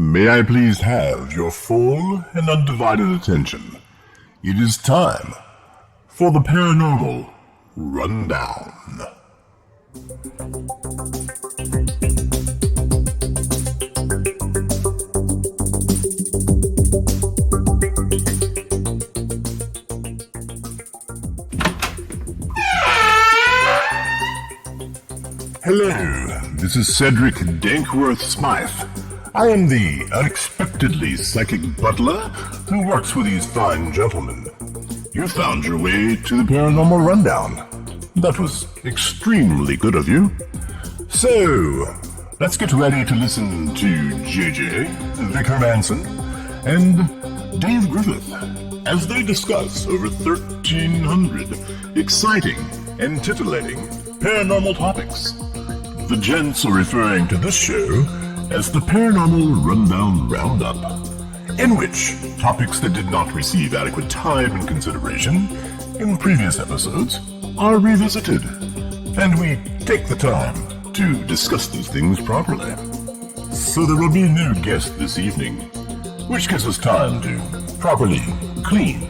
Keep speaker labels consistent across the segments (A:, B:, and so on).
A: May I please have your full and undivided attention? It is time for the Paranormal Rundown. Hello, this is Cedric Dankworth Smythe. I am the unexpectedly psychic butler who works with these fine gentlemen. You found your way to the Paranormal Rundown. That was extremely good of you. So, let's get ready to listen to JJ, Vic Hermanson, and Dave Griffith as they discuss over 1,300 exciting and titillating paranormal topics. The gents are referring to this show as the Paranormal Rundown Roundup, in which topics that did not receive adequate time and consideration in previous episodes are revisited, and we take the time to discuss these things properly. So there will be no guest this evening, which gives us time to properly clean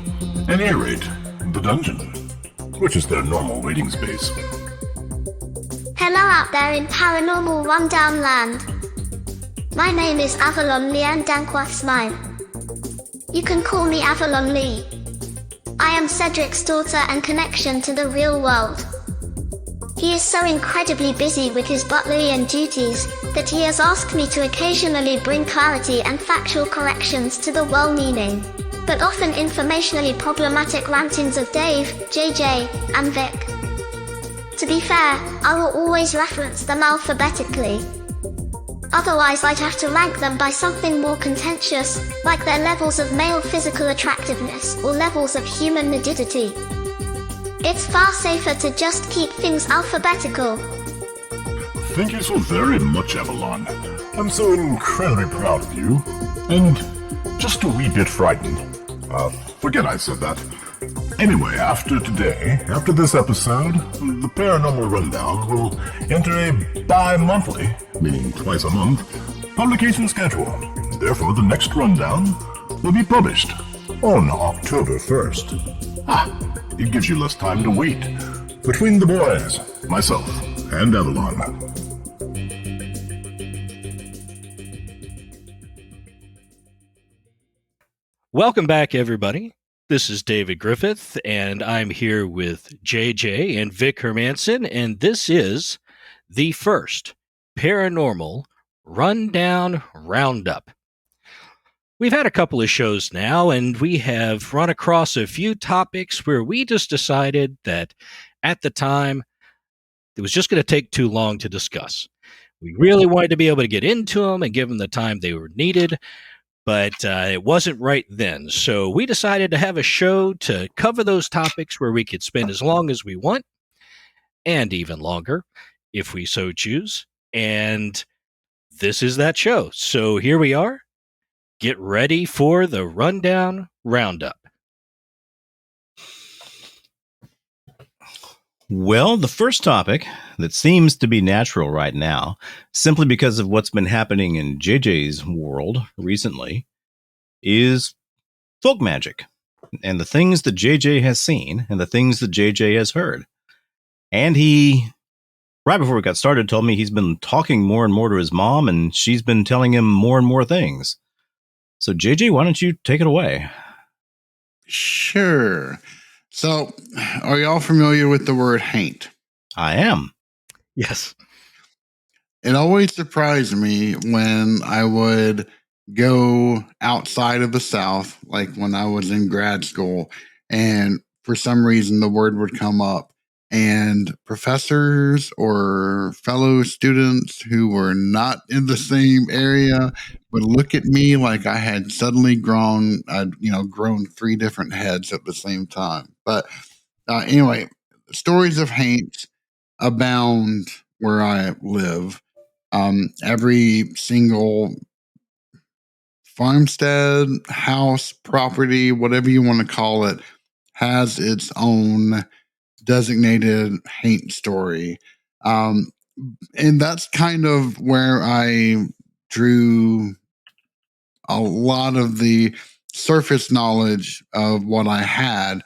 A: and aerate the dungeon, which is their normal waiting space.
B: Hello out there in Paranormal Rundown land. My name is Avalon Leanne Dankworth Smythe. You can call me Avalon Lee. I am Cedric's daughter and connection to the real world. He is so incredibly busy with his butlerian duties that he has asked me to occasionally bring clarity and factual corrections to the well-meaning, but often informationally problematic rantings of Dave, JJ, and Vic. To be fair, I will always reference them alphabetically. Otherwise I'd have to rank them by something more contentious, like their levels of male physical attractiveness or levels of human nudity. It's far safer to just keep things alphabetical.
A: Thank you so very much, Avalon. I'm so incredibly proud of you, and just a wee bit frightened. Forget I said that. Anyway, after this episode, the Paranormal Rundown will enter a bi-monthly, meaning twice a month, publication schedule. Therefore, the next rundown will be published on October 1st. It gives you less time to wait between the boys, myself, and Avalon.
C: Welcome back, everybody. This is David Griffith, and I'm here with JJ and Vic Hermanson, and this is the first Paranormal Rundown Roundup. We've had a couple of shows now, and we have run across a few topics where we just decided that at the time it was just going to take too long to discuss. We really wanted to be able to get into them and give them the time they were needed, but it wasn't right then. So we decided to have a show to cover those topics where we could spend as long as we want, and even longer, if we so choose. And this is that show. So here we are. Get ready for the Rundown Roundup.
D: Well, the first topic that seems to be natural right now, simply because of what's been happening in JJ's world recently, is folk magic and the things that JJ has seen and the things that JJ has heard. And he, right before we got started, told me he's been talking more and more to his mom, and she's been telling him more and more things. So, JJ, why don't you take it away?
E: Sure. So, are y'all familiar with the word haint?
D: I am.
C: Yes.
E: It always surprised me when I would go outside of the South, like when I was in grad school, and for some reason the word would come up, and professors or fellow students who were not in the same area would look at me like I had suddenly grown 3 different heads at the same time. But anyway, stories of haints abound where I live. Every single farmstead, house, property, whatever you want to call it, has its own designated haint story. And that's kind of where I drew a lot of the surface knowledge of what I had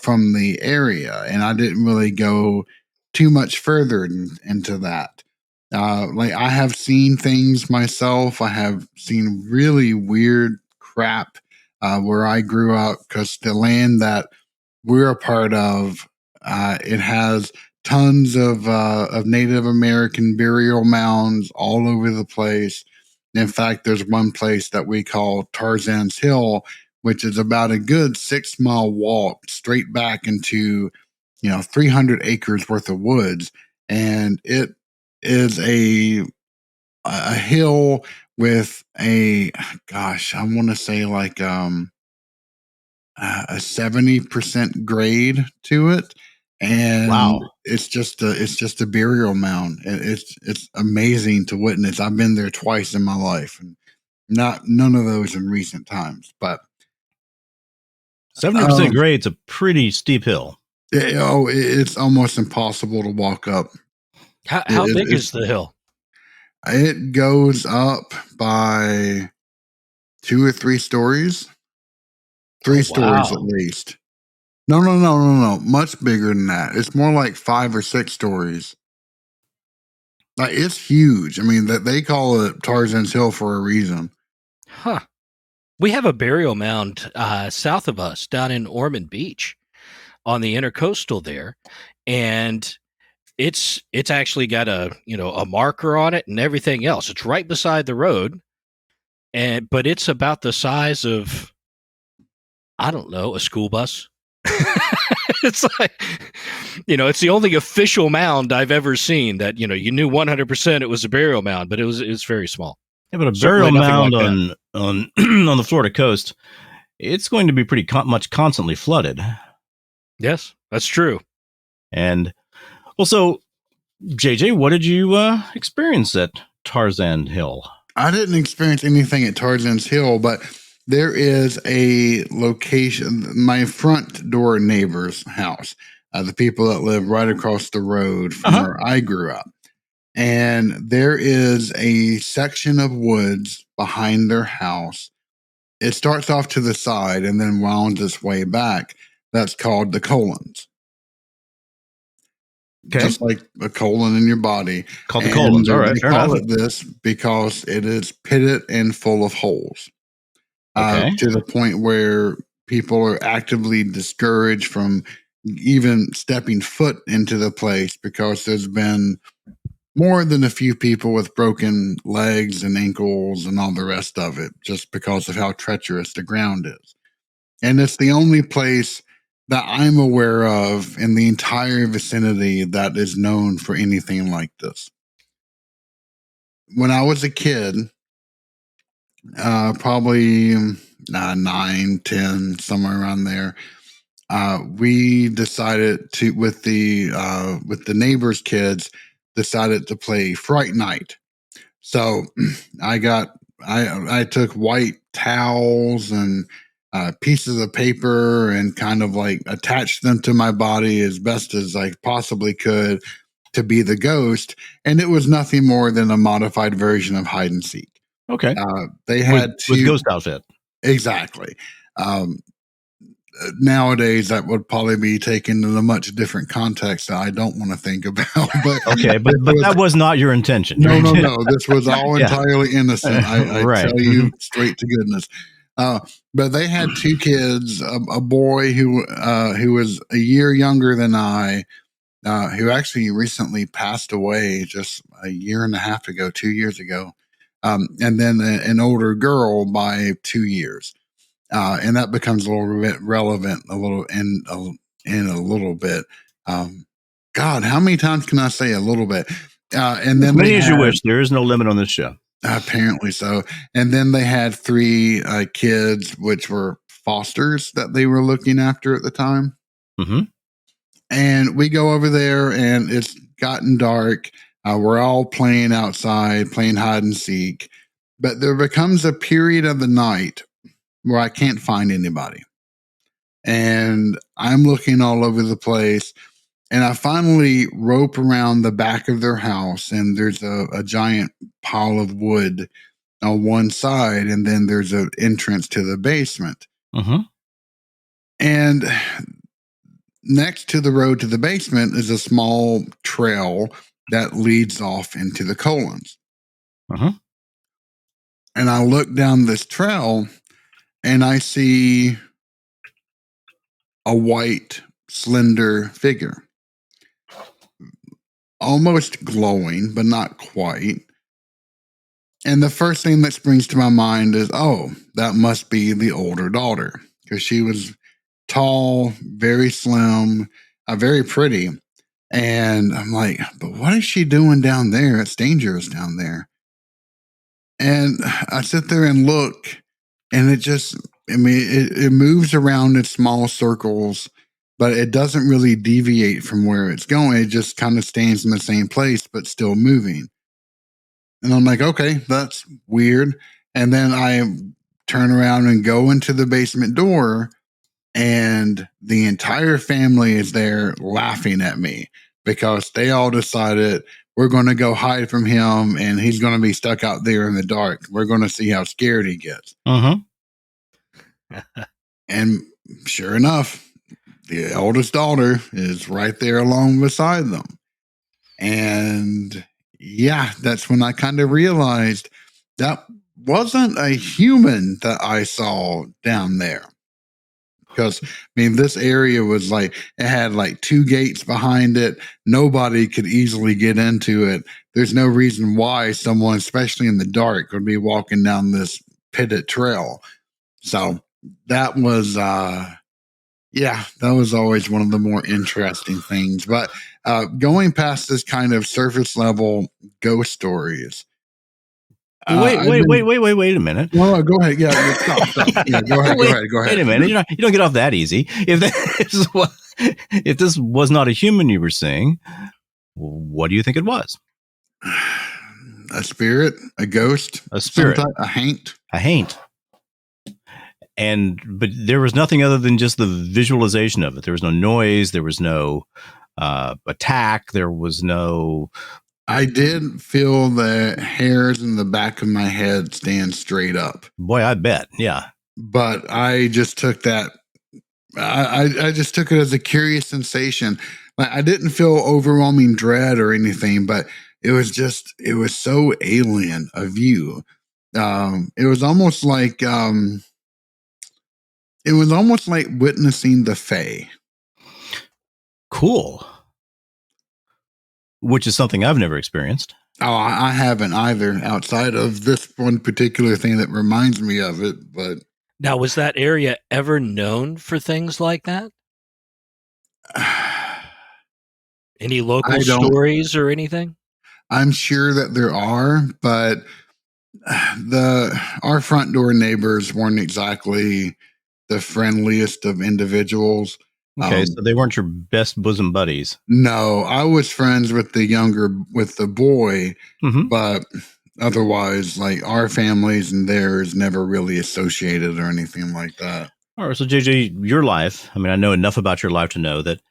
E: from the area, and I didn't really go too much further into that. Like I have seen things myself. I have seen really weird crap where I grew up, because the land that we're a part of, it has tons of Native American burial mounds all over the place. In fact, there's one place that we call Tarzan's Hill, which is about a good 6 mile walk straight back into, 300 acres worth of woods. And it is a hill with a, gosh, I want to say like a 70% grade to it, and
D: Wow.
E: it's just a burial mound. It's amazing to witness. I've been there twice in my life, and none of those in recent times. But
D: 70% grade's a pretty steep hill.
E: It's almost impossible to walk up.
C: How big is the hill?
E: It goes up by 2 or 3 stories. 3 stories at least. No. Much bigger than that. It's more like 5 or 6 stories. Like, it's huge. I mean, that they call it Tarzan's Hill for a reason.
C: Huh. We have a burial mound south of us down in Ormond Beach on the intercoastal there, and it's actually got a marker on it and everything else. It's right beside the road, but it's about the size of, I don't know, a school bus. It's like, it's the only official mound I've ever seen that, you knew 100% it was a burial mound, but it's very small.
D: Yeah, but a burial mound like on on the Florida coast, it's going to be pretty much constantly flooded.
C: Yes, that's true.
D: And well, so JJ, what did you experience at Tarzan Hill?
E: I didn't experience anything at Tarzan's Hill, but there is a location, my front door neighbor's house, the people that live right across the road from where I grew up. And there is a section of woods behind their house. It starts off to the side and then winds its way back. That's called the colons. Okay. Just like a colon in your body.
D: Called the colons. All right.
E: They call it this because it is pitted and full of holes. To the point where people are actively discouraged from even stepping foot into the place, because there's been more than a few people with broken legs and ankles and all the rest of it, just because of how treacherous the ground is. And it's the only place that I'm aware of in the entire vicinity that is known for anything like this. When I was a kid, probably 9, 10, somewhere around there, we decided to, with the neighbors' kids, decided to play Fright Night. So I took white towels and pieces of paper and kind of like attached them to my body as best as I possibly could to be the ghost. And it was nothing more than a modified version of hide and seek.
D: Okay.
E: They had
D: with ghost outfit.
E: Exactly. Nowadays, that would probably be taken in a much different context that I don't want to think about. But
D: okay, but that was not your intention.
E: No. This was all entirely innocent. I tell you straight to goodness. But they had 2 kids, a boy who was a year younger than I, who actually recently passed away just a year and a half ago, 2 years ago, and then an older girl by 2 years. And that becomes a little bit relevant in a little bit. God, how many times can I say a little bit? And then
D: as many as you wish. There is no limit on this show.
E: Apparently so. And then they had 3 kids, which were fosters that they were looking after at the time.
D: Mm-hmm.
E: And we go over there, and it's gotten dark. We're all playing outside, playing hide and seek. But there becomes a period of the night where I can't find anybody. And I'm looking all over the place. And I finally rope around the back of their house, and there's a giant pile of wood on one side, and then there's an entrance to the basement.
D: Mm-hmm.
E: And next to the road to the basement is a small trail that leads off into the colons.
D: Uh-huh.
E: And I look down this trail and I see a white, slender figure. Almost glowing, but not quite. And the first thing that springs to my mind is, oh, that must be the older daughter, because she was tall, very slim, very pretty. And I'm like, but what is she doing down there? It's dangerous down there. And I sit there and look, and it moves around in small circles, but it doesn't really deviate from where it's going. It just kind of stands in the same place, but still moving. And I'm like, okay, that's weird. And then I turn around and go into the basement door, and the entire family is there laughing at me because they all decided we're going to go hide from him and he's going to be stuck out there in the dark. We're going to see how scared he gets. And sure enough, the oldest daughter is right there along beside them. And yeah, that's when I kind of realized that wasn't a human that I saw down there. Because, this area was like, it had like 2 gates behind it. Nobody could easily get into it. There's no reason why someone, especially in the dark, would be walking down this pitted trail. So that was, that was always one of the more interesting things. But going past this kind of surface level ghost stories.
D: Wait a minute.
E: Well, go ahead. Yeah, stop. Yeah, go ahead.
D: Wait a minute. You don't get off that easy. If this was not a human you were seeing, what do you think it was?
E: A spirit, a ghost,
D: a spirit,
E: a haint.
D: A haint. But there was nothing other than just the visualization of it. There was no noise. There was no attack. There was no...
E: I did feel the hairs in the back of my head stand straight up.
D: Boy, I bet. Yeah.
E: But I just took that. I just took it as a curious sensation. Like, I didn't feel overwhelming dread or anything, but it was so alien a view. It was almost like witnessing the Fae.
D: Cool. Which is something I've never experienced.
E: Oh, I haven't either, outside of this one particular thing that reminds me of it. But
C: now, was that area ever known for things like that? Any local stories or anything?
E: I'm sure that there are, but our front door neighbors weren't exactly the friendliest of individuals.
D: Okay, so they weren't your best bosom buddies.
E: No, I was friends with the boy, but otherwise, like, our families and theirs never really associated or anything like that.
D: All right, so JJ, your life, I know enough about your life to know that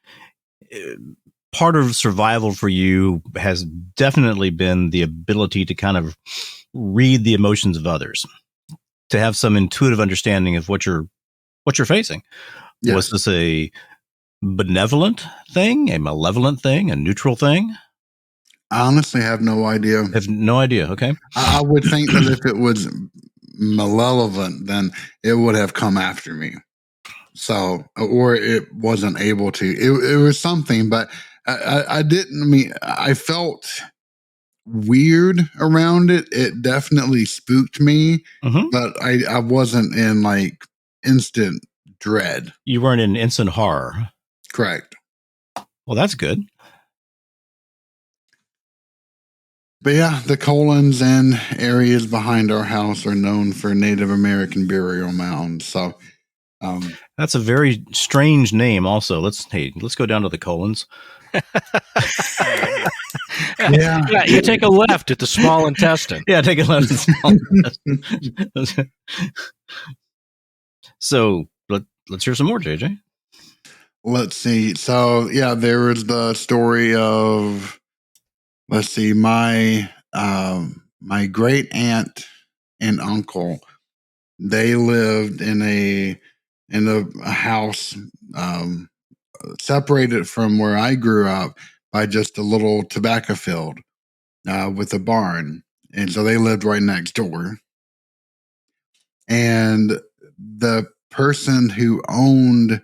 D: part of survival for you has definitely been the ability to kind of read the emotions of others, to have some intuitive understanding of what you're facing. Yes. Was this a benevolent thing, a malevolent thing, a neutral thing?
E: I honestly have no idea.
D: Have no idea. Okay.
E: I would think that if it was malevolent, then it would have come after me. So, or it wasn't able to. It was something, but I didn't. I felt weird around it. It definitely spooked me, but I wasn't in like instant dread.
D: You weren't in instant horror.
E: Correct.
D: Well, that's good.
E: But yeah, the colons and areas behind our house are known for Native American burial mounds. So
D: that's a very strange name. Also, let's go down to the colons.
C: Yeah, you take a left at the small intestine.
D: Yeah, take a left at the small intestine. So let's hear some more, JJ.
E: Let's see. So yeah, there was the story of, let's see, my great aunt and uncle, they lived in a house separated from where I grew up by just a little tobacco field with a barn. And so they lived right next door. And the person who owned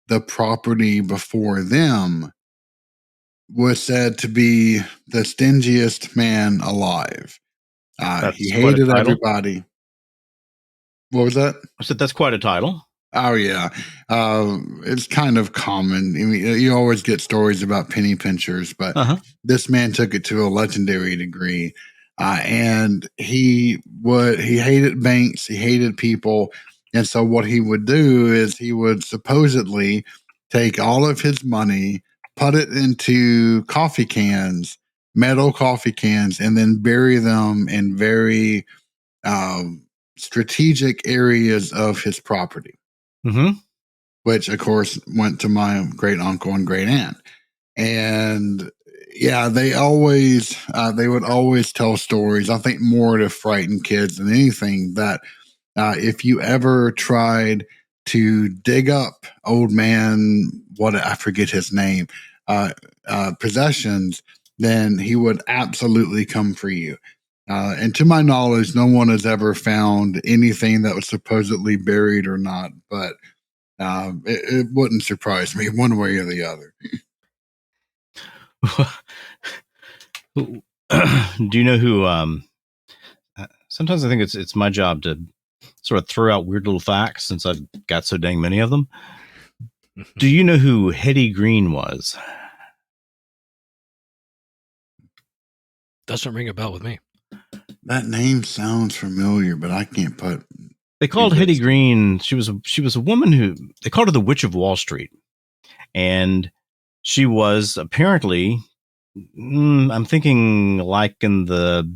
E: the property before them was said to be the stingiest man alive. He hated everybody. What was that?
D: I said that's quite a title.
E: Oh, yeah. It's kind of common. I mean, you always get stories about penny pinchers, but this man took it to a legendary degree. And he hated banks, he hated people. And so what he would do is he would supposedly take all of his money, put it into coffee cans, metal coffee cans, and then bury them in very strategic areas of his property. Which, of course, went to my great uncle and great aunt. And yeah, they would always tell stories, I think more to frighten kids than anything, that if you ever tried to dig up old man, I forget his name, possessions, then he would absolutely come for you. And to my knowledge, no one has ever found anything that was supposedly buried or not, but it wouldn't surprise me one way or the other.
D: Do you know who? Sometimes I think it's my job to sort of throw out weird little facts since I've got so dang many of them. Do you know who Hetty Green was?
C: Doesn't ring a bell with me.
E: That name sounds familiar, but I can't put.
D: They called Hetty Green. She was a woman who they called her the Witch of Wall Street, and she was apparently, I'm thinking like in the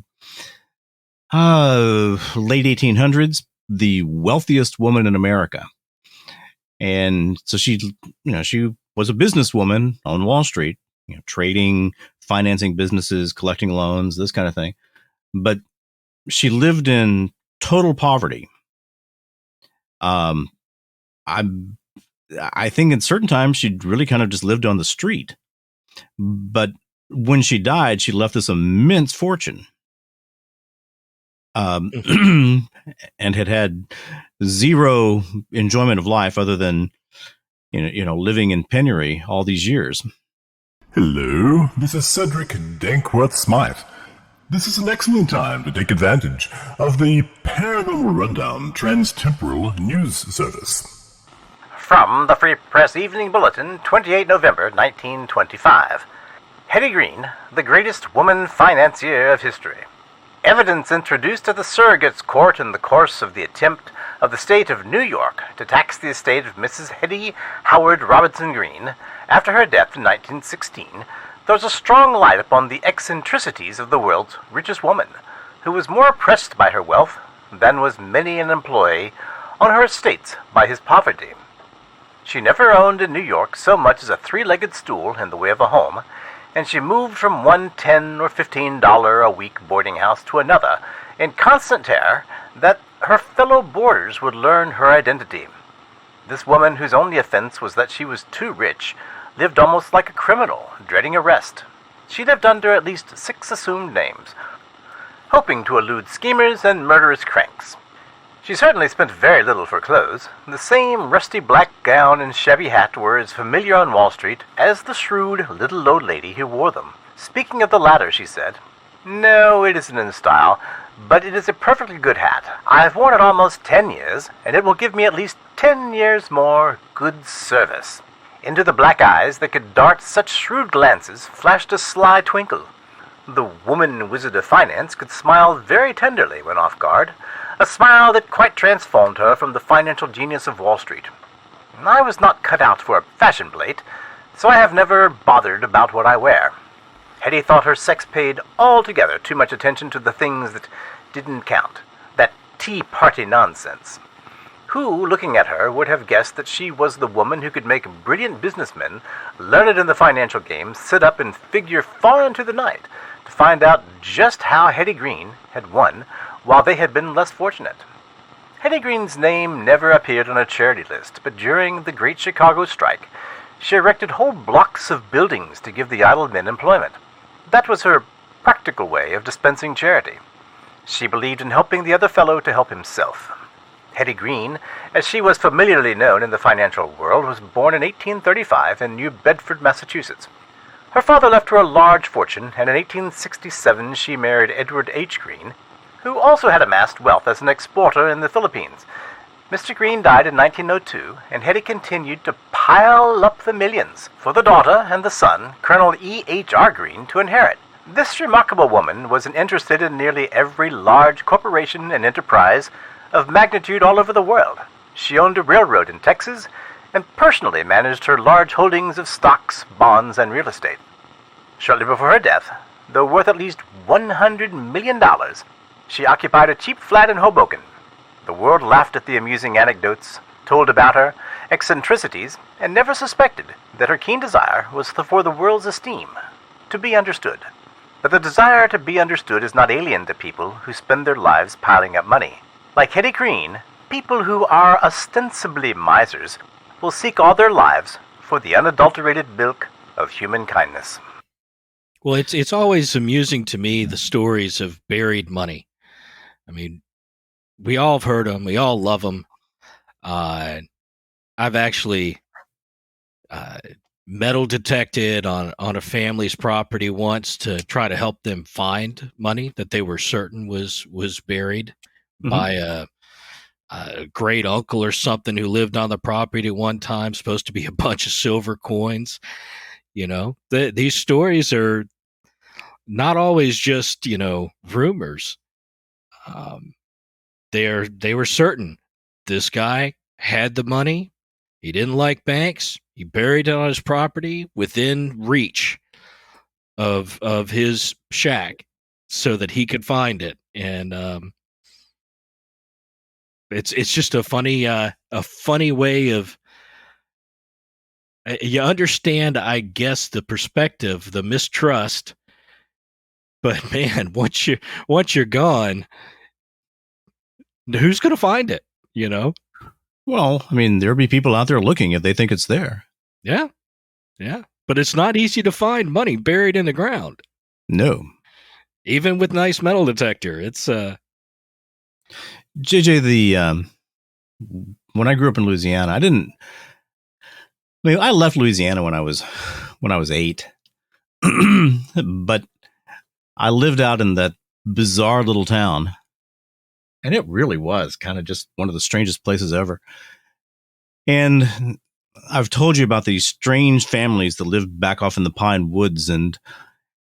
D: late 1800s, the wealthiest woman in America. And so she was a businesswoman on Wall Street, trading, financing businesses, collecting loans, this kind of thing. But she lived in total poverty. I think in certain times she really kind of just lived on the street, but when she died, she left this immense fortune, and had zero enjoyment of life other than, living in penury all these years.
A: Hello, this is Cedric Dankworth Smythe. This is an excellent time to take advantage of the Paranormal Rundown Trans-Temporal News Service.
F: From the Free Press Evening Bulletin, 28 November 1925. Hetty Green, the greatest woman financier of history. Evidence introduced at the Surrogates Court in the course of the attempt of the state of New York to tax the estate of Mrs. Hetty Howard Robinson Green after her death in 1916 throws a strong light upon the eccentricities of the world's richest woman, who was more oppressed by her wealth than was many an employee on her estates by his poverty. She never owned in New York so much as a three-legged stool in the way of a home, and she moved from one $10 or $15 a week boarding house to another in constant terror that her fellow boarders would learn her identity. This woman, whose only offense was that she was too rich, lived almost like a criminal, dreading arrest. She lived under at least 6 assumed names, hoping to elude schemers and murderous cranks. She certainly spent very little for clothes. The same rusty black gown and shabby hat were as familiar on Wall Street as the shrewd little old lady who wore them. Speaking of the latter, she said, "No, it isn't in style, but it is a perfectly good hat. I have worn it almost 10 years, and it will give me at least 10 years more good service." Into the black eyes that could dart such shrewd glances flashed a sly twinkle. The woman wizard of finance could smile very tenderly when off guard, a smile that quite transformed her from the financial genius of Wall Street. I was not cut out for a fashion plate, so I have never bothered about what I wear. Hetty thought her sex paid altogether too much attention to the things that didn't count, that tea party nonsense. Who, looking at her, would have guessed that she was the woman who could make brilliant businessmen learned in the financial game, sit up and figure far into the night to find out just how Hetty Green had won while they had been less fortunate. Hetty Green's name never appeared on a charity list, but during the Great Chicago Strike, she erected whole blocks of buildings to give the idle men employment. That was her practical way of dispensing charity. She believed in helping the other fellow to help himself. Hetty Green, as she was familiarly known in the financial world, was born in 1835 in New Bedford, Massachusetts. Her father left her a large fortune, and in 1867 she married Edward H. Green, who also had amassed wealth as an exporter in the Philippines. Mr. Green died in 1902, and Hetty continued to pile up the millions for the daughter and the son, Colonel E. H. R. Green, to inherit. This remarkable woman was interested in nearly every large corporation and enterprise of magnitude all over the world. She owned a railroad in Texas and personally managed her large holdings of stocks, bonds, and real estate. Shortly before her death, though worth at least $100 million, she occupied a cheap flat in Hoboken. The world laughed at the amusing anecdotes told about her eccentricities and never suspected that her keen desire was for the world's esteem, to be understood. But the desire to be understood is not alien to people who spend their lives piling up money. Like Hetty Green, people who are ostensibly misers will seek all their lives for the unadulterated milk of human kindness.
C: Well, it's always amusing to me, the stories of buried money. I mean, we all have heard them. We all love them. I've actually metal detected on a family's property once to try to help them find money that they were certain was buried by a great uncle or something who lived on the property at one time, supposed to be a bunch of silver coins. You know, these stories are not always just, rumors. They were certain this guy had the money. He didn't like banks. He buried it on his property within reach of his shack so that he could find it. And it's just a funny way of, you understand, I guess, the perspective, the mistrust. But man, once you're gone, who's going to find it?
D: Well, I mean, there'll be people out there looking if they think it's there.
C: Yeah. But it's not easy to find money buried in the ground.
D: No.
C: Even with nice metal detector, it's
D: JJ, when I grew up in Louisiana, I left Louisiana when I was 8. But I lived out in that bizarre little town. And it really was kind of just one of the strangest places ever. And I've told you about these strange families that lived back off in the pine woods. And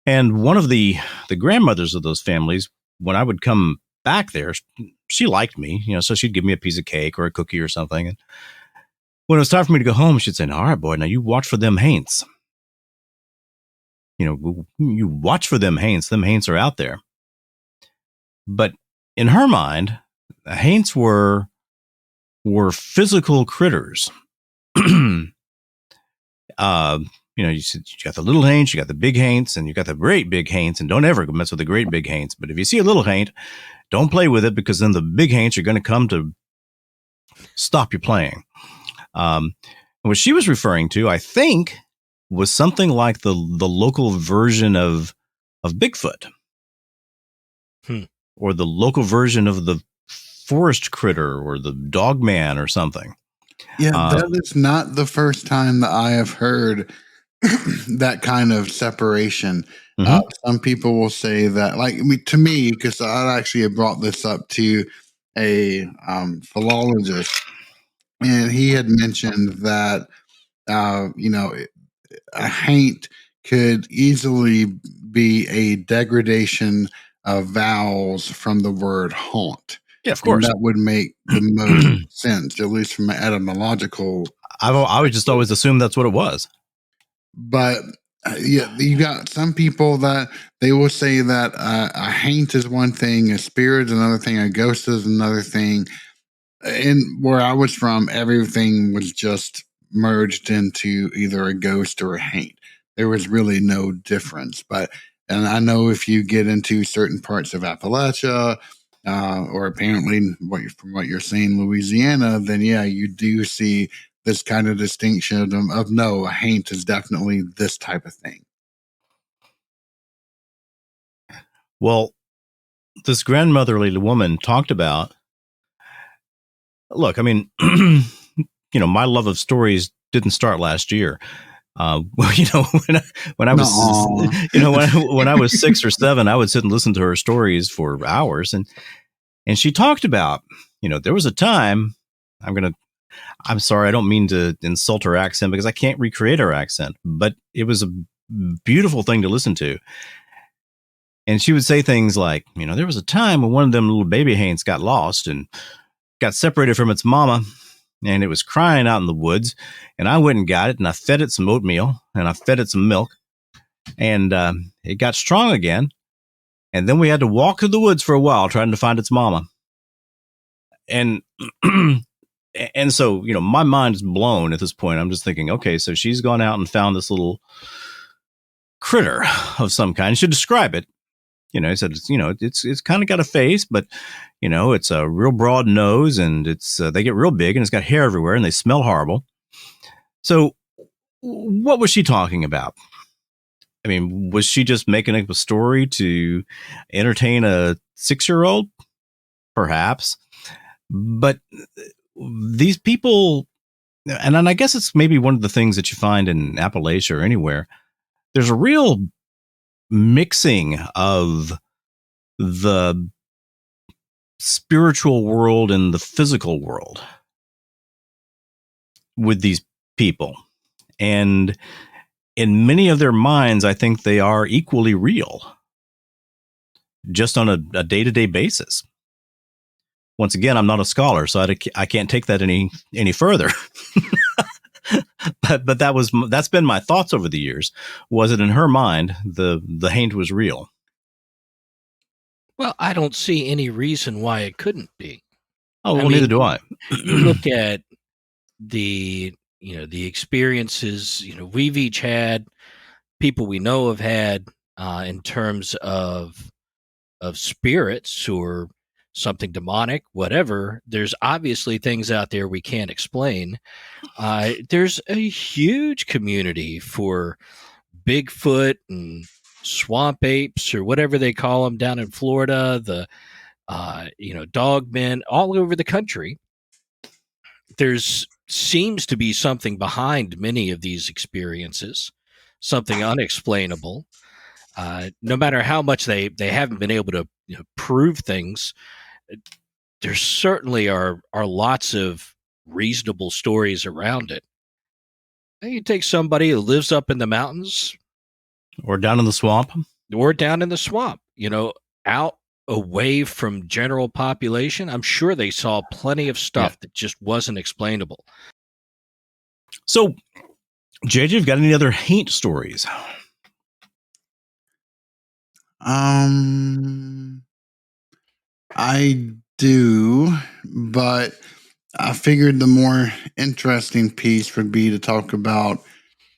D: one of the grandmothers of those families, when I would come back there, she liked me, so she'd give me a piece of cake or a cookie or something. And when it was time for me to go home, she'd say, "All right, boy, now you watch for them Haints. You watch for them Haints. Them Haints are out there." But in her mind, the Haints were physical critters. You got the little Haints, you got the big Haints, and you got the great big Haints, and don't ever mess with the great big Haints. But if you see a little Haint, don't play with it, because then the big Haints are going to come to stop you playing. What she was referring to, I think, was something like the local version of Bigfoot. Or the local version of the forest critter or the dog man or something.
E: Yeah, that is not the first time that I have heard that kind of separation. Some people will say that, to me, because I actually had brought this up to a philologist, and he had mentioned that, a haint could easily be a degradation of vowels from the word haunt.
D: Yeah, of course.
E: And that would make the most sense, at least from an etymological.
D: I would just always assume that's what it was.
E: But you got some people that they will say that a haint is one thing, a spirit is another thing, a ghost is another thing. And where I was from, everything was just merged into either a ghost or a haint. There was really no difference. And I know if you get into certain parts of Appalachia, or apparently from what you're saying, Louisiana, then yeah, you do see this kind of distinction of no, a haint is definitely this type of thing.
D: Well, this grandmotherly woman talked about, look, I mean, my love of stories didn't start last year. When I was, when I was 6 or 7, I would sit and listen to her stories for hours. And she talked about, there was a time, I'm sorry, I don't mean to insult her accent because I can't recreate her accent, but it was a beautiful thing to listen to. And she would say things like, there was a time when one of them little baby haints got lost and got separated from its mama, and it was crying out in the woods, and I went and got it, and I fed it some oatmeal, and I fed it some milk, and it got strong again, and then we had to walk through the woods for a while trying to find its mama. And and so, my mind is blown at this point. I'm just thinking, okay, so she's gone out and found this little critter of some kind. She describe it. He said, it's kind of got a face, but, it's a real broad nose, and they get real big, and it's got hair everywhere, and they smell horrible. So what was she talking about? I mean, was she just making up a story to entertain a 6-year-old? Perhaps. But these people, and I guess it's maybe one of the things that you find in Appalachia or anywhere, there's a real mixing of the spiritual world and the physical world with these people. And in many of their minds, I think they are equally real, just on a day-to-day basis. Once again, I'm not a scholar, so I can't take that any further. but that's been my thoughts over the years. Was it in her mind the haint was real?
C: Well, I don't see any reason why it couldn't be.
D: Oh, well, neither do I.
C: You look at the experiences we've each had, people we know have had, in terms of spirits or something demonic, whatever. There's obviously things out there we can't explain. There's a huge community for Bigfoot and swamp apes, or whatever they call them down in Florida, the dogmen all over the country. There's seems to be something behind many of these experiences, something unexplainable. No matter how much they haven't been able to prove things, there certainly are lots of reasonable stories around it. And you take somebody who lives up in the mountains,
D: or down in the swamp, out away from general population. I'm sure they saw plenty of stuff that just wasn't explainable. So, JJ, you've got any other haint stories?
E: I do, but I figured the more interesting piece would be to talk about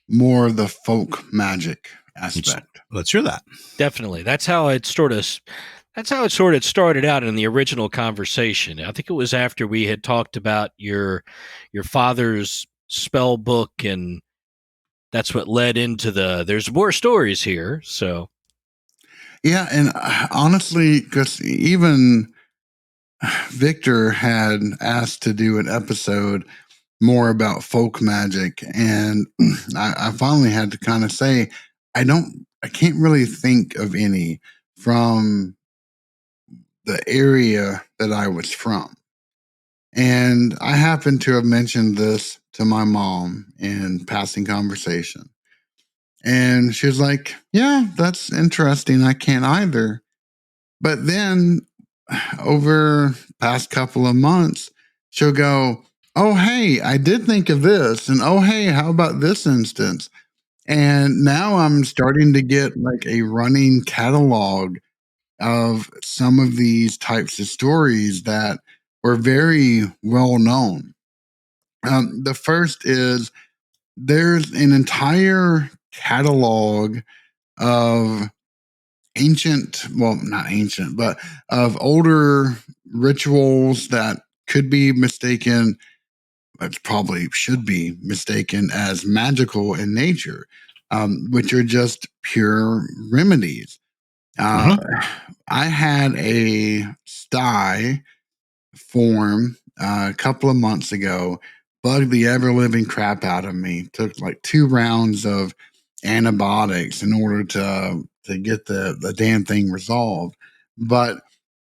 E: more of the folk magic aspect.
D: Let's hear that.
C: Definitely. That's how it sort of started out in the original conversation. I think it was after we had talked about your father's spell book, and that's what led into there's more stories here. So
E: yeah, and honestly, because even Victor had asked to do an episode more about folk magic, and I finally had to kind of say I can't really think of any from the area that I was from. And I happen to have mentioned this to my mom in passing conversation. And she was like, yeah, that's interesting. I can't either. But then over past couple of months, she'll go, oh, hey, I did think of this. And oh, hey, how about this instance? And now I'm starting to get like a running catalog of some of these types of stories that were very well known. The first is there's an entire catalog of not ancient, but of older rituals that could be mistaken, but probably should be mistaken as magical in nature, which are just pure remedies. I had a sty form a couple of months ago, bugged the ever living crap out of me. Took like 2 rounds of antibiotics in order to get the damn thing resolved. But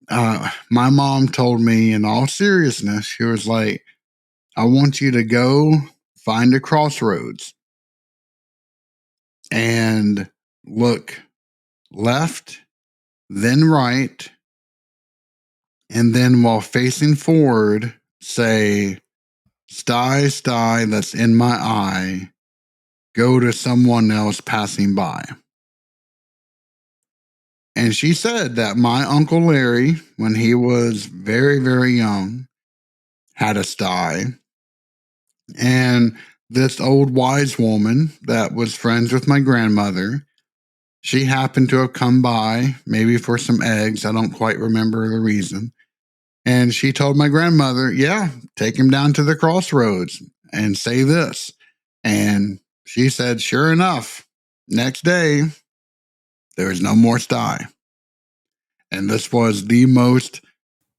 E: my mom told me, in all seriousness, she was like, I want you to go find a crossroads and look left, then right, and then while facing forward, say, sty, that's in my eye, go to someone else passing by. And she said that my Uncle Larry, when he was very, very young, had a sty. And this old wise woman that was friends with my grandmother, she happened to have come by, maybe for some eggs. I don't quite remember the reason. And she told my grandmother, yeah, take him down to the crossroads and say this. And she said, sure enough, next day, there was no more sty. And this was the most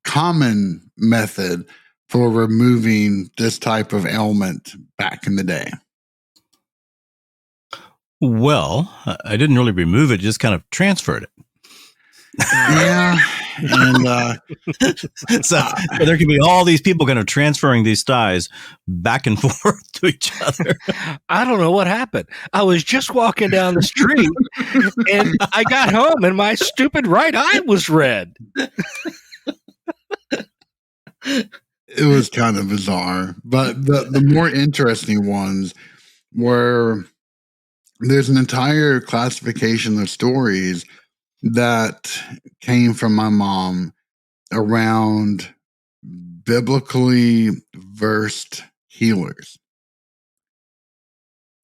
E: common method for removing this type of ailment back in the day.
D: Well, I didn't really remove it, just kind of transferred it.
E: Yeah. And
D: so there can be all these people kind of transferring these styes back and forth to each other.
C: I don't know what happened. I was just walking down the street and I got home and my stupid right eye was red.
E: It was kind of bizarre. But the more interesting ones were, there's an entire classification of stories that came from my mom around biblically versed healers.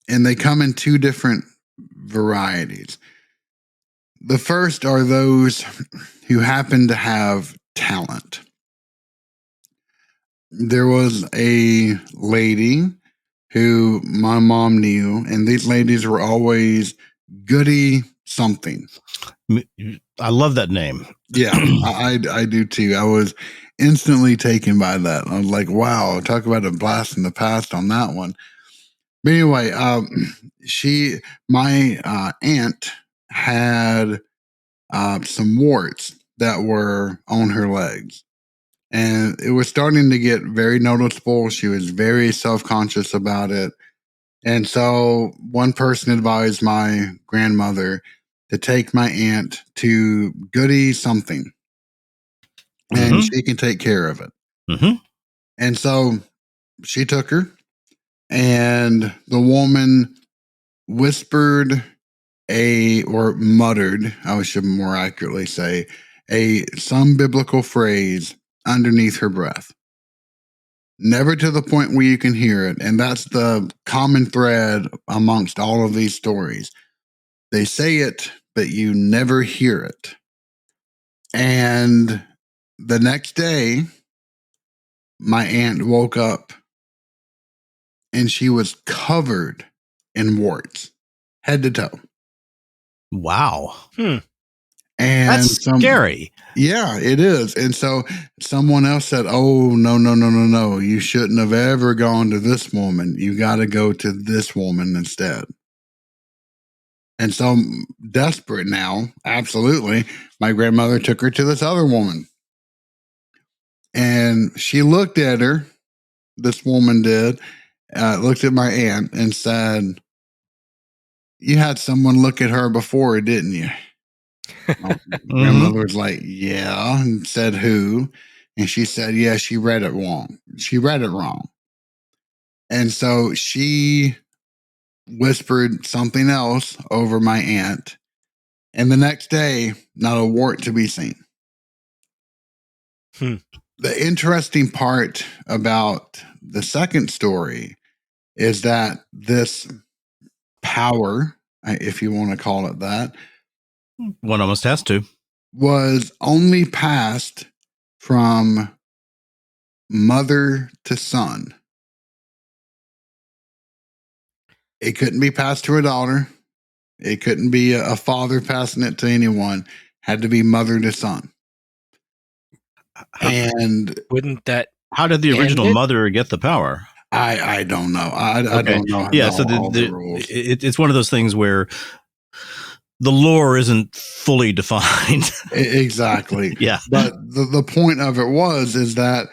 E: And they come in 2 different varieties. The first are those who happen to have talent. There was a lady who my mom knew, and these ladies were always goody something.
D: I love that name.
E: Yeah, I do too. I was instantly taken by that. I was like, wow, talk about a blast in the past on that one. But anyway, my aunt had some warts that were on her legs. And it was starting to get very noticeable. She was very self-conscious about it. And so one person advised my grandmother to take my aunt to Goody something, and she can take care of it. And so she took her, and the woman whispered or muttered, I should more accurately say, some biblical phrase underneath her breath. Never to the point where you can hear it. And that's the common thread amongst all of these stories. They say it, but you never hear it. And the next day, my aunt woke up and she was covered in warts, head to toe.
D: Wow.
E: And
D: that's scary.
E: Yeah, it is. And so someone else said, oh, no. You shouldn't have ever gone to this woman. You got to go to this woman instead. And so I'm desperate now. Absolutely. My grandmother took her to this other woman. And she looked at her. This woman did. Looked at my aunt and said, you had someone look at her before, didn't you? My grandmother was like, yeah, and said who? And she said, yeah, she read it wrong. She read it wrong. And so she whispered something else over my aunt. And the next day, not a wart to be seen. The interesting part about the second story is that this power, if you want to call it that,
D: One almost has to.
E: was only passed from mother to son. It couldn't be passed to a daughter. It couldn't be a father passing it to anyone. Had to be mother to son. And
C: Wouldn't that
D: how did the original mother get the power?
E: I don't know. I don't know.
D: Yeah, so it's one of those things where the lore isn't fully defined.
E: Exactly.
D: Yeah.
E: But the point of it is that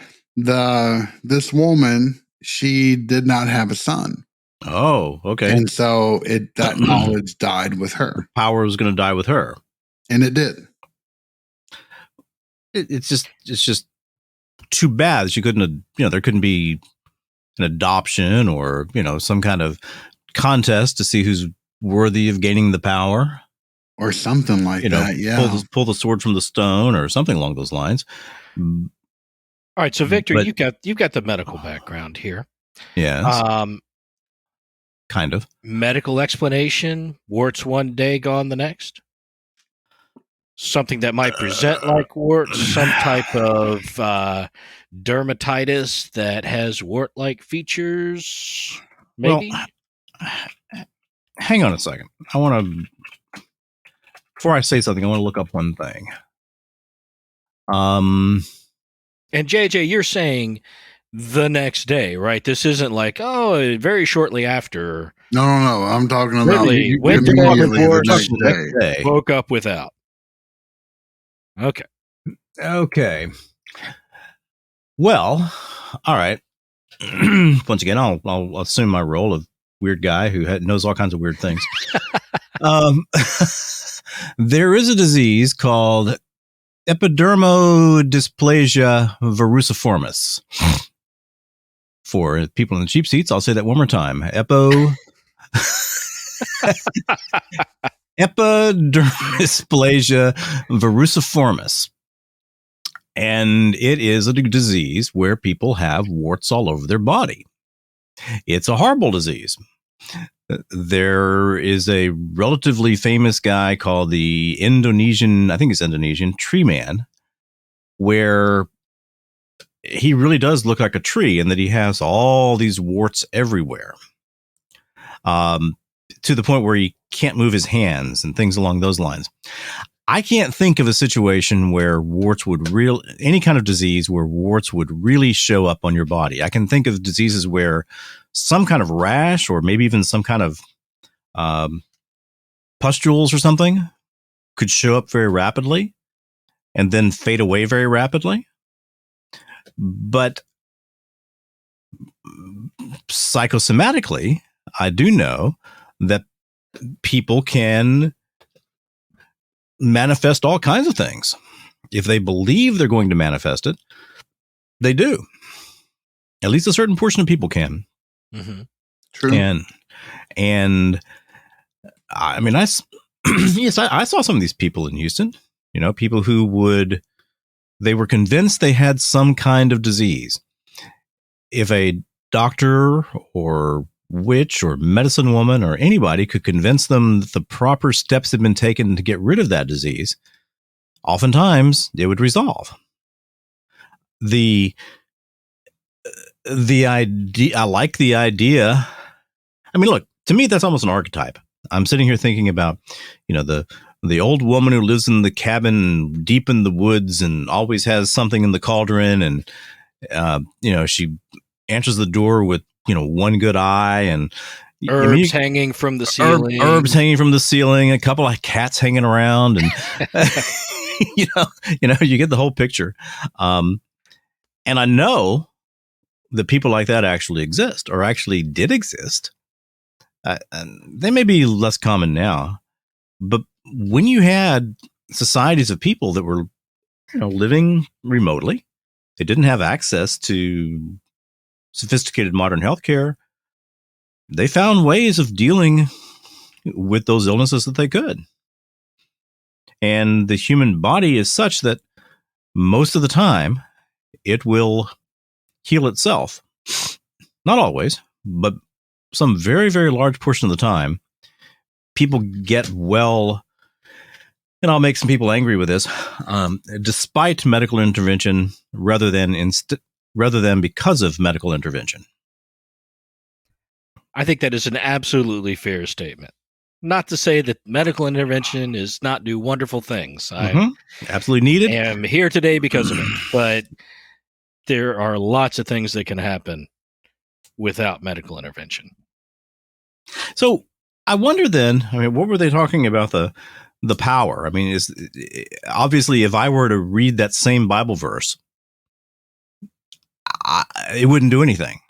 E: this woman, she did not have a son.
D: Oh, okay.
E: And so that knowledge died with her.
D: Power was going to die with her.
E: And it did.
D: It's just too bad that she couldn't, there couldn't be an adoption or, some kind of contest to see who's worthy of gaining the power.
E: Or something like that, yeah.
D: Pull the sword from the stone or something along those lines.
C: All right, so Victor, you've got the medical background here.
D: Yes. Kind of.
C: Medical explanation, warts one day, gone the next? Something that might present like warts, some type of dermatitis that has wart-like features, maybe?
D: Well, hang on a second. Before I say something, I want to look up one thing.
C: And JJ, you're saying the next day, right? This isn't like, very shortly after.
E: No. I'm talking about
C: really, went to the next day. Woke up without. Okay.
D: Well, all right. Once again, I'll assume my role of weird guy who knows all kinds of weird things. There is a disease called epidermodysplasia verruciformis. For people in the cheap seats, I'll say that one more time. Epidermodysplasia verruciformis. And it is a disease where people have warts all over their body. It's a horrible disease. There is a relatively famous guy called the Indonesian tree man, where he really does look like a tree and that he has all these warts everywhere. To the point where he can't move his hands and things along those lines. I can't think of a situation where any kind of disease where warts would really show up on your body. I can think of diseases where some kind of rash or maybe even some kind of pustules or something could show up very rapidly and then fade away very rapidly. But psychosomatically, I do know that people can manifest all kinds of things. If they believe they're going to manifest it, they do. At least a certain portion of people can.
C: Mm-hmm.
E: True.
D: And I mean, I saw some of these people in Houston, people who they were convinced they had some kind of disease. If a doctor or witch or medicine woman or anybody could convince them that the proper steps had been taken to get rid of that disease, oftentimes it would resolve. The idea, I like the idea. I mean, look, to me, that's almost an archetype. I'm sitting here thinking about, the old woman who lives in the cabin deep in the woods and always has something in the cauldron. And, she answers the door with, one good eye and
C: herbs hanging from the ceiling,
D: a couple of cats hanging around. And, you get the whole picture. And I know that people like that actually exist or actually did exist. They may be less common now, but when you had societies of people that were, living remotely, they didn't have access to sophisticated modern healthcare. They found ways of dealing with those illnesses that they could. And the human body is such that most of the time it will heal itself. Not always, but some very, very large portion of the time, people get well, and I'll make some people angry with this, despite medical intervention rather than because of medical intervention.
C: I think that is an absolutely fair statement. Not to say that medical intervention is not do wonderful things. I
D: absolutely needed.
C: am here today because of it, but there are lots of things that can happen without medical intervention.
D: So I wonder then, I mean, what were they talking about the power? I mean, is obviously if I were to read that same Bible verse, it wouldn't do anything.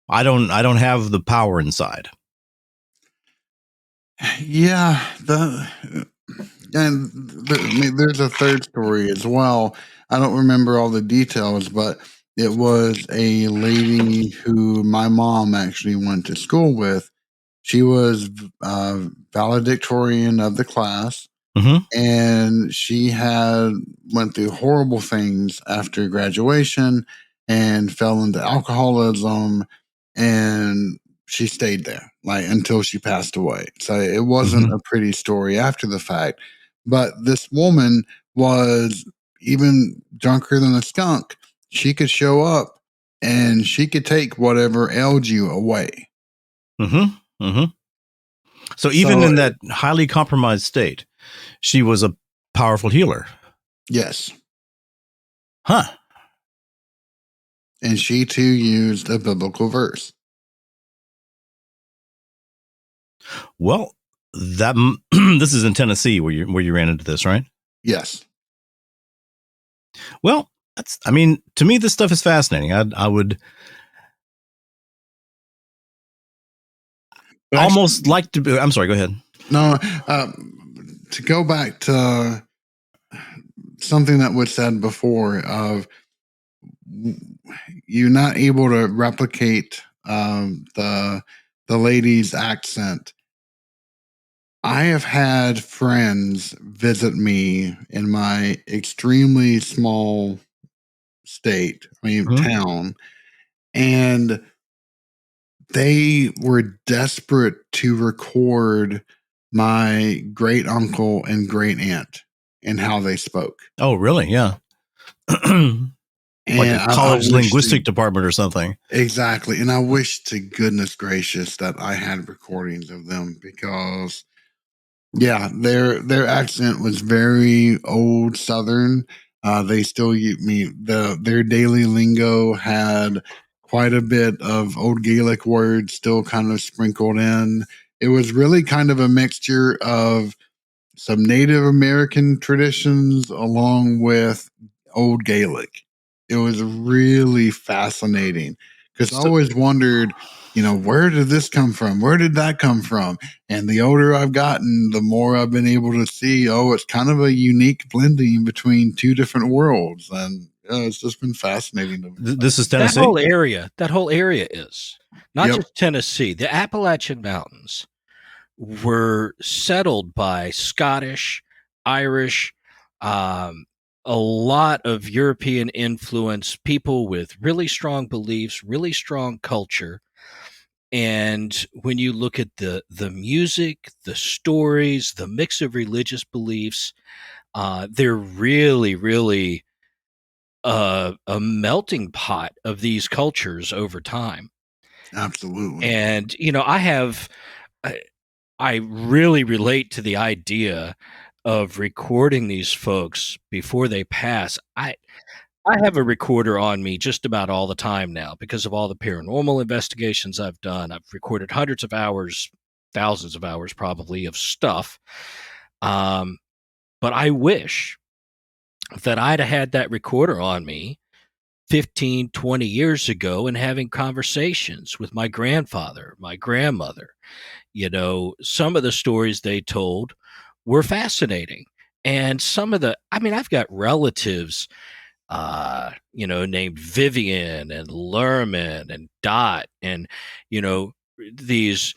D: I don't have the power inside.
E: Yeah, there's a third story as well. I don't remember all the details, but it was a lady who my mom actually went to school with. She was valedictorian of the class, and she had went through horrible things after graduation and fell into alcoholism, and she stayed there until she passed away. So it wasn't a pretty story after the fact. But this woman was even drunker than a skunk. She could show up and she could take whatever ailed you away.
D: So even in that highly compromised state, she was a powerful healer.
E: Yes.
D: Huh.
E: And she too used a biblical verse.
D: Well, that this is in Tennessee where you ran into this, right?
E: Yes.
D: Well, to me, this stuff is fascinating. I would almost like to. I'm sorry. Go ahead.
E: No, to go back to something that was said before of you're not able to replicate the lady's accent. I have had friends visit me in my extremely small state, town, and they were desperate to record my great uncle and great aunt and how they spoke.
D: Oh, really? Yeah. Like a college linguistic department or something.
E: Exactly. And I wish to goodness gracious that I had recordings of them because, yeah, their accent was very old Southern. They still their daily lingo had quite a bit of old Gaelic words still kind of sprinkled in. It was really kind of a mixture of some Native American traditions along with old Gaelic. It was really fascinating because I always wondered, where did this come from? Where did that come from? And the older I've gotten, the more I've been able to see, it's kind of a unique blending between two different worlds. And it's just been fascinating to me.
D: This is Tennessee?
C: That whole area is not just Tennessee. The Appalachian Mountains were settled by Scottish, Irish, a lot of European influence, people with really strong beliefs, really strong culture. And when you look at the music, the stories, the mix of religious beliefs, they're really, really a melting pot of these cultures over time.
E: Absolutely.
C: And, I really relate to the idea of recording these folks before they pass. I have a recorder on me just about all the time now because of all the paranormal investigations I've done. I've recorded hundreds of hours, thousands of hours probably of stuff. But I wish that I'd have had that recorder on me 15, 20 years ago and having conversations with my grandfather, my grandmother. Some of the stories they told were fascinating. And some of I've got relatives, named Vivian and Lerman and Dot and, these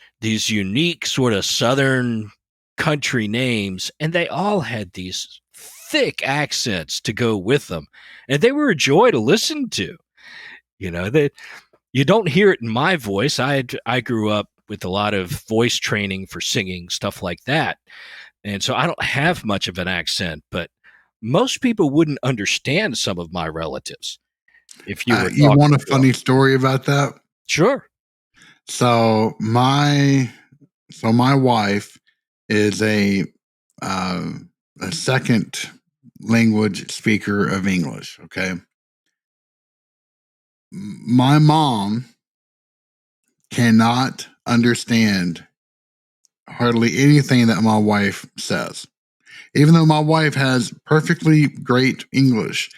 C: unique sort of Southern country names. And they all had these thick accents to go with them. And they were a joy to listen to. You don't hear it in my voice. I grew up with a lot of voice training for singing, stuff like that. And so I don't have much of an accent, but most people wouldn't understand some of my relatives if you were
E: You
C: talking
E: want a
C: to them.
E: funny story about that?
C: Sure.
E: So my wife is a second language speaker of English. Okay. My mom cannot understand hardly anything that my wife says, even though my wife has perfectly great English.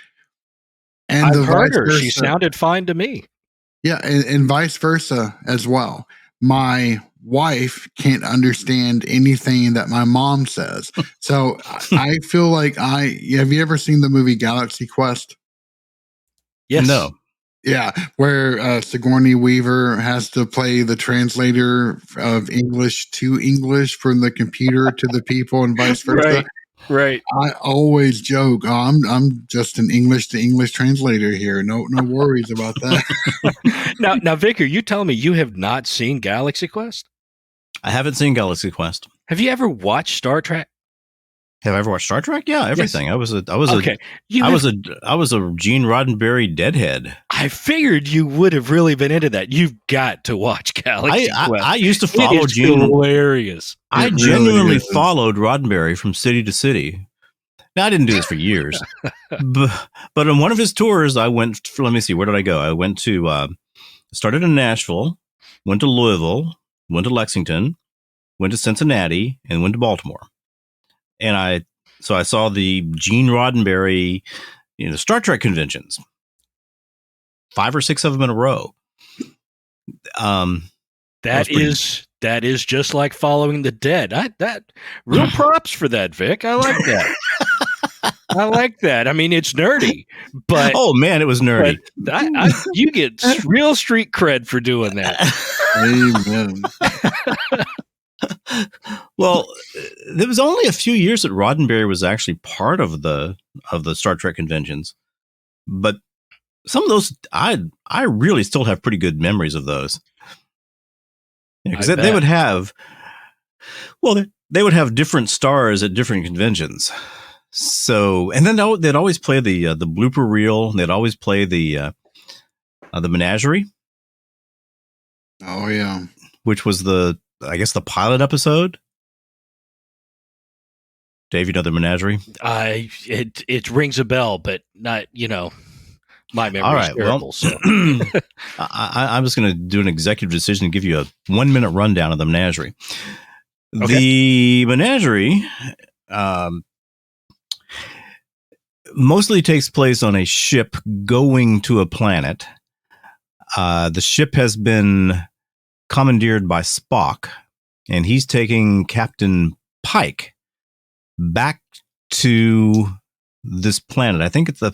E: And
C: I've
E: the
C: heard
E: vice
C: her. She
E: versa.
C: sounded fine to me.
E: Yeah, and vice versa as well. My wife can't understand anything that my mom says. So I feel like have you ever seen the movie Galaxy Quest?
C: Yes.
D: No.
E: Yeah, where Sigourney Weaver has to play the translator of English to English from the computer to the people and vice versa.
C: Right.
E: I always joke, I'm just an English to English translator here. No worries about that.
C: Now, Vic, are you telling me you have not seen Galaxy Quest?
D: I haven't seen Galaxy Quest.
C: Have you ever watched Star Trek?
D: Have I ever watched Star Trek? Yeah, everything.
C: Yes.
D: I was a Gene Roddenberry deadhead.
C: I figured you would have really been into that. You've got to watch Galaxy Quest.
D: I used to follow Gene.
C: Hilarious.
D: I genuinely followed Roddenberry from city to city. Now, I didn't do this for years, but on one of his tours, I went. Let me see, where did I go? I went to started in Nashville, went to Louisville, went to Lexington, went to Cincinnati, and went to Baltimore. And I saw the Gene Roddenberry, Star Trek conventions, 5 or 6 of them in a row.
C: That is just like following the dead. Real props for that, Vic. I like that. I like that. I mean, it's nerdy, but
D: oh man, it was nerdy.
C: You get real street cred for doing that.
E: Amen.
D: Well, there was only a few years that Roddenberry was actually part of the Star Trek conventions, but some of those I really still have pretty good memories of those. Because they would have, they would have different stars at different conventions. So, and then they'd always play the blooper reel. They'd always play the menagerie.
E: Oh yeah,
D: which was the pilot episode. Dave, you know the menagerie?
C: It rings a bell, but not, my memory is terrible. So
D: I'm just going to do an executive decision and give you a 1-minute rundown of the menagerie.
C: Okay.
D: The menagerie mostly takes place on a ship going to a planet. The ship has been commandeered by Spock, and he's taking Captain Pike back to this planet. I think it's I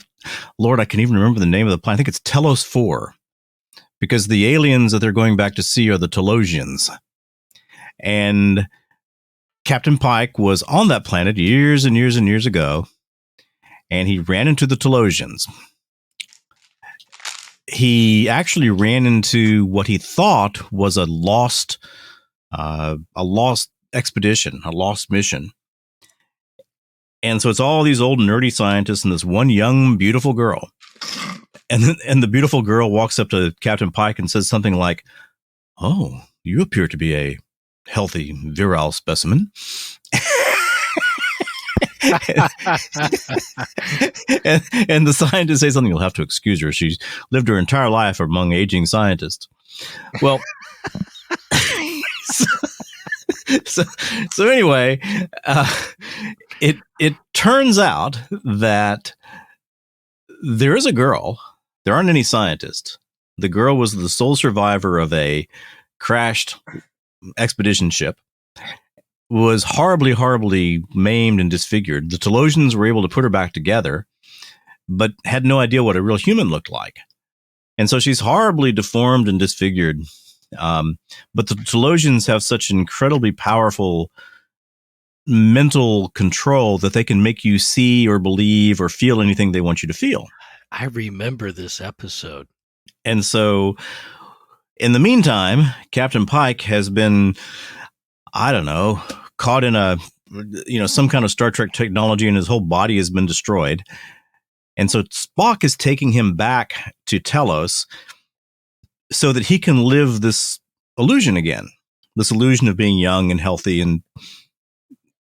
D: can even remember the name of the planet. I think it's Telos 4, because the aliens that they're going back to see are the Telosians. And Captain Pike was on that planet years and years and years ago, and he ran into the Telosians. He actually ran into what he thought was a lost expedition, a lost mission. And so it's all these old nerdy scientists and this one young, beautiful girl. And the beautiful girl walks up to Captain Pike and says something like, "Oh, you appear to be a healthy, virile specimen." and the scientists say something, "You'll have to excuse her. She's lived her entire life among aging scientists." Well, so anyway, it turns out that there is a girl. There aren't any scientists. The girl was the sole survivor of a crashed expedition ship, was horribly, horribly maimed and disfigured. The Telosians were able to put her back together, but had no idea what a real human looked like. And so she's horribly deformed and disfigured. But the Telosians have such incredibly powerful mental control that they can make you see or believe or feel anything they want you to feel.
C: I remember this episode.
D: And so In the meantime, Captain Pike has been, I don't know, caught in some kind of Star Trek technology, and his whole body has been destroyed. And so Spock is taking him back to Telos so that he can live this illusion again, this illusion of being young and healthy and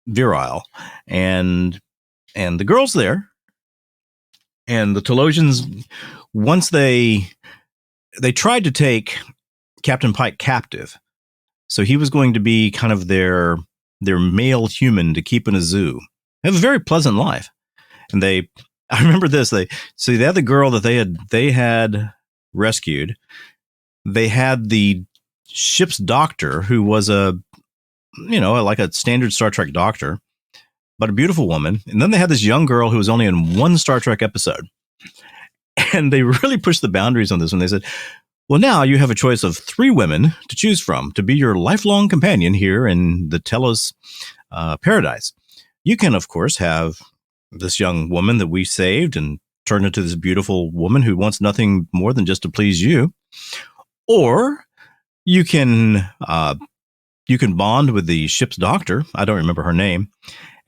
D: virile. And the girl's there, and the Telosians, once they tried to take Captain Pike captive. So he was going to be kind of their male human to keep in a zoo. They have a very pleasant life. And I remember this, they had the girl that they had rescued. They had the ship's doctor, who was like a standard Star Trek doctor, but a beautiful woman. And then they had this young girl who was only in one Star Trek episode. And they really pushed the boundaries on this one. They said, well, now you have a choice of 3 women to choose from to be your lifelong companion here in the Telos paradise. You can, of course, have this young woman that we saved and turned into this beautiful woman who wants nothing more than just to please you. Or you can bond with the ship's doctor. I don't remember her name.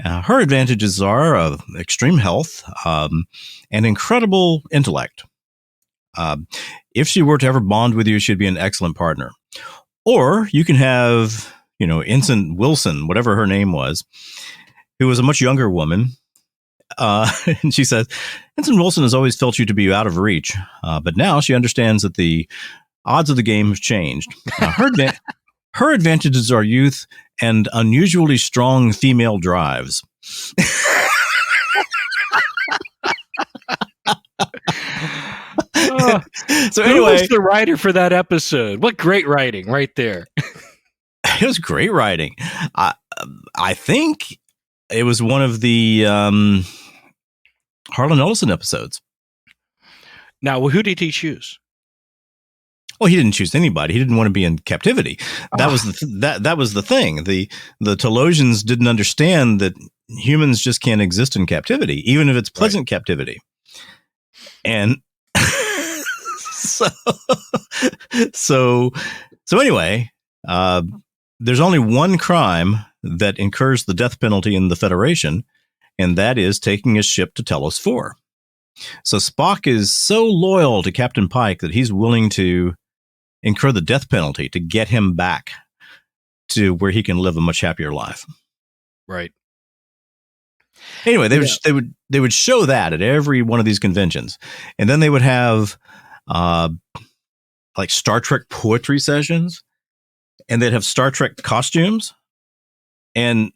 D: Her advantages are of extreme health and incredible intellect. If she were to ever bond with you, she'd be an excellent partner. Or you can have, Ensign Wilson, whatever her name was, who was a much younger woman. And she says, Ensign Wilson has always felt you to be out of reach, but now she understands that the odds of the game have changed. Her advantages are youth and unusually strong female drives. So anyway,
C: who was the writer for that episode? What great writing right there.
D: It was great writing. I think it was one of the Harlan Ellison episodes.
C: Now, who did he choose?
D: Well, he didn't choose anybody. He didn't want to be in captivity. That was that was the thing. The Telosians didn't understand that humans just can't exist in captivity, even if it's pleasant captivity. And so anyway, there's only one crime that incurs the death penalty in the Federation, and that is taking a ship to Telos 4. So Spock is so loyal to Captain Pike that he's willing to incur the death penalty to get him back to where he can live a much happier life.
C: Right.
D: Anyway, they would show that at every one of these conventions, and then they would have like Star Trek poetry sessions, and they'd have Star Trek costumes. And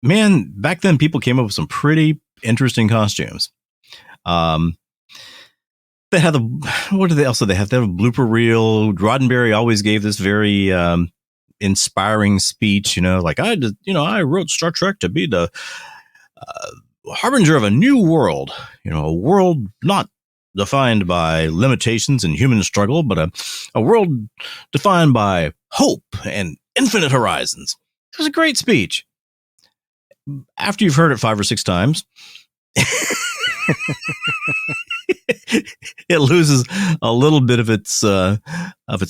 D: man, back then people came up with some pretty interesting costumes. They had what do they also? They have a blooper reel. Roddenberry always gave this very inspiring speech. Like I wrote Star Trek to be the harbinger of a new world. A world not defined by limitations and human struggle, but a world defined by hope and infinite horizons. It was a great speech. After you've heard it 5 or 6 times, it loses a little bit of its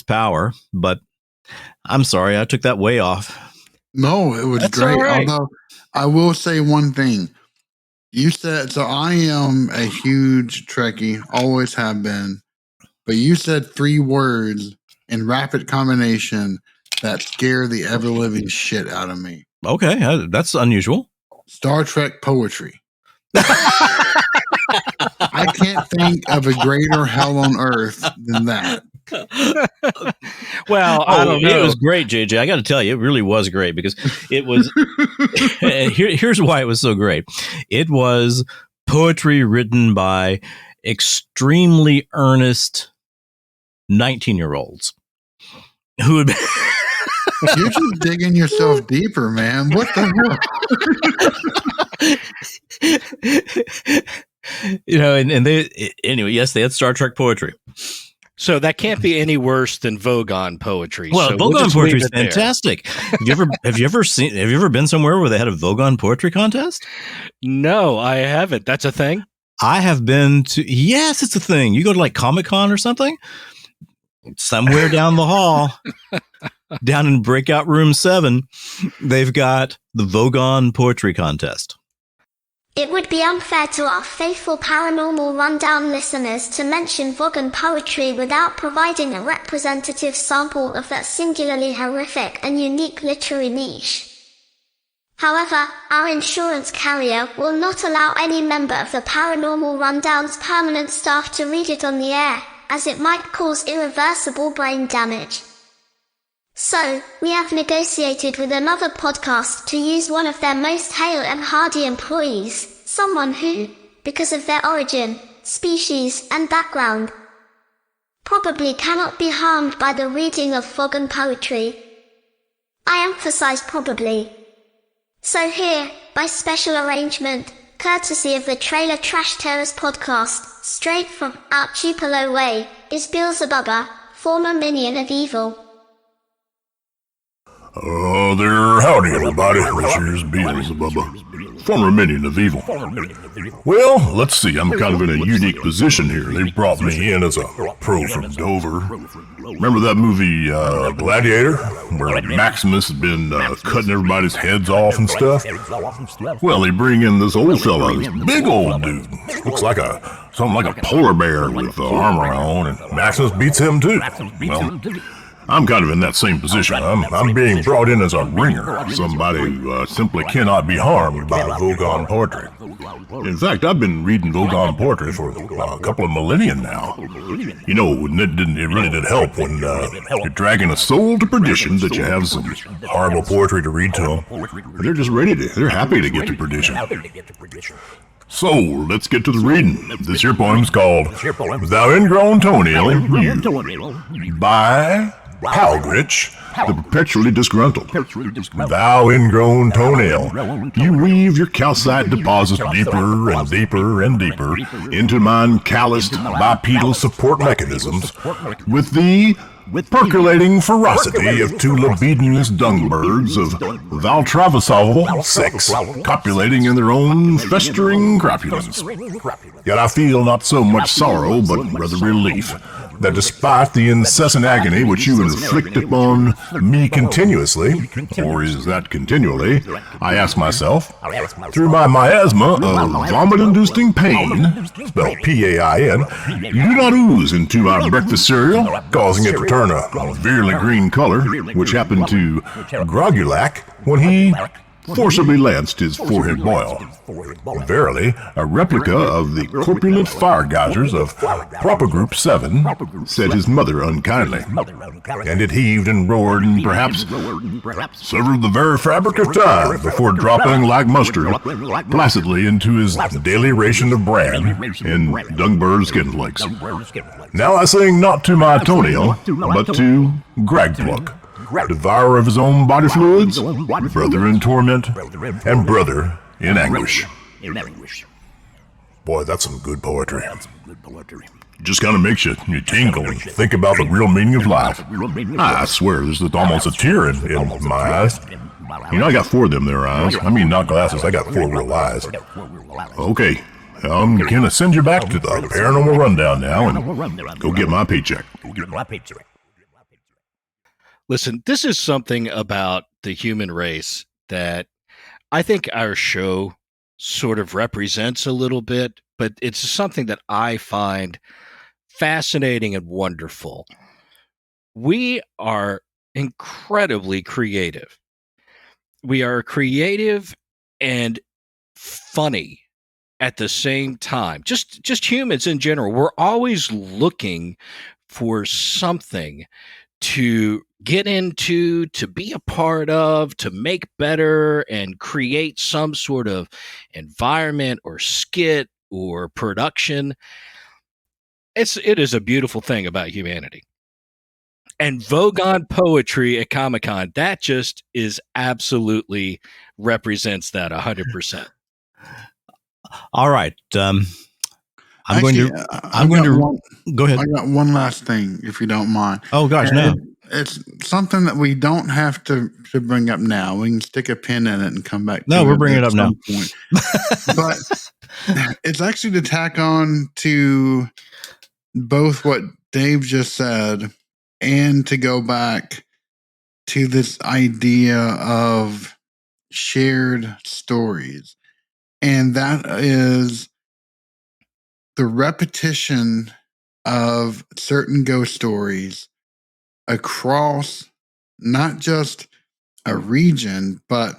D: power. But I'm sorry, I took that way off.
E: No, it was
C: That's
E: great.
C: all right.
E: Although I will say one thing. You said, so I am a huge Trekkie, always have been, but you said 3 words in rapid combination that scare the ever-living shit out of me.
D: Okay, that's unusual.
E: Star Trek poetry. I can't think of a greater hell on earth than that.
C: Well, I don't know.
D: It was great, JJ. I got to tell you, it really was great because it was. Here's why it was so great. It was poetry written by extremely earnest 19-year-olds who had.
E: You're just digging yourself deeper, man. What the
D: hell? And they anyway. Yes, they had Star Trek poetry.
C: So that can't be any worse than Vogon poetry.
D: Well,
C: so
D: Vogon poetry is fantastic. Have you ever been somewhere where they had a Vogon poetry contest?
C: No, I haven't. That's a thing?
D: I have been to. Yes, it's a thing. You go to like Comic-Con or something. somewhere down the hall, down in breakout room 7, they've got the Vogon Poetry Contest.
B: It would be unfair to our faithful Paranormal Rundown listeners to mention Vogon poetry without providing a representative sample of that singularly horrific and unique literary niche. However, our insurance carrier will not allow any member of the Paranormal Rundown's permanent staff to read it on the air, as it might cause irreversible brain damage. So, we have negotiated with another podcast to use one of their most hale and hardy employees, someone who, because of their origin, species, and background, probably cannot be harmed by the reading of Vogon poetry. I emphasize probably. So here, by special arrangement, courtesy of the Trailer Trash Terrors podcast, straight from Archipelago Way, is Beelzebubba, former minion of evil.
A: There, howdy everybody, this here's Beelzebubba, former minion of evil. Well, let's see, I'm kind of in a unique position here. They brought me in as a pro from Dover. Remember that movie, Gladiator, where Maximus had been cutting everybody's heads off and stuff? Well, they bring in this old fella, this big old dude. Looks like something like a polar bear with armor on, and Maximus beats him too. Well, I'm kind of in that same position. I'm being brought in as a ringer, somebody who simply cannot be harmed by Vogon poetry. In fact, I've been reading Vogon poetry for a couple of millennia now. You know, it really did help when you're dragging a soul to perdition that you have some horrible poetry to read to them. They're just they're happy to get to perdition. So, let's get to the reading. This here poem's called Thou Ingrown Toenail You by Palgrich, the perpetually disgruntled. Thou ingrown toenail, you weave your calcite deposits deeper and deeper and deeper into mine calloused bipedal support mechanisms, with the percolating ferocity of two libidinous dung birds of Valtravasol sex copulating in their own festering crapulence. Yet I feel not so much sorrow, but rather relief, that despite the incessant agony which you inflict upon me continuously, or is that continually, I ask myself, through my miasma of vomit-inducing pain, spelled P-A-I-N, you do not ooze into my breakfast cereal, causing it to turn a virulent green color, which happened to Grogulac when he forcibly lanced his forehead boil. Verily, a replica of the corpulent fire geysers of Proper Group 7, said his mother unkindly, and it heaved and roared and perhaps severed the very fabric of time before dropping like mustard placidly into his daily ration of bran and Dungbird skin flakes. Now I sing not to my toenail, but to Gragpluck, devourer of his own body fluids, brother in torment, and brother in anguish. Boy, that's some good poetry. Just kind of makes you tingle and think about the real meaning of life. I swear, there's almost a tear in my eyes. You know, I got 4 of them there eyes. I mean, not glasses, I got 4 real eyes. Okay, I'm gonna send you back to the Paranormal Rundown now and go get my paycheck.
C: Listen, this is something about the human race that I think our show sort of represents a little bit, but it's something that I find fascinating and wonderful. We are incredibly creative. We are creative and funny at the same time. Just humans in general. We're always looking for something to get into, to be a part of, to make better and create some sort of environment or skit or production. It is a beautiful thing about humanity. And Vogon poetry at Comic-Con, that just is absolutely represents that 100%.
D: All right. I'm going to go ahead.
E: I got one last thing, if you don't mind.
D: Oh gosh, no.
E: It's something that we don't have to bring up now. We can stick a pin in it and come back.
D: No, we're bringing it up now.
E: But it's actually to tack on to both what Dave just said and to go back to this idea of shared stories. And that is the repetition of certain ghost stories across not just a region, but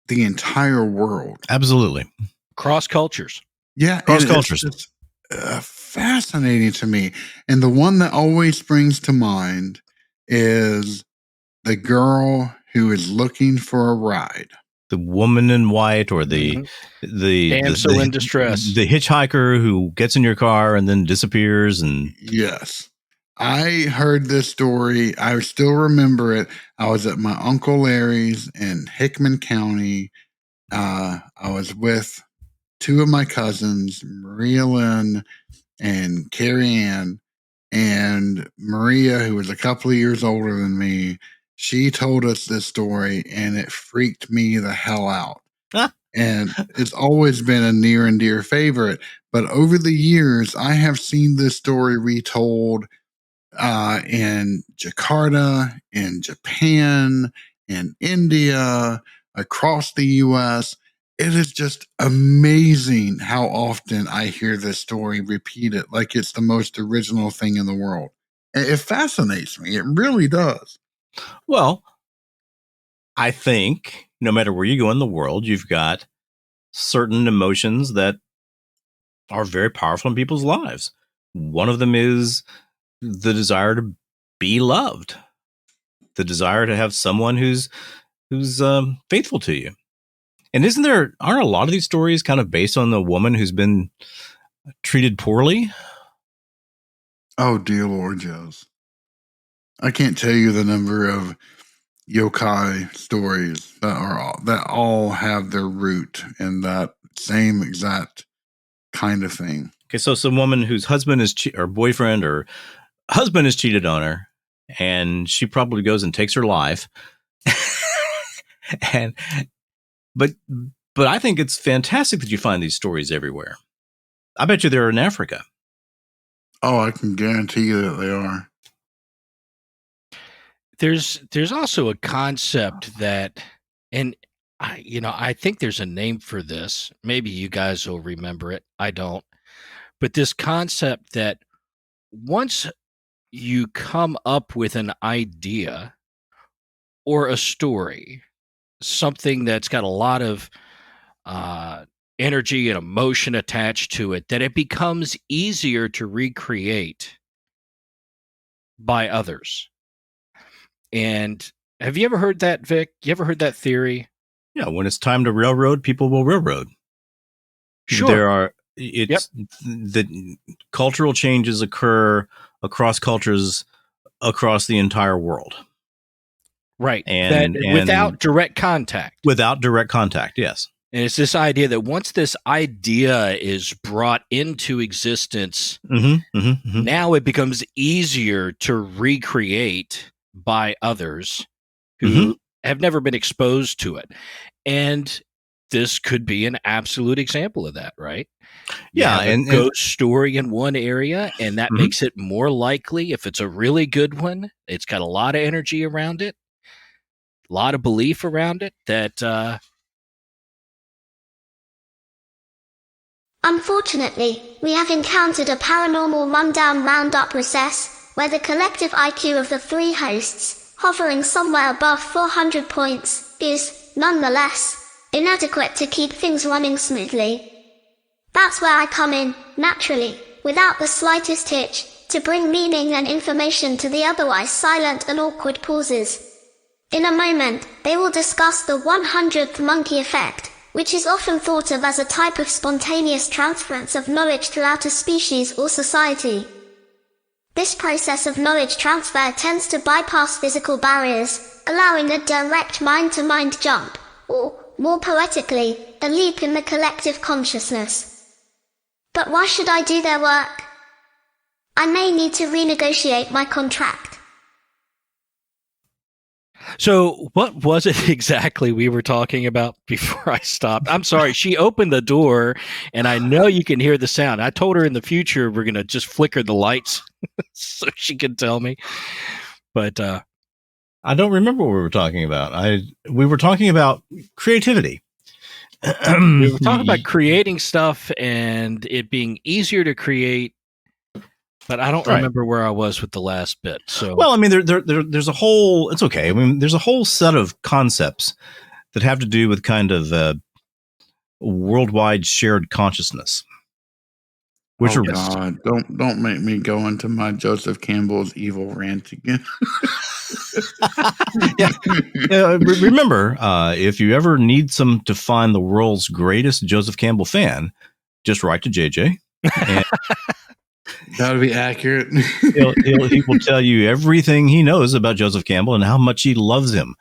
E: the entire world.
D: Absolutely.
C: Cross cultures.
E: Yeah.
D: Cross
E: and
D: cultures.
E: It's just, fascinating to me. And the one that always springs to mind is the girl who is looking for a ride.
D: The woman in white, or the
C: Damsel in distress.
D: the hitchhiker who gets in your car and then disappears. And
E: Yes. I heard this story. I still remember it. I was at my Uncle Larry's in Hickman County. I was with two of my cousins, Maria Lynn and Carrie Ann. And Maria, who was a couple of years older than me, she told us this story, and it freaked me the hell out. And it's always been a near and dear favorite. But over the years, I have seen this story retold in Jakarta, in Japan, in India, across the U.S. It is just amazing how often I hear this story repeated like it's the most original thing in the world. It fascinates me. It really does.
D: well, I think no matter where you go in the world, you've got certain emotions that are very powerful in people's lives. One of them is the desire to be loved, the desire to have someone who's faithful to you. And aren't a lot of these stories kind of based on the woman who's been treated poorly?
E: Oh, dear Lord, yes. I can't tell you the number of yokai stories that all have their root in that same exact kind of thing.
D: Okay, so some woman whose husband is or boyfriend or husband has cheated on her, and she probably goes and takes her life. But I think it's fantastic that you find these stories everywhere. I bet you they're in Africa.
E: Oh, I can guarantee you that they are.
C: There's also a concept that, and I think there's a name for this. Maybe you guys will remember it. I don't. But this concept that once you come up with an idea or a story, something that's got a lot of energy and emotion attached to it, that it becomes easier to recreate by others. And have you ever heard that, Vic? You ever heard that theory?
D: Yeah, when it's time to railroad, people will railroad.
C: Sure.
D: The cultural changes occur across cultures across the entire world.
C: Right.
D: And
C: without direct contact.
D: Without direct contact, yes.
C: And it's this idea that once this idea is brought into existence, now it becomes easier to recreate by others who have never been exposed to it. And this could be an absolute example of that, right?
D: Yeah.
C: And ghost story in one area, and that makes it more likely, if it's a really good one, it's got a lot of energy around it, a lot of belief around it, that
B: Unfortunately, we have encountered a paranormal rundown roundup recess, where the collective IQ of the three hosts, hovering somewhere above 400 points, is, nonetheless, inadequate to keep things running smoothly. That's where I come in, naturally, without the slightest hitch, to bring meaning and information to the otherwise silent and awkward pauses. In a moment, they will discuss the 100th monkey effect, which is often thought of as a type of spontaneous transference of knowledge throughout a species or society. This process of knowledge transfer tends to bypass physical barriers, allowing a direct mind-to-mind jump, or, more poetically, a leap in the collective consciousness. But why should I do their work? I may need to renegotiate my contract.
C: So what was it exactly we were talking about before I stopped? I'm sorry. She opened the door, and I know you can hear the sound. I told her in the future we're going to just flicker the lights so she can tell me. But
D: I don't remember what we were talking about. We were talking about creativity.
C: we were talking about creating stuff and it being easier to create, but I don't remember where I was with the last bit. So,
D: well, I mean, there's a whole. It's okay. I mean, there's a whole set of concepts that have to do with kind of worldwide shared consciousness. Which are
E: God, don't make me go into my Joseph Campbell's evil rant again.
D: Remember, if you ever need to find the world's greatest Joseph Campbell fan, just write to JJ. And
E: that would be accurate.
D: he will tell you everything he knows about Joseph Campbell and how much he loves him.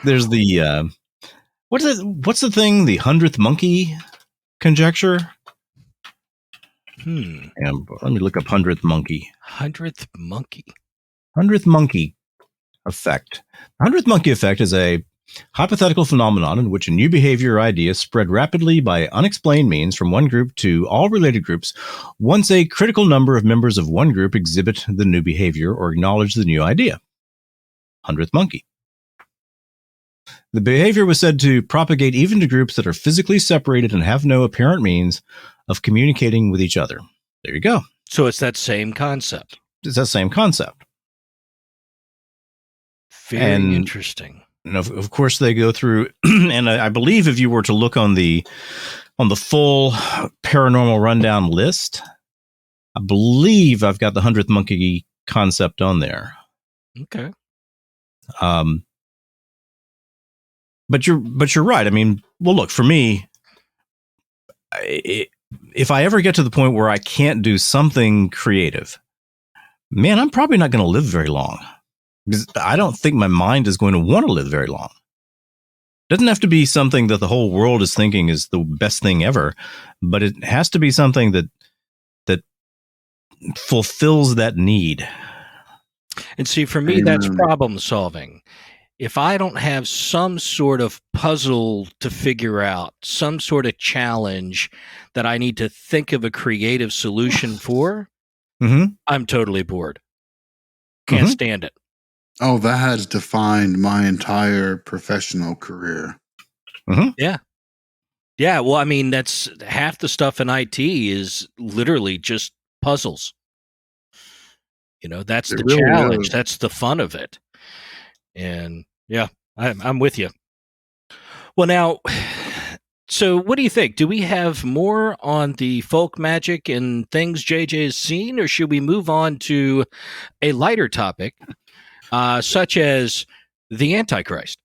D: There's the what's the thing? The 100th monkey conjecture. And let me look up 100th monkey.
C: 100th monkey.
D: 100th monkey effect. 100th monkey effect is a hypothetical phenomenon in which a new behavior or idea spread rapidly by unexplained means from one group to all related groups once a critical number of members of one group exhibit the new behavior or acknowledge the new idea. 100th monkey. The behavior was said to propagate even to groups that are physically separated and have no apparent means of communicating with each other. There you go.
C: So it's that same concept.
D: It's that same concept.
C: Very interesting.
D: And of course, they go through, and I believe if you were to look on the full Paranormal Rundown list, I believe I've got the 100th monkey concept on there.
C: Okay.
D: But you're right. I mean, well, look, for me, if I ever get to the point where I can't do something creative, man, I'm probably not going to live very long. Because I don't think my mind is going to want to live very long. It doesn't have to be something that the whole world is thinking is the best thing ever, but it has to be something that fulfills that need.
C: And see, for me, that's problem solving. If I don't have some sort of puzzle to figure out, some sort of challenge that I need to think of a creative solution for, I'm totally bored. Can't stand it.
E: Oh, that has defined my entire professional career.
C: Yeah. Yeah. Well, I mean, that's half the stuff in IT is literally just puzzles. You know, that's the really challenge. Is. That's the fun of it. And yeah, I'm with you. Well, now, so what do you think? Do we have more on the folk magic and things JJ has seen, or should we move on to a lighter topic? Such as the AntiChrist.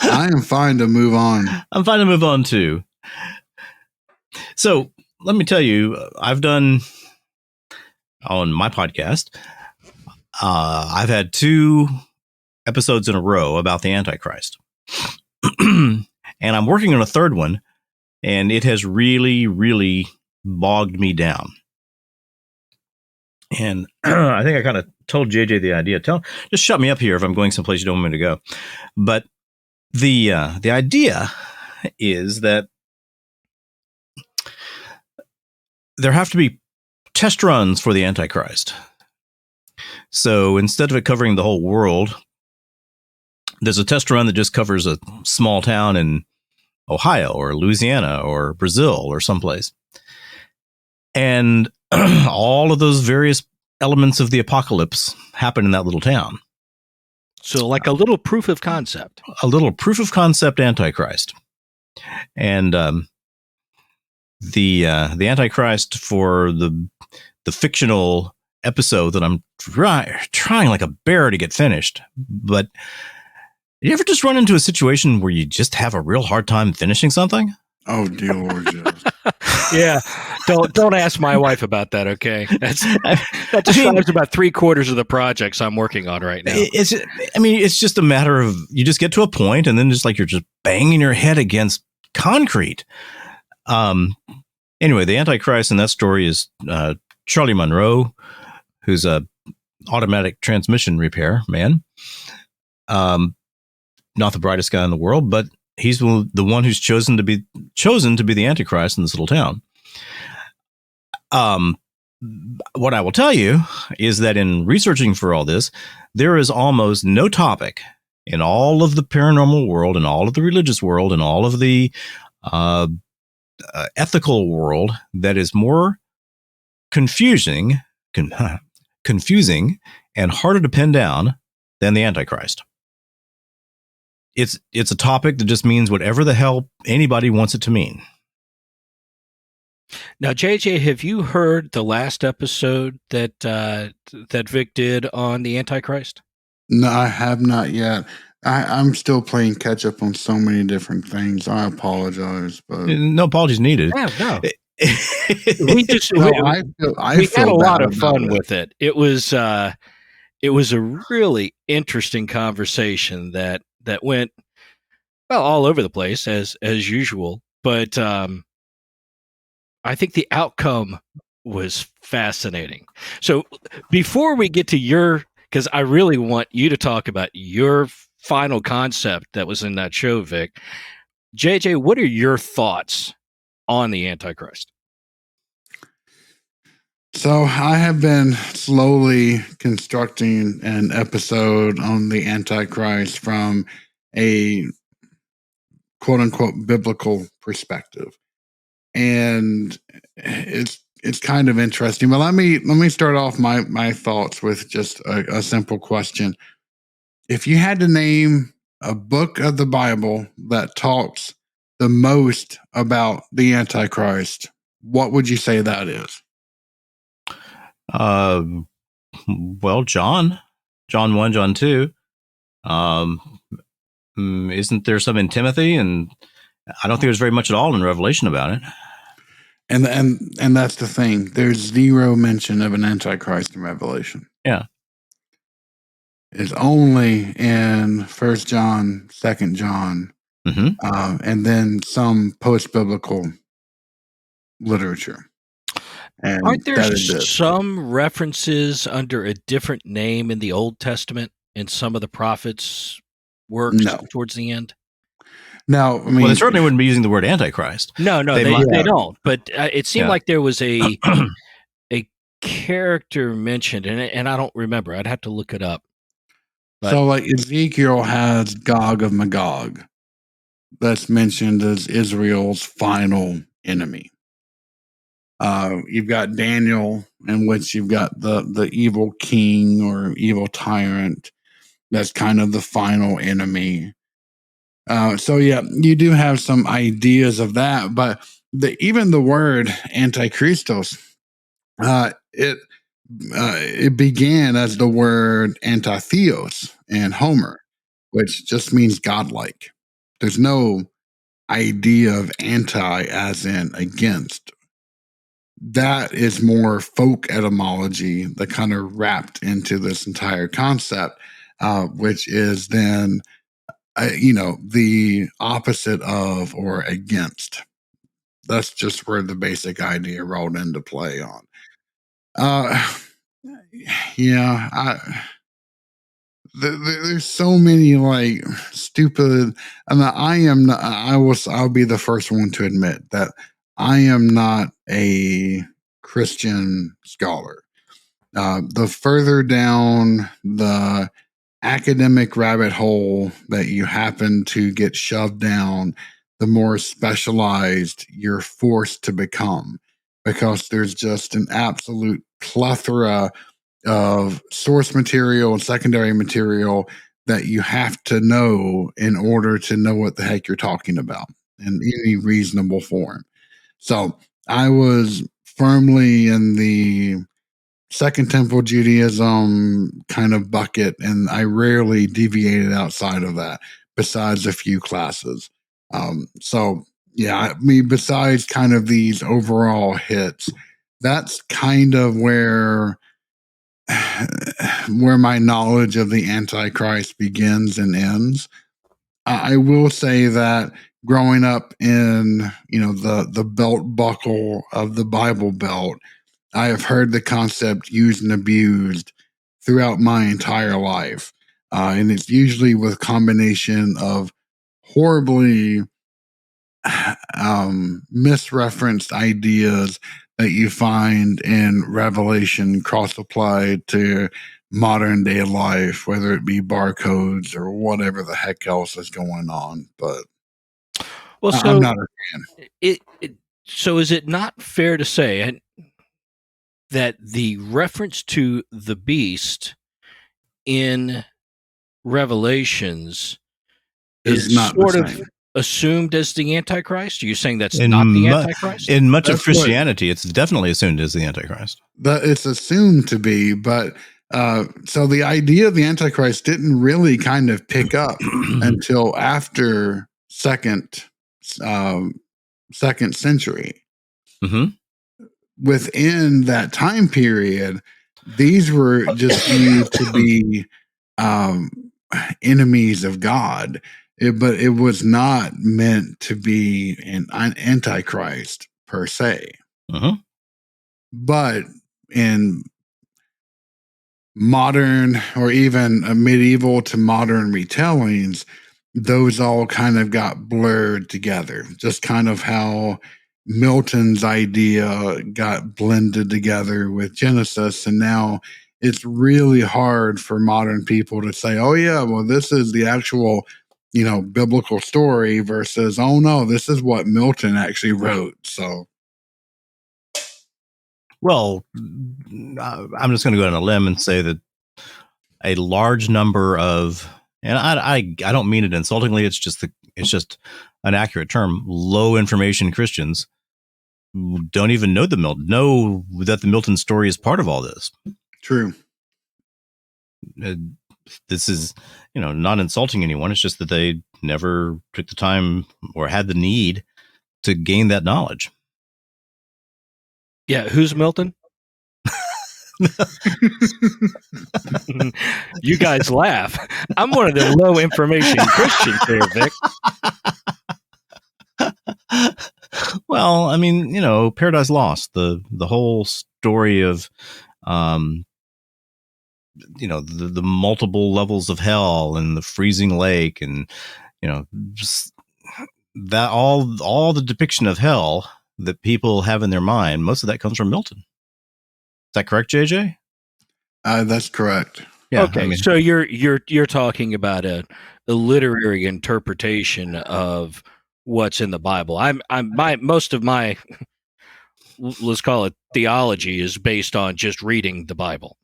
E: I am fine to move on.
D: I'm fine to move on too. So let me tell you, I've done on my podcast, I've had 2 episodes in a row about the Antichrist. And I'm working on a 3rd one, and it has really, really bogged me down. And I think I kind of told JJ the idea. Just shut me up here if I'm going someplace you don't want me to go. But the idea is that there have to be test runs for the Antichrist. So instead of it covering the whole world, there's a test run that just covers a small town in Ohio or Louisiana or Brazil or someplace. And all of those various elements of the apocalypse happen in that little town.
C: So like a little proof of concept.
D: A little proof of concept Antichrist. And the Antichrist for the fictional episode that I'm trying like a bear to get finished. But you ever just run into a situation where you just have a real hard time finishing something?
E: Oh, dear Lord, yes.
C: Yeah, don't ask my wife about that. Okay, that describes about 3/4 of the projects I'm working on right now.
D: It's just a matter of you just get to a point, and then just like you're just banging your head against concrete. Anyway, the Antichrist in that story is Charlie Monroe, who's a automatic transmission repair man. Not the brightest guy in the world, but He's the one who's chosen to be the Antichrist in this little town. What I will tell you is that in researching for all this, there is almost no topic in all of the paranormal world, and all of the religious world, and all of the ethical world that is more confusing and harder to pin down than the Antichrist. It's a topic that just means whatever the hell anybody wants it to mean.
C: Now, JJ, have you heard the last episode that Vic did on the Antichrist?
E: No, I have not yet. I'm still playing catch up on so many different things. I apologize, but
D: no apologies needed.
C: Yeah, no.
E: we
C: had a lot of fun with it. It was a really interesting conversation that went all over the place as usual, but I think the outcome was fascinating. So before we get to because I really want you to talk about your final concept that was in that show, Vic. JJ, what are your thoughts on the Antichrist?
E: So I have been slowly constructing an episode on the Antichrist from a quote unquote biblical perspective. And it's kind of interesting. But let me start off my thoughts with just a simple question. If you had to name a book of the Bible that talks the most about the Antichrist, what would you say that is?
D: Well, John 1, John 2. Isn't there some in Timothy? And I don't think there's very much at all in Revelation about it.
E: And that's the thing. There's zero mention of an Antichrist in Revelation.
D: Yeah.
E: It's only in 1 John, 2 John, and then some post-biblical literature. And
C: aren't there some references under a different name in the Old Testament in some of the prophets' works towards the end?
E: No, I mean,
D: they certainly wouldn't be using the word Antichrist.
C: No, they don't. But it seemed like there was a character mentioned, and I don't remember. I'd have to look it up. But,
E: so, like Ezekiel has Gog of Magog, that's mentioned as Israel's final enemy. You've got Daniel, in which you've got the evil king or evil tyrant. That's kind of the final enemy. So yeah, you do have some ideas of that, but even the word Antichristos, it began as the word antitheos in Homer, which just means godlike. There's no idea of anti as in against. That is more folk etymology that kind of wrapped into this entire concept, which is then, the opposite of or against. That's just where the basic idea rolled into play on. There's so many like stupid, and I'll be the first one to admit that I am not a Christian scholar. The further down the academic rabbit hole that you happen to get shoved down, the more specialized you're forced to become, because there's just an absolute plethora of source material and secondary material that you have to know in order to know what the heck you're talking about in any reasonable form. So I was firmly in the Second Temple Judaism kind of bucket, and I rarely deviated outside of that, besides a few classes. Besides kind of these overall hits, that's kind of where my knowledge of the Antichrist begins and ends. I will say that growing up in, the belt buckle of the Bible Belt, I have heard the concept used and abused throughout my entire life. And it's usually with a combination of horribly misreferenced ideas that you find in Revelation cross applied to modern day life, whether it be barcodes or whatever the heck else is going on. But
C: Well, so
E: I'm not a fan.
C: So is it not fair to say that the reference to the beast in Revelations is
E: Not
C: sort
E: the
C: of
E: same.
C: assumed as the Antichrist? Are you saying that's not the Antichrist?
D: In much of
E: That's what-
D: Christianity, it's definitely assumed as the Antichrist.
E: That it's assumed to be, but so the idea of the Antichrist didn't really kind of pick up until after second century.
D: Mm-hmm.
E: Within that time period, these were just viewed to be enemies of God, but it was not meant to be an Antichrist per se.
D: Uh-huh.
E: But in modern or even medieval to modern retellings, those all kind of got blurred together. Just kind of how Milton's idea got blended together with Genesis. And now it's really hard for modern people to say, oh, yeah, well, this is the actual, biblical story versus, oh, no, this is what Milton actually wrote. So.
D: Well, I'm just going to go on a limb and say that a large number of, and I don't mean it insultingly. It's just an accurate term. Low information Christians don't even know that the Milton story is part of all this.
E: True.
D: This is, not insulting anyone. It's just that they never took the time or had the need to gain that knowledge.
C: Yeah, who's Milton? You guys laugh. I'm one of the low information Christians here, Vic.
D: Well, I mean, Paradise Lost, the whole story of, the multiple levels of hell and the freezing lake, and just that all the depiction of hell that people have in their mind, most of that comes from Milton. Is that correct, JJ?
E: That's correct.
D: Yeah.
C: Okay, so you're talking about a literary interpretation of what's in the Bible. Most of my, let's call it, theology is based on just reading the Bible.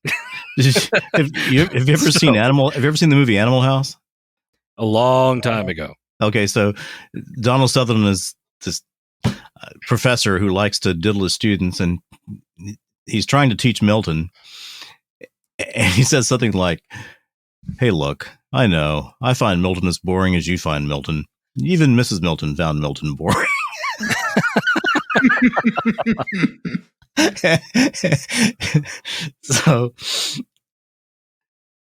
D: have you ever seen the movie Animal House?
C: A long time ago.
D: Okay, so Donald Sutherland is this professor who likes to diddle his students, and he's trying to teach Milton, and he says something like, "Hey, look, I know I find Milton as boring as you find Milton. Even Mrs. Milton found Milton boring." So,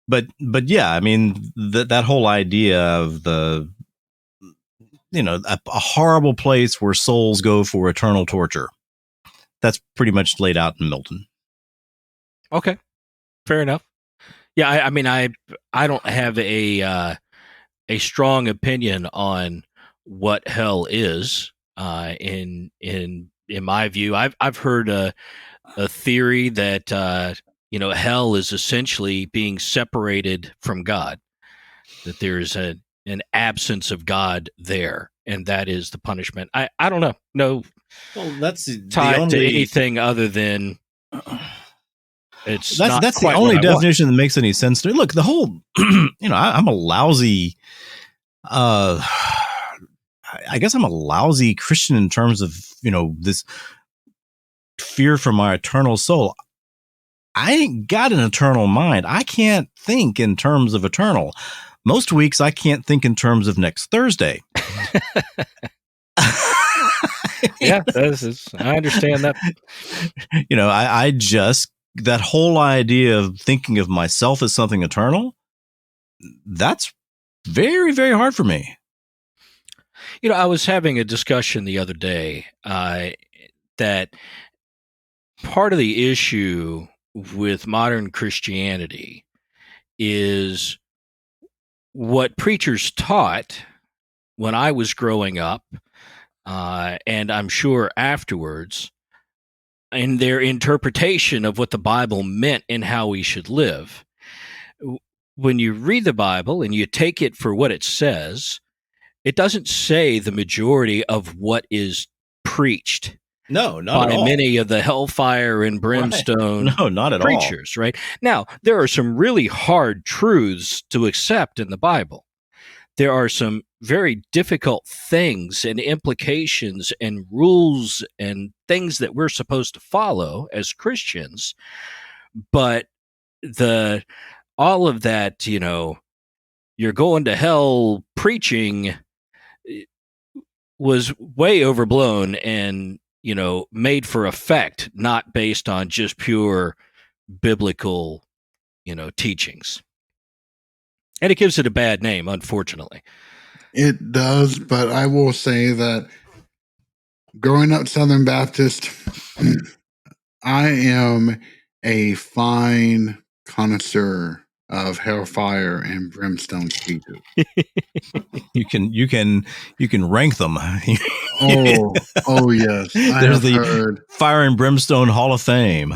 D: but yeah, I mean, that whole idea of a horrible place where souls go for eternal torture, that's pretty much laid out in Milton.
C: Okay, fair enough. Yeah, I mean, I don't have a strong opinion on what hell is. In my view, I've heard a theory that hell is essentially being separated from God, that there's an absence of God there, and that is the punishment. I don't know. No,
D: well, that's
C: tied to anything other than it's
D: that's the only definition that makes any sense to me. Look, the whole I'm a lousy I guess I'm a lousy Christian in terms of this fear for my eternal soul. I ain't got an eternal mind. I can't think in terms of eternal. Most weeks I can't think in terms of next Thursday.
C: Yeah, I understand that.
D: I just, that whole idea of thinking of myself as something eternal, that's very, very hard for me.
C: I was having a discussion the other day that part of the issue with modern Christianity is what preachers taught when I was growing up, and I'm sure afterwards, in their interpretation of what the Bible meant and how we should live. When you read the Bible and you take it for what it says, it doesn't say the majority of what is preached.
D: No, not
C: by
D: at all.
C: many of the hellfire and brimstone
D: No, not at
C: preachers, right? Now, there are some really hard truths to accept in the Bible. There are some very difficult things and implications and rules and things that we're supposed to follow as Christians. But all of that, you're going to hell preaching was way overblown and made for effect, not based on just pure biblical, teachings. And it gives it a bad name, unfortunately.
E: It does, but I will say that growing up Southern Baptist, I am a fine connoisseur of hellfire and brimstone speeches.
D: You can rank them.
E: Oh yes.
D: There's the Fire and Brimstone Hall of Fame.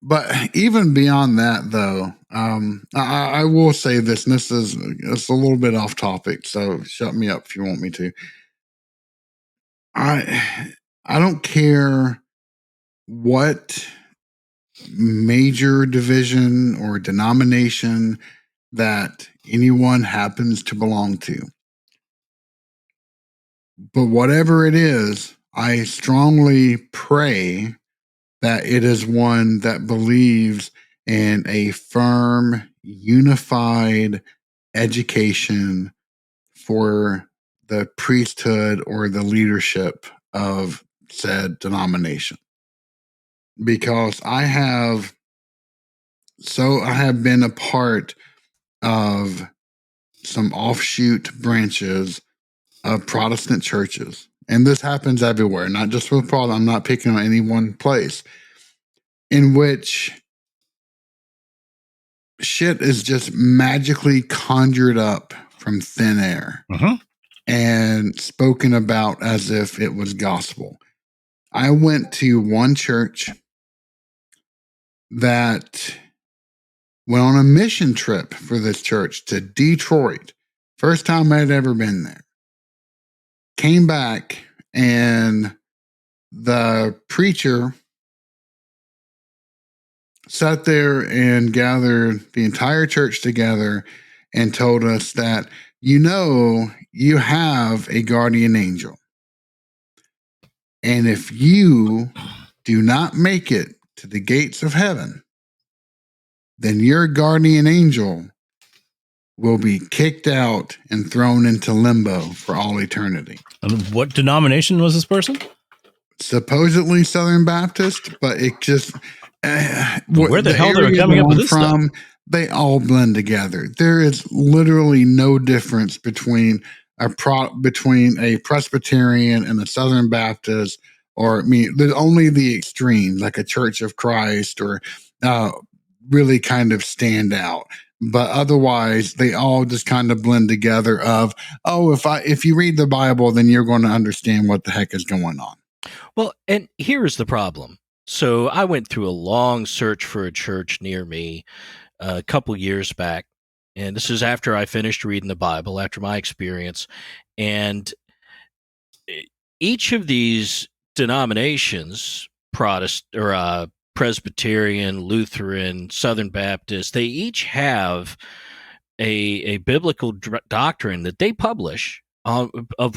E: But even beyond that, though, I will say this. And it's a little bit off topic, so shut me up if you want me to. I don't care what major division or denomination that anyone happens to belong to. But whatever it is, I strongly pray that it is one that believes in a firm, unified education for the priesthood or the leadership of said denomination. Because I have been a part of some offshoot branches of Protestant churches. And this happens everywhere, not just with Protestant. I'm not picking on any one place, in which shit is just magically conjured up from thin air and spoken about as if it was gospel. I went to one church that went on a mission trip for this church to Detroit. First time I'd ever been there. Came back, and the preacher sat there and gathered the entire church together and told us that, you have a guardian angel. And if you do not make it to the gates of heaven, then your guardian angel will be kicked out and thrown into limbo for all eternity.
D: And what denomination was this person?
E: Supposedly Southern Baptist, but it just
D: where the hell they're coming up with this stuff?
E: They all blend together. There is literally no difference between a Presbyterian and a Southern Baptist, there's only the extreme, like a Church of Christ, or really kind of stand out. But otherwise, they all just kind of blend together of, if you read the Bible, then you're going to understand what the heck is going on.
C: Well, and here's the problem. So I went through a long search for a church near me a couple years back. And this is after I finished reading the Bible, after my experience. And each of these denominations, Protestant or Presbyterian, Lutheran, Southern Baptist, they each have a biblical doctrine that they publish of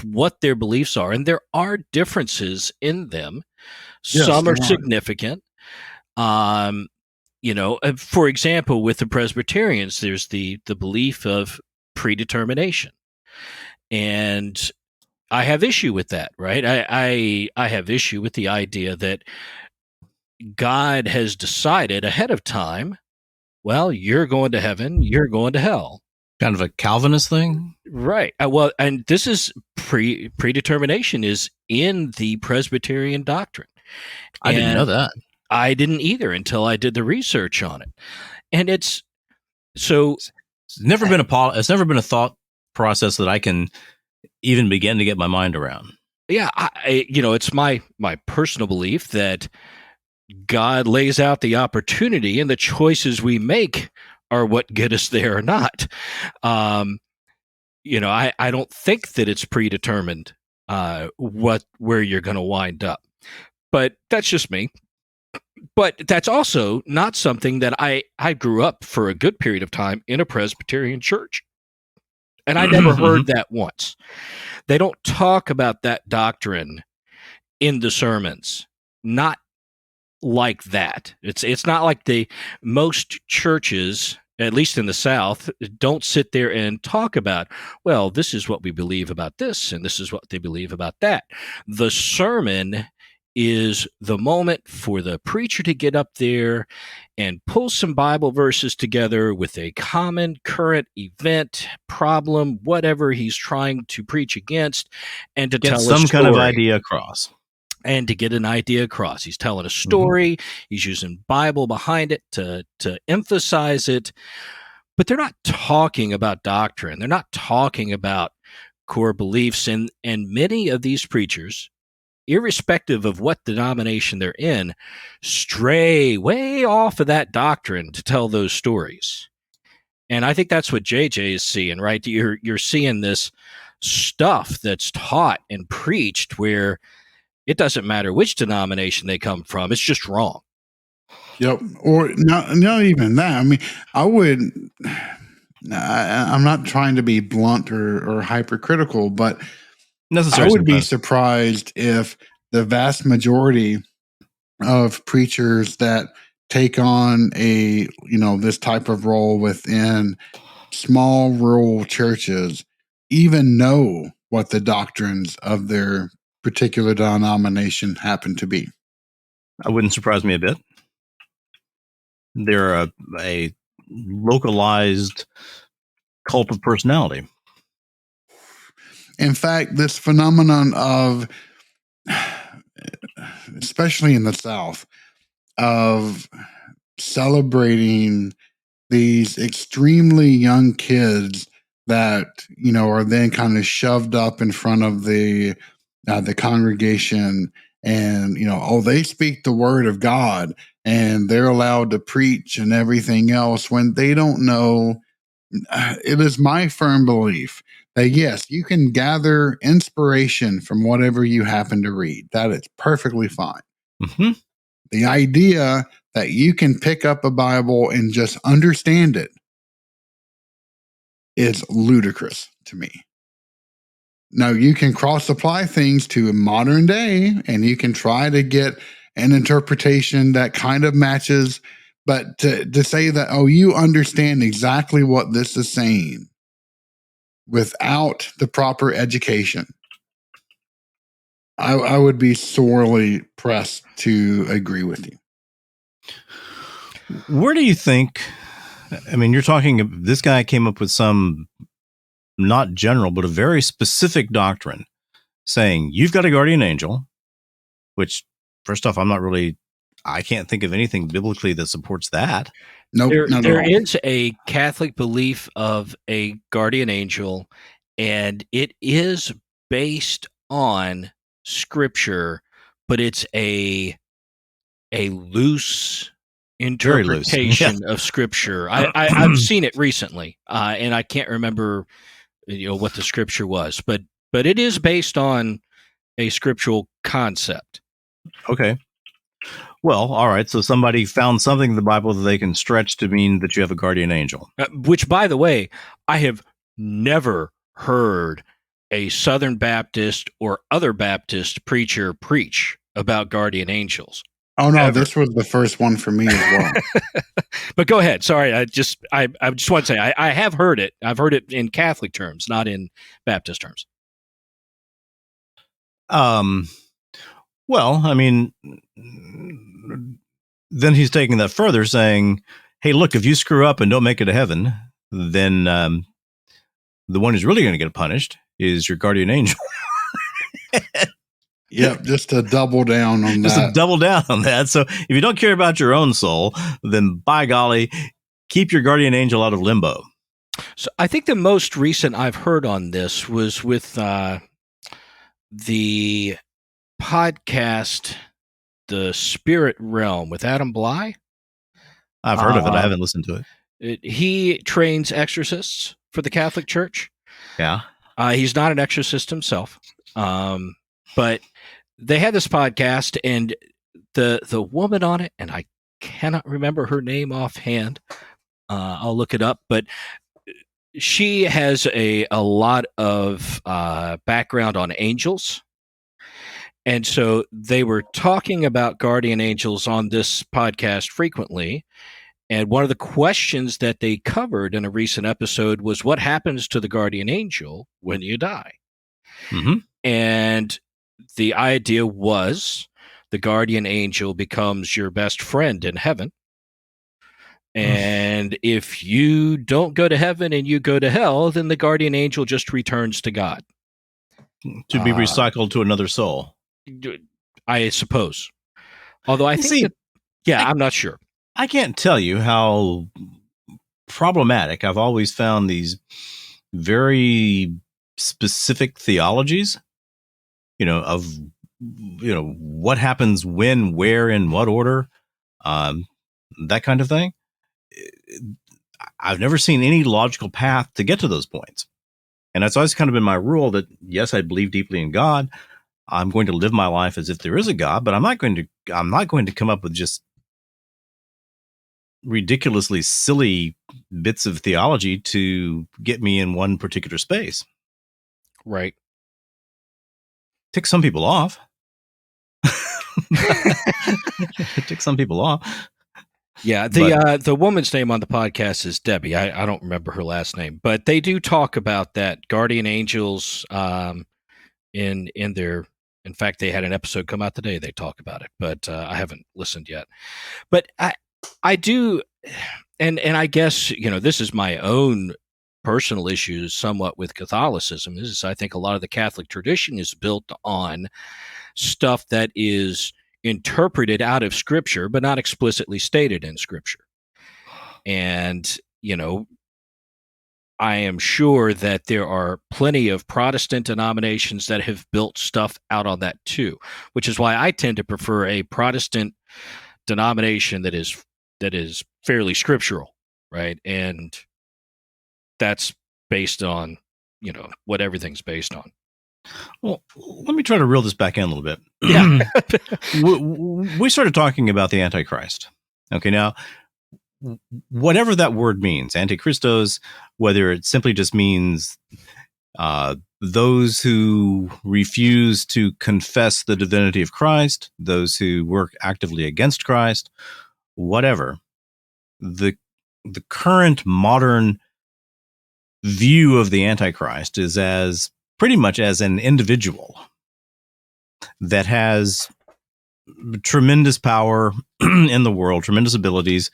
C: what their beliefs are. And there are differences in them. Yes, some are significant. For example, with the Presbyterians, there's the belief of predetermination. And I have issue with that, right? I have issue with the idea that God has decided ahead of time, well, you're going to heaven, you're going to hell.
D: Kind of a Calvinist thing?
C: Right. Well, and this is predetermination is in the Presbyterian doctrine.
D: I didn't know that.
C: I didn't either until I did the research on it. And it's never been a thought process that I can
D: even begin to get my mind around.
C: Yeah, it's my personal belief that God lays out the opportunity, and the choices we make are what get us there or not. I don't think that it's predetermined where you're going to wind up, but that's just me. But that's also not something that I grew up for a good period of time in a Presbyterian church, and I never heard that once. They don't talk about that doctrine in the sermons, not like that. It's not like most churches, at least in the South, don't sit there and talk about, well, this is what we believe about this, and this is what they believe about that. The sermon is the moment for the preacher to get up there and pull some Bible verses together with a common current event, problem, whatever he's trying to preach against, and to tell
D: some kind of idea across.
C: And to get an idea across. He's telling a story. He's using Bible behind it to emphasize it. But they're not talking about doctrine. They're not talking about core beliefs. And many of these preachers, irrespective of what denomination they're in, stray way off of that doctrine to tell those stories. And I think that's what JJ is seeing, right? You're seeing this stuff that's taught and preached where it doesn't matter which denomination they come from. It's just wrong.
E: Yep. Or not even that. I mean, I'm not trying to be blunt or hypercritical, but I would be surprised if the vast majority of preachers that take on this type of role within small rural churches even know what the doctrines of their particular denomination happen to be.
D: That wouldn't surprise me a bit. They're a localized cult of personality.
E: In fact, this phenomenon of, especially in the South, of celebrating these extremely young kids that, are then kind of shoved up in front of the congregation and, they speak the word of God and they're allowed to preach and everything else when they don't know. It is my firm belief that yes, you can gather inspiration from whatever you happen to read. That is perfectly fine.
D: Mm-hmm.
E: The idea that you can pick up a Bible and just understand it is ludicrous to me. Now, you can cross-apply things to modern day, and you can try to get an interpretation that kind of matches, but to say that, you understand exactly what this is saying without the proper education, I would be sorely pressed to agree with you.
D: Where do you think, you're talking, this guy came up with some not general, but a very specific doctrine saying you've got a guardian angel, which first off, I can't think of anything biblically that supports that.
E: Nope.
C: There is a Catholic belief of a guardian angel, and it is based on scripture, but it's a loose interpretation of scripture. I've seen it recently, and I can't remember what the scripture was, but it is based on a scriptural concept.
D: Okay. Well, all right. So somebody found something in the Bible that they can stretch to mean that you have a guardian angel.
C: Which, by the way, I have never heard a Southern Baptist or other Baptist preacher preach about guardian angels.
E: Oh no, this was the first one for me as well.
C: But go ahead. Sorry, I just want to say I have heard it. I've heard it in Catholic terms, not in Baptist terms.
D: Well, then he's taking that further, saying, "Hey, look, if you screw up and don't make it to heaven, then the one who's really going to get punished is your guardian angel."
E: Yep, just to double down on that.
D: Just to double down on that. So if you don't care about your own soul, then by golly, keep your guardian angel out of limbo.
C: So I think the most recent I've heard on this was with the podcast, The Spirit Realm, with Adam Bly.
D: I've heard of it. I haven't listened to it.
C: He trains exorcists for the Catholic Church.
D: Yeah.
C: He's not an exorcist himself, but they had this podcast, and the woman on it, and I cannot remember her name offhand. I'll look it up, but she has a lot of background on angels. And so they were talking about guardian angels on this podcast frequently. And one of the questions that they covered in a recent episode was, what happens to the guardian angel when you die?
D: Mm-hmm.
C: And the idea was the guardian angel becomes your best friend in heaven. And if you don't go to heaven and you go to hell, then the guardian angel just returns to God.
D: To be recycled to another soul.
C: I suppose. Although I think I'm not sure.
D: I can't tell you how problematic I've always found these very specific theologies, of what happens when, where, in what order, that kind of thing. I've never seen any logical path to get to those points. And that's always kind of been my rule that, yes, I believe deeply in God. I'm going to live my life as if there is a God, but I'm not going to come up with just ridiculously silly bits of theology to get me in one particular space.
C: Right.
D: Tick some people off. Tick some people off.
C: Yeah, the woman's name on the podcast is Debbie. I don't remember her last name, but they do talk about that guardian angels in their. In fact, they had an episode come out today. They talk about it, but I haven't listened yet. But I do, and I guess this is my own personal issues somewhat with Catholicism. Is I think a lot of the Catholic tradition is built on stuff that is interpreted out of Scripture, but not explicitly stated in Scripture. And I am sure that there are plenty of Protestant denominations that have built stuff out on that too, which is why I tend to prefer a Protestant denomination that is fairly scriptural, right? And that's based on, what everything's based on.
D: Well, let me try to reel this back in a little bit.
C: Yeah.
D: We started talking about the Antichrist. Okay, now, whatever that word means, Antichristos, whether it simply just means those who refuse to confess the divinity of Christ, those who work actively against Christ, whatever, the current modern view of the Antichrist is as pretty much as an individual that has tremendous power in the world, tremendous abilities,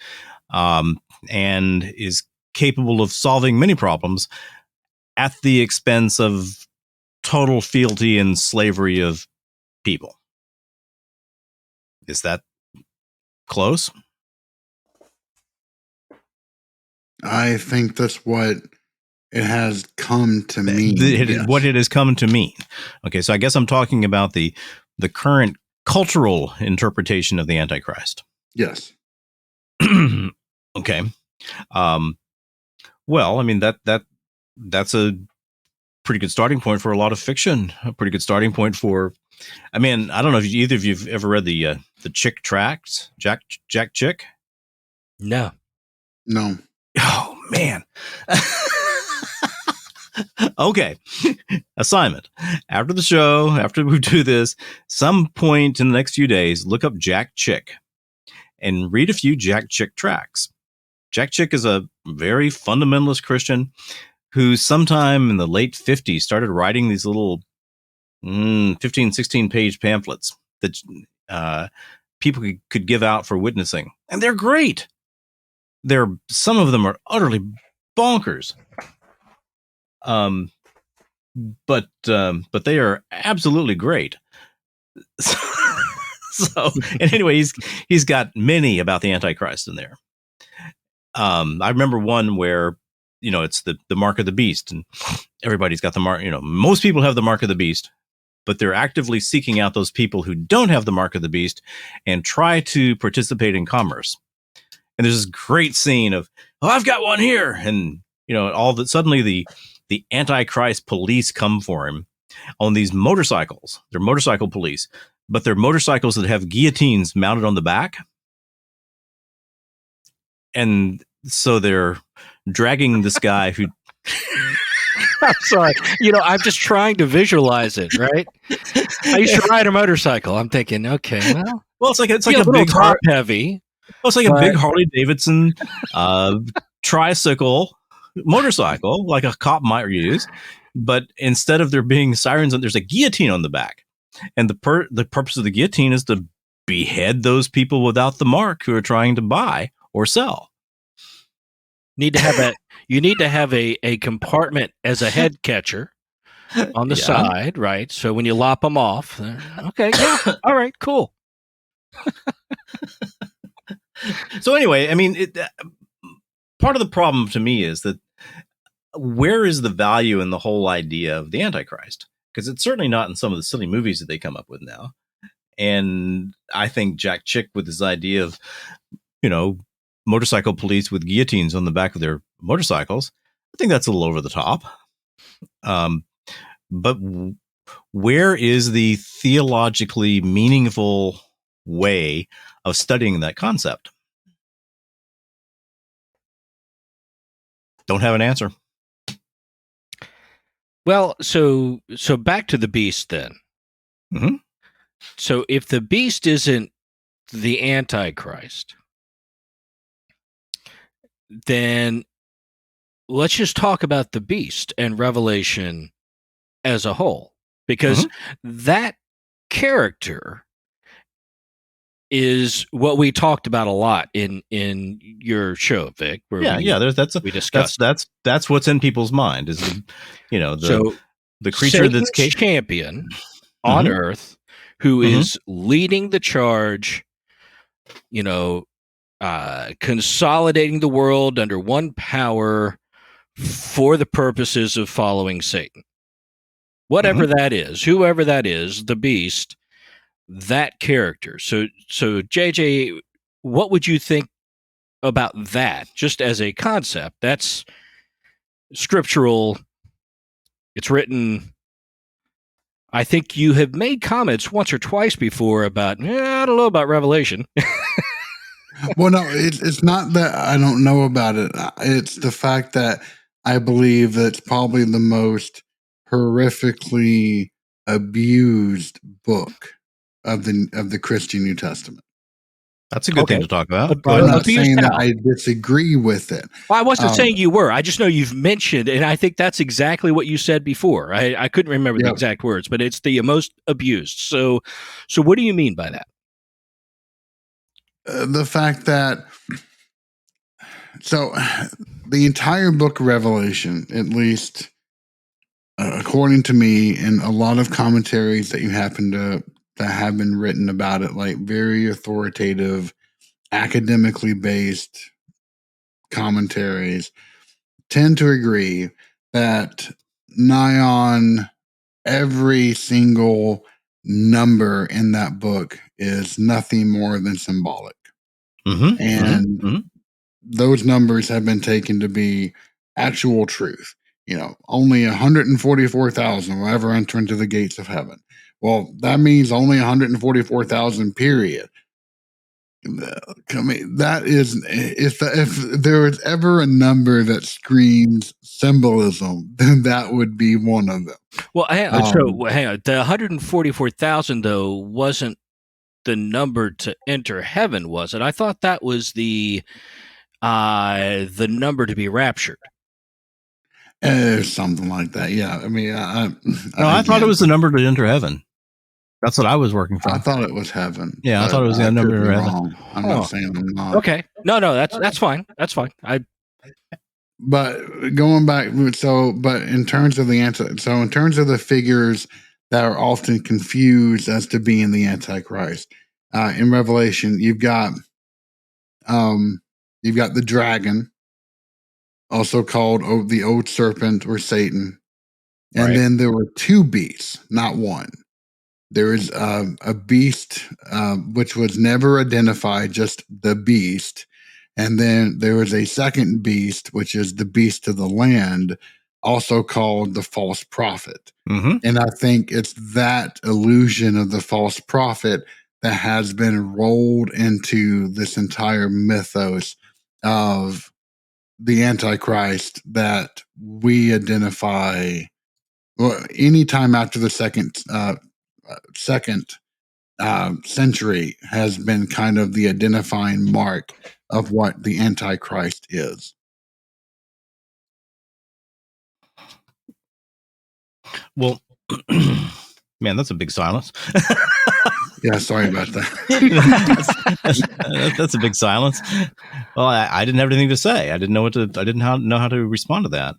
D: and is capable of solving many problems at the expense of total fealty and slavery of people. Is that close?
E: I think that's what it has come to mean.
D: Yes. What it has come to mean. Okay, so I guess I'm talking about the current cultural interpretation of the Antichrist.
E: Yes.
D: Okay. Well, I mean that's a pretty good starting point for a lot of fiction. A pretty good starting point for. I mean, I don't know if either of you've ever read the Chick tracts, Jack Chick.
C: No.
D: Oh man. Okay. Assignment. After the show, after we do this, some point in the next few days, look up Jack Chick and read a few Jack Chick tracts. Jack Chick is a very fundamentalist Christian who sometime in the late 50s started writing these little 15, 16-page pamphlets that people could give out for witnessing. And they're great. Some of them are utterly bonkers. But they are absolutely great. So, and anyway, he's got many about the Antichrist in there. I remember one where it's the mark of the beast, and everybody's got the mark. Most people have the mark of the beast, but they're actively seeking out those people who don't have the mark of the beast and try to participate in commerce. And there's this great scene of, I've got one here. And, suddenly the AntiChrist police come for him on these motorcycles. They're motorcycle police, but they're motorcycles that have guillotines mounted on the back. And so they're dragging this guy who...
C: I'm sorry. I'm just trying to visualize it, right? I used to ride a motorcycle. I'm thinking, okay,
D: well, it's like a
C: big top heavy.
D: Well, it's like a big Harley Davidson tricycle motorcycle, like a cop might use, but instead of there being sirens, there's a guillotine on the back, and the purpose of the guillotine is to behead those people without the mark who are trying to buy or sell.
C: You need to have a compartment as a head catcher on the side, right? So when you lop them off, okay, yeah, all right, cool.
D: So anyway, I mean, part of the problem to me is that where is the value in the whole idea of the Antichrist? Because it's certainly not in some of the silly movies that they come up with now. And I think Jack Chick with his idea of, motorcycle police with guillotines on the back of their motorcycles, I think that's a little over the top. But where is the theologically meaningful way of studying that concept? Don't have an answer.
C: Well, so back to the beast then.
D: Mm-hmm.
C: So if the beast isn't the Antichrist, then let's just talk about the beast and Revelation as a whole, because that character is what we talked about a lot in your show, Vic.
D: We discussed that's what's in people's mind is the creature
C: Satan's
D: that's
C: champion on Earth who is leading the charge, consolidating the world under one power for the purposes of following Satan. Whatever that is, whoever that is, the beast, that character. So JJ, what would you think about that just as a concept? That's scriptural. It's written. I think you have made comments once or twice before about, I don't know about Revelation.
E: Well, no, it's not that I don't know about it. It's the fact that I believe that's probably the most horrifically abused book of the Christian New Testament.
D: That's a good thing to talk about.
E: I'm not saying that I disagree with it.
C: Well, I wasn't saying you were. I just know you've mentioned, and I think that's exactly what you said before. I couldn't remember the exact words, but it's the most abused. So what do you mean by that?
E: The fact that the entire book of Revelation, at least according to me, and a lot of commentaries that have been written about it, like very authoritative, academically based commentaries, tend to agree that nigh on every single number in that book is nothing more than symbolic. And those numbers have been taken to be actual truth. Only 144,000 will ever enter into the gates of heaven. Well, that means only 144,000, period. I mean, that is, if there is ever a number that screams symbolism, then that would be one of them.
C: Well, hang on. The 144,000 though wasn't the number to enter heaven, was it? I thought that was the number to be raptured.
E: Something like that. Yeah. I mean,
D: I thought it was the number to enter heaven. That's what I was working for.
E: I thought it was heaven.
D: Yeah, I thought it was the number to heaven.
E: I'm not saying I'm not.
C: Okay. No, that's fine. That's fine.
E: But going back, but in terms of in terms of the figures that are often confused as to being the Antichrist, in Revelation, you've got the dragon, also called the old serpent or Satan. And
C: Right.
E: then there were two beasts, not one. There is a beast which was never identified, just the beast. And then there was a second beast, which is the beast of the land, also called the false prophet.
D: Mm-hmm.
E: And I think it's that illusion of the false prophet that has been rolled into this entire mythos of the Antichrist that we identify. Well, anytime after the second century has been kind of the identifying mark of what the Antichrist is.
D: Well, man, that's a big silence.
E: Yeah, sorry about that.
D: That's a big silence. Well, I didn't have anything to say. I didn't know how to respond to that.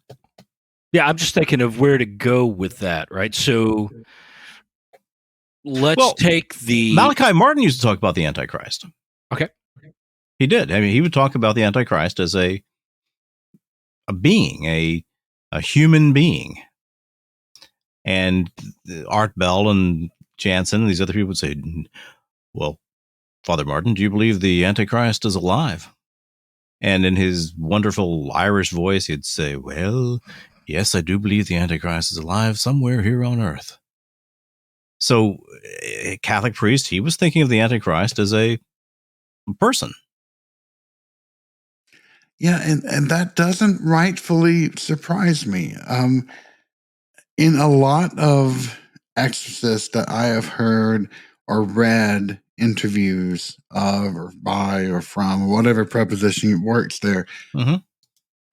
C: Yeah, I'm just thinking of where to go with that, right? So let's take the
D: Malachi Martin used to talk about the Antichrist.
C: Okay.
D: He did. I mean, he would talk about the Antichrist as a being, a human being. And Art Bell and Jansen and these other people would say, well, Father Martin, do you believe the Antichrist is alive? And in his wonderful Irish voice, he'd say, well, yes, I do believe the Antichrist is alive somewhere here on earth. So a Catholic priest, he was thinking of the Antichrist as a person.
E: Yeah, and that doesn't rightfully surprise me. In a lot of exorcists that I have heard or read interviews of or by or from, whatever preposition works there,
D: Mm-hmm.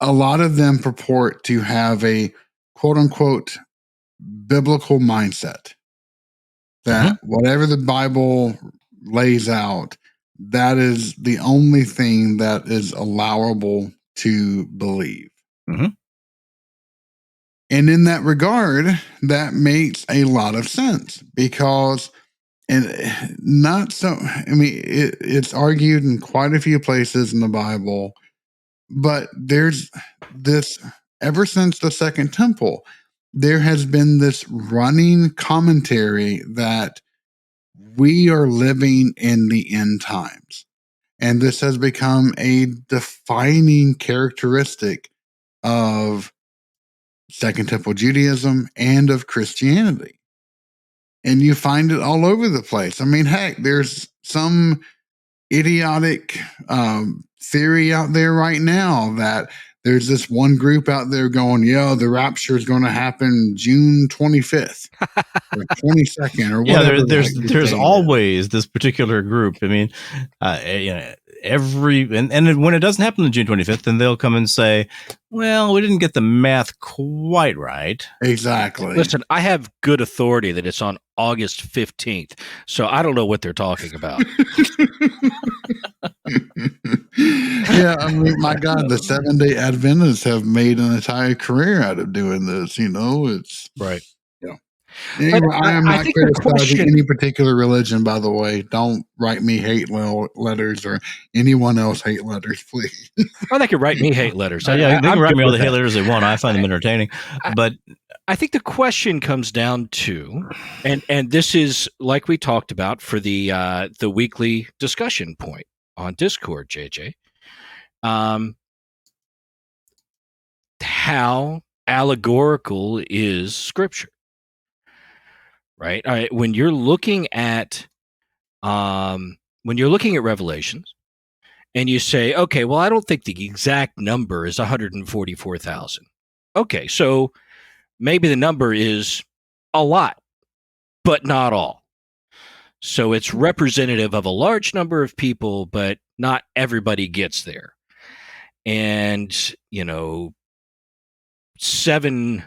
E: a lot of them purport to have a quote unquote biblical mindset that whatever the Bible lays out, that is the only thing that is allowable to believe.
D: Mm-hmm.
E: And in that regard, that makes a lot of sense because, and not so, I mean, it's argued in quite a few places in the Bible, but there's this, ever since the Second Temple, there has been this running commentary that we are living in the end times. And this has become a defining characteristic of Second Temple Judaism and of Christianity. And you find it all over the place. I mean, heck, there's some idiotic theory out there right now that there's this one group out there going, yo, the rapture is going to happen June 25th or 22nd or whatever.
D: Yeah, there's always this particular group. I mean, and when it doesn't happen on June 25th, then they'll come and say, well, we didn't get the math quite right.
E: Exactly.
C: Listen, I have good authority that it's on August 15th, so I don't know what they're talking about.
E: Yeah, I mean, my God, the Seventh-day Adventists have made an entire career out of doing this. It's
C: right.
E: Anyway, I am not criticizing any particular religion, by the way. Don't write me hate letters or anyone else hate letters, please.
C: Oh, they can write me hate letters.
D: They can write me all the hate letters they want. I find them entertaining. But
C: I think the question comes down to, and this is like we talked about for the weekly discussion point on Discord, JJ. How allegorical is Scripture? Right. When you're looking at Revelations, and you say, okay, well, I don't think the exact number is 144,000. Okay, so maybe the number is a lot, but not all. So it's representative of a large number of people, but not everybody gets there. And 7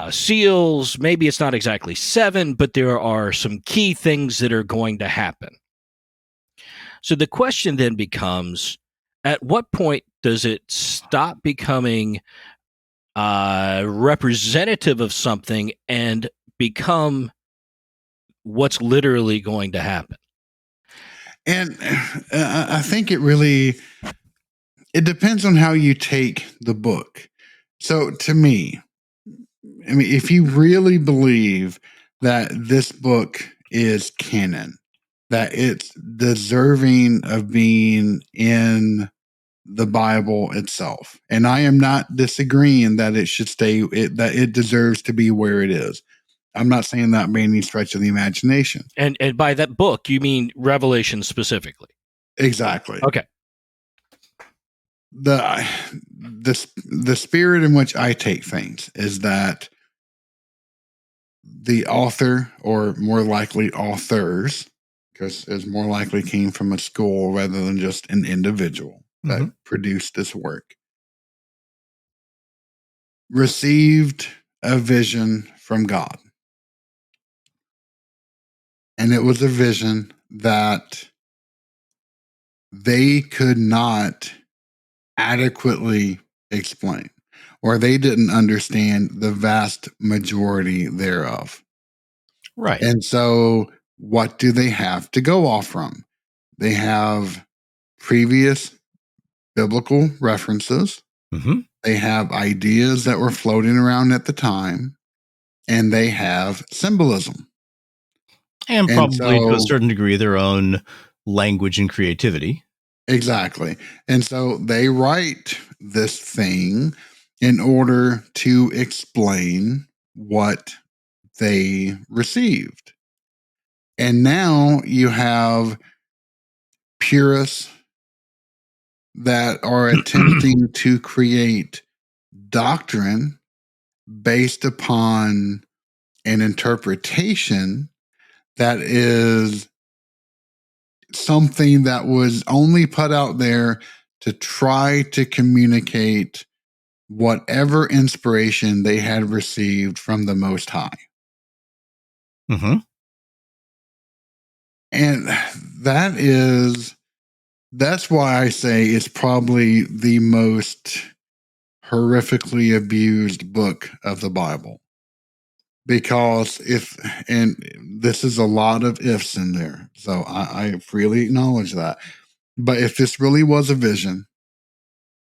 C: seals, maybe it's not exactly 7, but there are some key things that are going to happen. So the question then becomes, at what point does it stop becoming representative of something and become what's literally going to happen?
E: And I think it really It depends on how you take the book. So to me, I mean, if you really believe that this book is canon, that it's deserving of being in the Bible itself, and I am not disagreeing that it should stay, that it deserves to be where it is. I'm not saying that by any stretch of the imagination.
C: And by that book, you mean Revelation specifically?
E: Exactly.
C: Okay.
E: The spirit in which I take things is that the author, or more likely authors, because it's more likely came from a school rather than just an individual that produced this work, received a vision from God. And it was a vision that they could not adequately explain, or they didn't understand the vast majority thereof.
D: Right.
E: And so what do they have to go off from? They have previous biblical references. They have ideas that were floating around at the time, and they have symbolism.
D: And probably to a certain degree, their own language and creativity.
E: Exactly. And so they write this thing in order to explain what they received. And now you have purists that are attempting to create doctrine based upon an interpretation that is something that was only put out there to try to communicate whatever inspiration they had received from the Most High. And that's why I say it's probably the most horrifically abused book of the Bible. Because and this is a lot of ifs in there, so I freely acknowledge that. But if this really was a vision,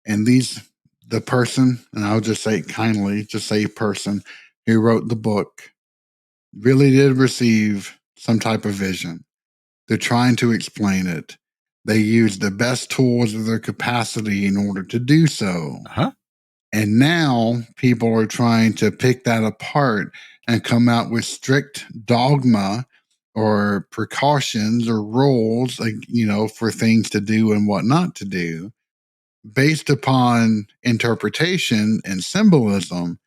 E: and the person, and I'll just say kindly, just say person who wrote the book really did receive some type of vision, they're trying to explain it. They used the best tools of their capacity in order to do so. And now people are trying to pick that apart and come out with strict dogma or precautions or rules, like, for things to do and what not to do based upon interpretation and symbolism.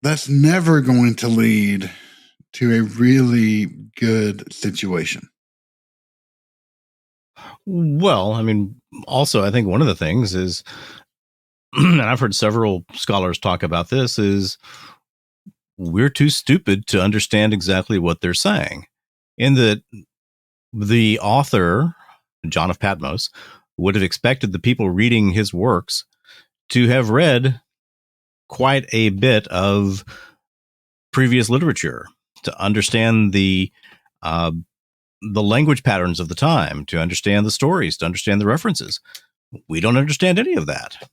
E: That's never going to lead to a really good situation.
D: Well, I mean, also, I think one of the things is, and I've heard several scholars talk about this, is we're too stupid to understand exactly what they're saying. In that the author, John of Patmos, would have expected the people reading his works to have read quite a bit of previous literature, to understand the language patterns of the time, to understand the stories, to understand the references. We don't understand any of that.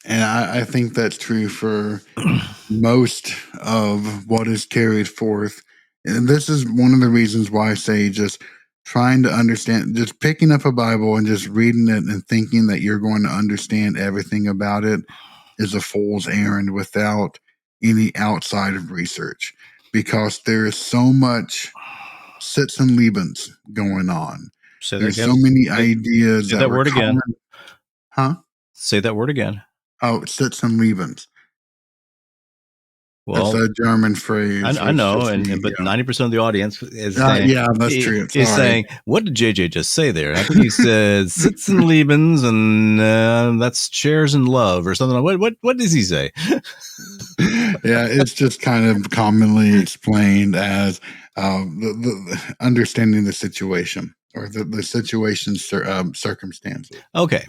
E: And I think that's true for most of what is carried forth. And this is one of the reasons why I say just trying to understand, just picking up a Bible and just reading it and thinking that you're going to understand everything about it is a fool's errand without any outside of research, because there is so much sits and lebens going on. There's so many ideas.
D: Say that word again.
E: Huh?
D: Say that word again.
E: Oh, sits and lebens.
D: Well,
E: it's a German phrase.
D: I know, but 90% of the audience is saying,
E: yeah, that's true.
D: Is saying, what did JJ just say there? I think he said sits and lebens, and that's shares and love or something. What does he say?
E: Yeah, it's just kind of commonly explained as the understanding the situation, or the situation's circumstances.
D: Okay.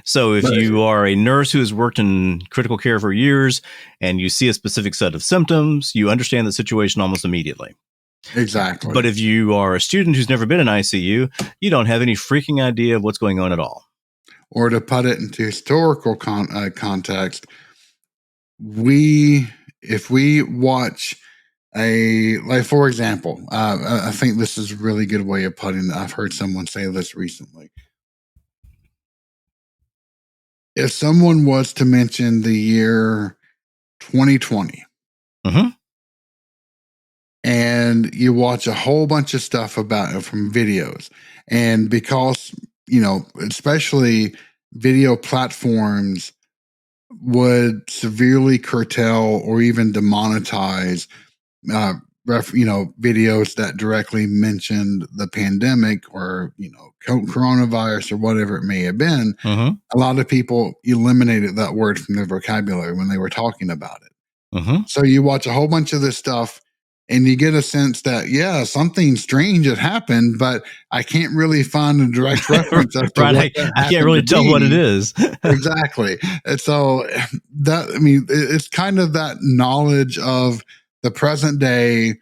D: So if you are a nurse who has worked in critical care for years and you see a specific set of symptoms, you understand the situation almost immediately.
E: Exactly.
D: But if you are a student who's never been in ICU, you don't have any freaking idea of what's going on at all.
E: Or to put it into historical context, if we watch like for example, I think this is a really good way of putting it. I've heard someone say this recently. If someone was to mention the year 2020, and you watch a whole bunch of stuff about it from videos, and because, especially video platforms would severely curtail or even demonetize videos that directly mentioned the pandemic or coronavirus or whatever it may have been. A lot of people eliminated that word from their vocabulary when they were talking about it. So you watch a whole bunch of this stuff and you get a sense that something strange had happened, but I can't really find a direct reference as to
D: right, I can't really tell what it is.
E: Exactly. And so it's kind of that knowledge of the present day.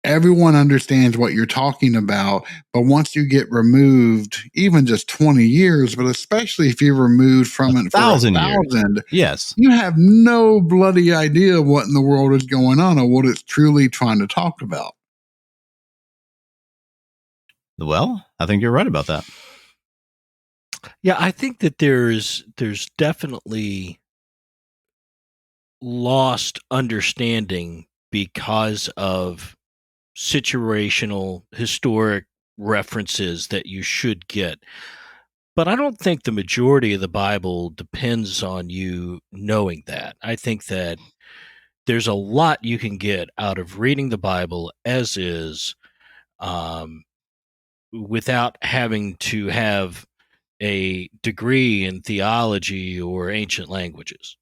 E: Everyone understands what you're talking about, but once you get removed, even just 20 years, but especially if you're removed from it for 1,000 years,
D: yes,
E: you have no bloody idea what in the world is going on or what it's truly trying to talk about.
D: Well, I think you're right about that.
C: Yeah, I think that there's definitely lost understanding because of situational historic references that you should get. But I don't think the majority of the Bible depends on you knowing that. I think that there's a lot you can get out of reading the Bible as is, without having to have a degree in theology or ancient languages.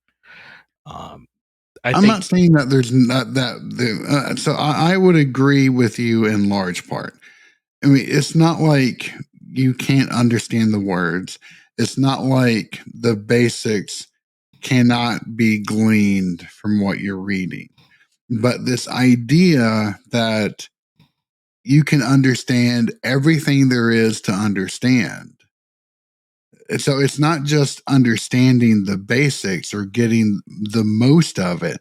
E: I'm not saying that there's not that. So I would agree with you in large part. I mean, it's not like you can't understand the words. It's not like the basics cannot be gleaned from what you're reading. But this idea that you can understand everything there is to understand. So it's not just understanding the basics or getting the most of it.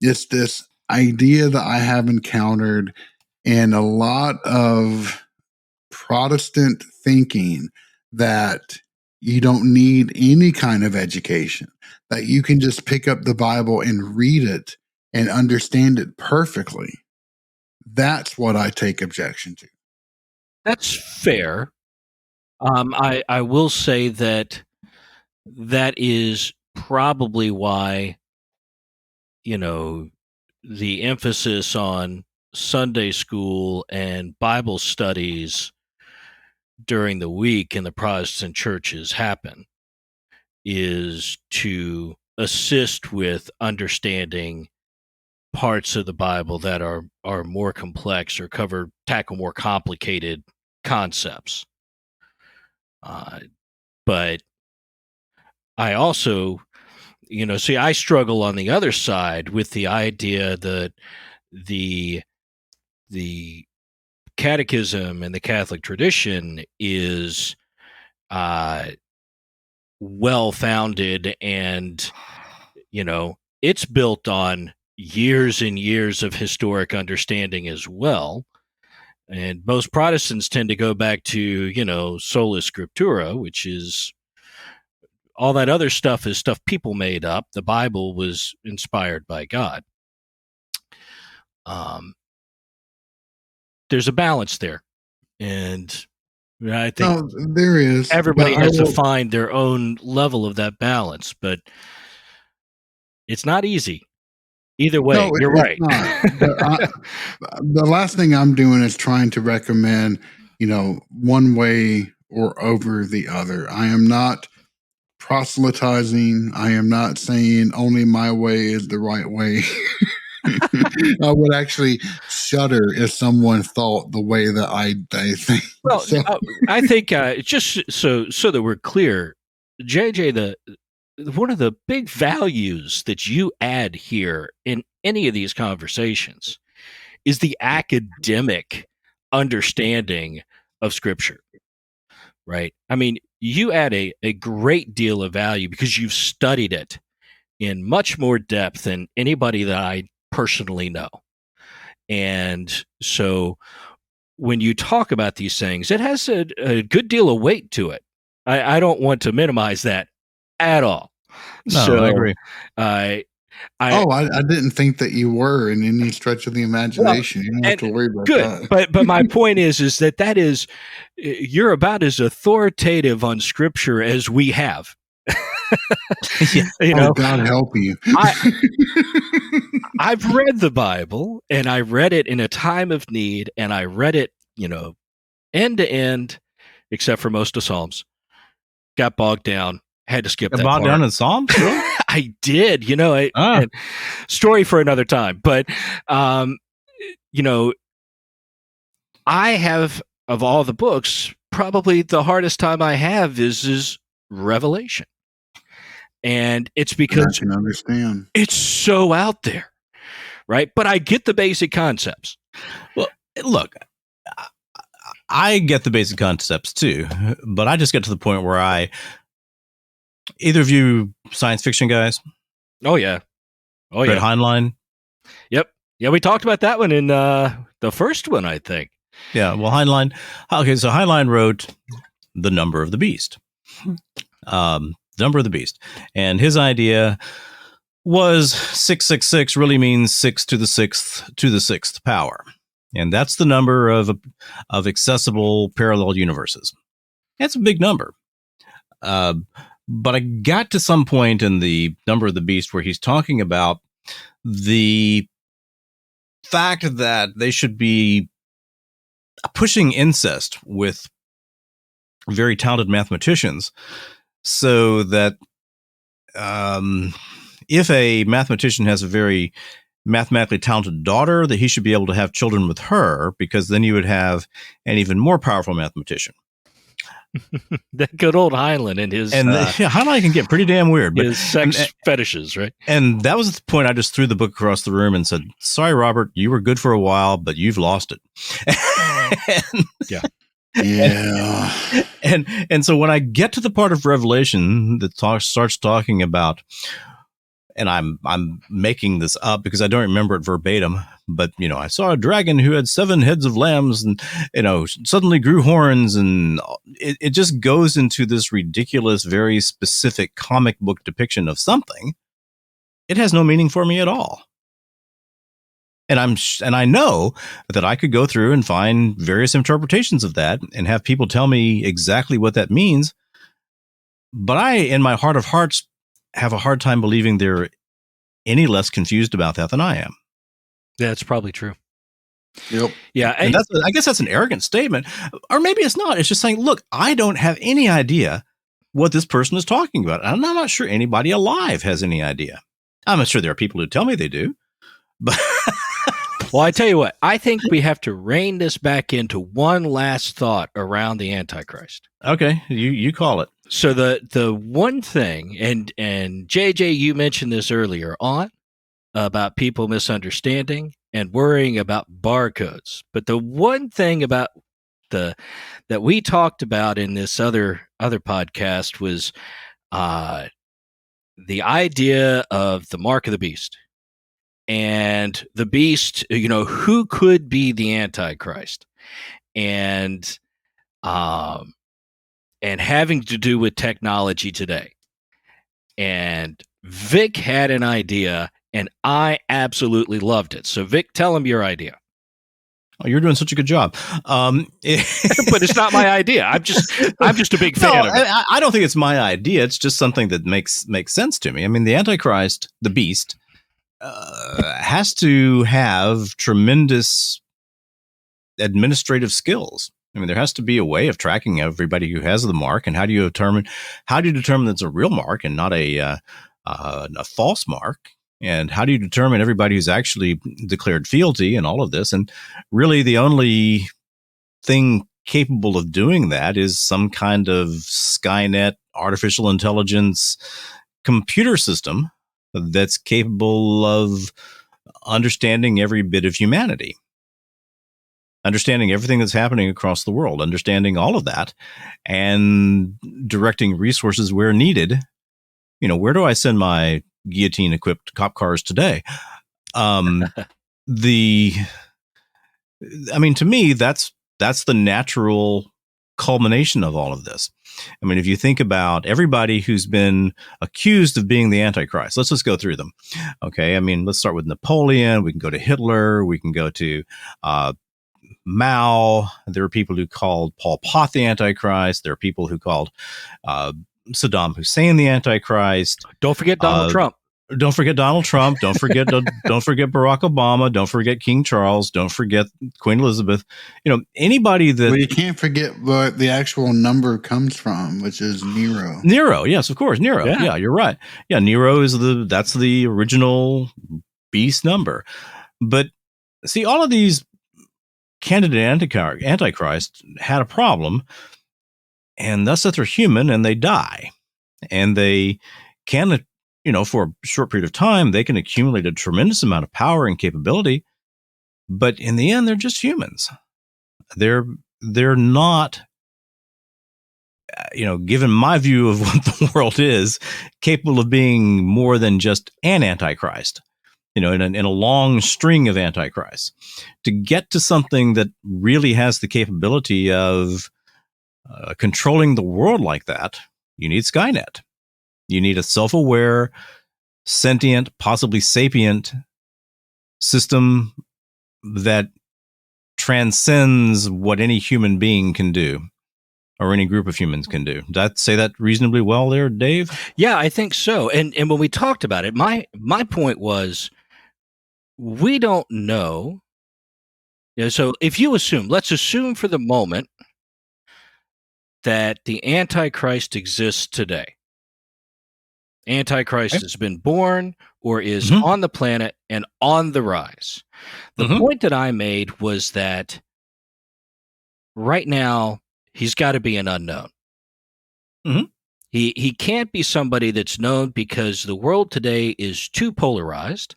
E: It's this idea that I have encountered in a lot of Protestant thinking that you don't need any kind of education, that you can just pick up the Bible and read it and understand it perfectly. That's what I take objection to.
C: That's fair. I will say that is probably why, the emphasis on Sunday school and Bible studies during the week in the Protestant churches happen, is to assist with understanding parts of the Bible that are more complex or tackle more complicated concepts. But I also, I struggle on the other side with the idea that the catechism and the Catholic tradition is well-founded, and, it's built on years and years of historic understanding as well. And most Protestants tend to go back to, sola scriptura, which is all that other stuff is stuff people made up. The Bible was inspired by God. There's a balance there. And I think
E: there is.
C: Everybody has to find their own level of that balance, but it's not easy. Either way,
E: No,
C: you're right.
E: The last thing I'm doing is trying to recommend, one way or over the other. I am not proselytizing. I am not saying only my way is the right way. I would actually shudder if someone thought the way that I think.
C: Well, so. I think just so that we're clear, JJ, one of the big values that you add here in any of these conversations is the academic understanding of Scripture, right? I mean, you add a great deal of value because you've studied it in much more depth than anybody that I personally know. And so when you talk about these things, it has a good deal of weight to it. I don't want to minimize that at all.
D: No,
C: So,
D: I agree.
E: I didn't think that you were in any stretch of the imagination. You don't have to worry about that.
C: But my point is that is, you're about as authoritative on Scripture as we have. You know,
E: God help you.
C: I've read the Bible, and I read it in a time of need, and I read it, end to end, except for most of Psalms. Got bogged down. Had to skip that
D: bogged
C: part.
D: down in Psalms? Really?
C: I did. And story for another time. But, I have, of all the books, probably the hardest time I have is Revelation. And it's because
E: I can understand.
C: It's so out there, right? But I get the basic concepts.
D: Well, look, I get the basic concepts too, but I just get to the point where either of you science fiction guys?
C: Oh, yeah.
D: Read Heinlein?
C: Yep. Yeah, we talked about that one in the first one, I think.
D: Yeah, well, Heinlein. Okay, so Heinlein wrote The Number of the Beast. Number of the Beast. And his idea was 666 really means 6 to the sixth power. And that's the number of accessible parallel universes. That's a big number. But I got to some point in The Number of the Beast where he's talking about the fact that they should be pushing incest with very talented mathematicians, so that if a mathematician has a very mathematically talented daughter, that he should be able to have children with her, because then you would have an even more powerful mathematician.
C: That good old Heinlein and his
D: Heinlein can get pretty damn weird, but
C: his sex fetishes, right?
D: And that was the point. I just threw the book across the room and said, "Sorry, Robert, you were good for a while, but you've lost it."
C: Yeah.
E: Yeah.
D: And so when I get to the part of Revelation that starts talking about, and I'm making this up because I don't remember it verbatim, but I saw a dragon who had 7 heads of lambs and suddenly grew horns, and it just goes into this ridiculous, very specific comic book depiction of something. It has no meaning for me at all. And I know that I could go through and find various interpretations of that and have people tell me exactly what that means. But I, in my heart of hearts, have a hard time believing they're any less confused about that than I am.
C: That's probably true.
E: Yep.
C: Yeah.
D: And I guess that's an arrogant statement, or maybe it's not. It's just saying, look, I don't have any idea what this person is talking about. And I'm not sure anybody alive has any idea. I'm not sure there are people who tell me they do, but
C: well, I tell you what, I think we have to rein this back into one last thought around the Antichrist.
D: Okay, you call it.
C: So the one thing, and JJ, you mentioned this earlier on about people misunderstanding and worrying about barcodes. But the one thing about that we talked about in this other podcast was the idea of the mark of the beast. And the beast, who could be the Antichrist, and having to do with technology today. And Vic had an idea, and I absolutely loved it. So, Vic, tell him your idea.
D: Oh, you're doing such a good job.
C: But it's not my idea. I'm just a big fan of it.
D: I don't think it's my idea. It's just something that makes sense to me. I mean, the Antichrist, the beast, has to have tremendous administrative skills. I mean, there has to be a way of tracking everybody who has the mark, and how do you determine that it's a real mark and not a false mark? And how do you determine everybody who's actually declared fealty and all of this? And really, the only thing capable of doing that is some kind of Skynet, artificial intelligence computer system that's capable of understanding every bit of humanity. understanding everything that's happening across the world, understanding all of that, and directing resources where needed. Where do I send my guillotine-equipped cop cars today? To me, that's the natural culmination of all of this. If you think about everybody who's been accused of being the Antichrist, let's just go through them. Okay. Let's start with Napoleon. We can go to Hitler. We can go to Mao. There are people who called Pol Pot the Antichrist. There are people who called Saddam Hussein the Antichrist.
C: Don't forget Donald Trump.
D: Don't forget Donald Trump. Don't forget Barack Obama. Don't forget King Charles. Don't forget Queen Elizabeth. Anybody that...
E: Well, you can't forget what the actual number comes from, which is Nero.
D: Nero, yes, of course, Nero. Yeah, you're right. Yeah, Nero is that's the original beast number. But see, all of these candidate Antichrist had a problem, and that's that they're human and they die, and they can... for a short period of time, they can accumulate a tremendous amount of power and capability, but in the end, they're just humans. They're not, given my view of what the world is, capable of being more than just an Antichrist, in a long string of Antichrists. To get to something that really has the capability of controlling the world like that, you need Skynet. You need a self-aware, sentient, possibly sapient system that transcends what any human being can do, or any group of humans can do. Did I say that reasonably well there, Dave?
C: Yeah, I think so. And when we talked about it, my point was, we don't know. So if you let's assume for the moment that the Antichrist exists today. Antichrist has been born or is on the planet and on the rise. The point that I made was that right now he's got to be an unknown. He can't be somebody that's known, because the world today is too polarized,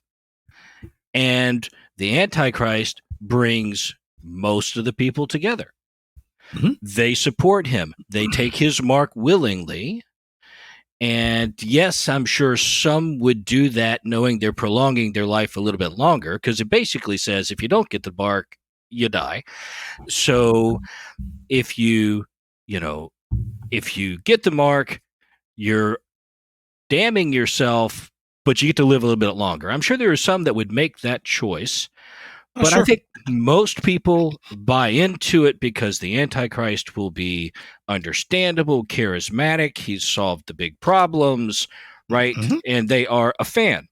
C: and the Antichrist brings most of the people together. They support him. They take his mark willingly. And yes, I'm sure some would do that knowing they're prolonging their life a little bit longer, because it basically says if you don't get the mark, you die. So if you get the mark, you're damning yourself, but you get to live a little bit longer. I'm sure there are some that would make that choice. But I think most people buy into it because the Antichrist will be understandable, charismatic. He's solved the big problems, right? And they are a fan.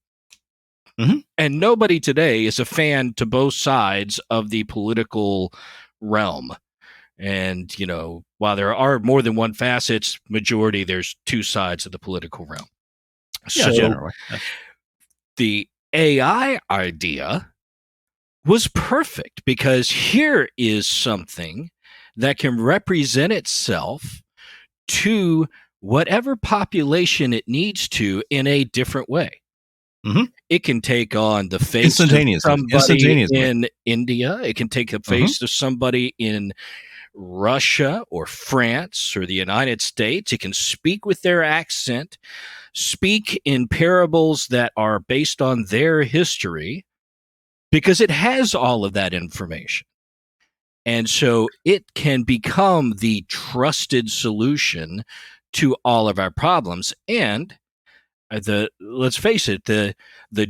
C: And nobody today is a fan to both sides of the political realm. And, while there are more than one facets, majority, there's two sides of the political realm.
D: Yeah, generally.
C: The AI idea was perfect, because here is something that can represent itself to whatever population it needs to in a different way. It can take on the face of somebody in India. It can take the face of somebody in Russia or France or the United States. It can speak with their accent, speak in parables that are based on their history, because it has all of that information. And so it can become the trusted solution to all of our problems. And let's face it, the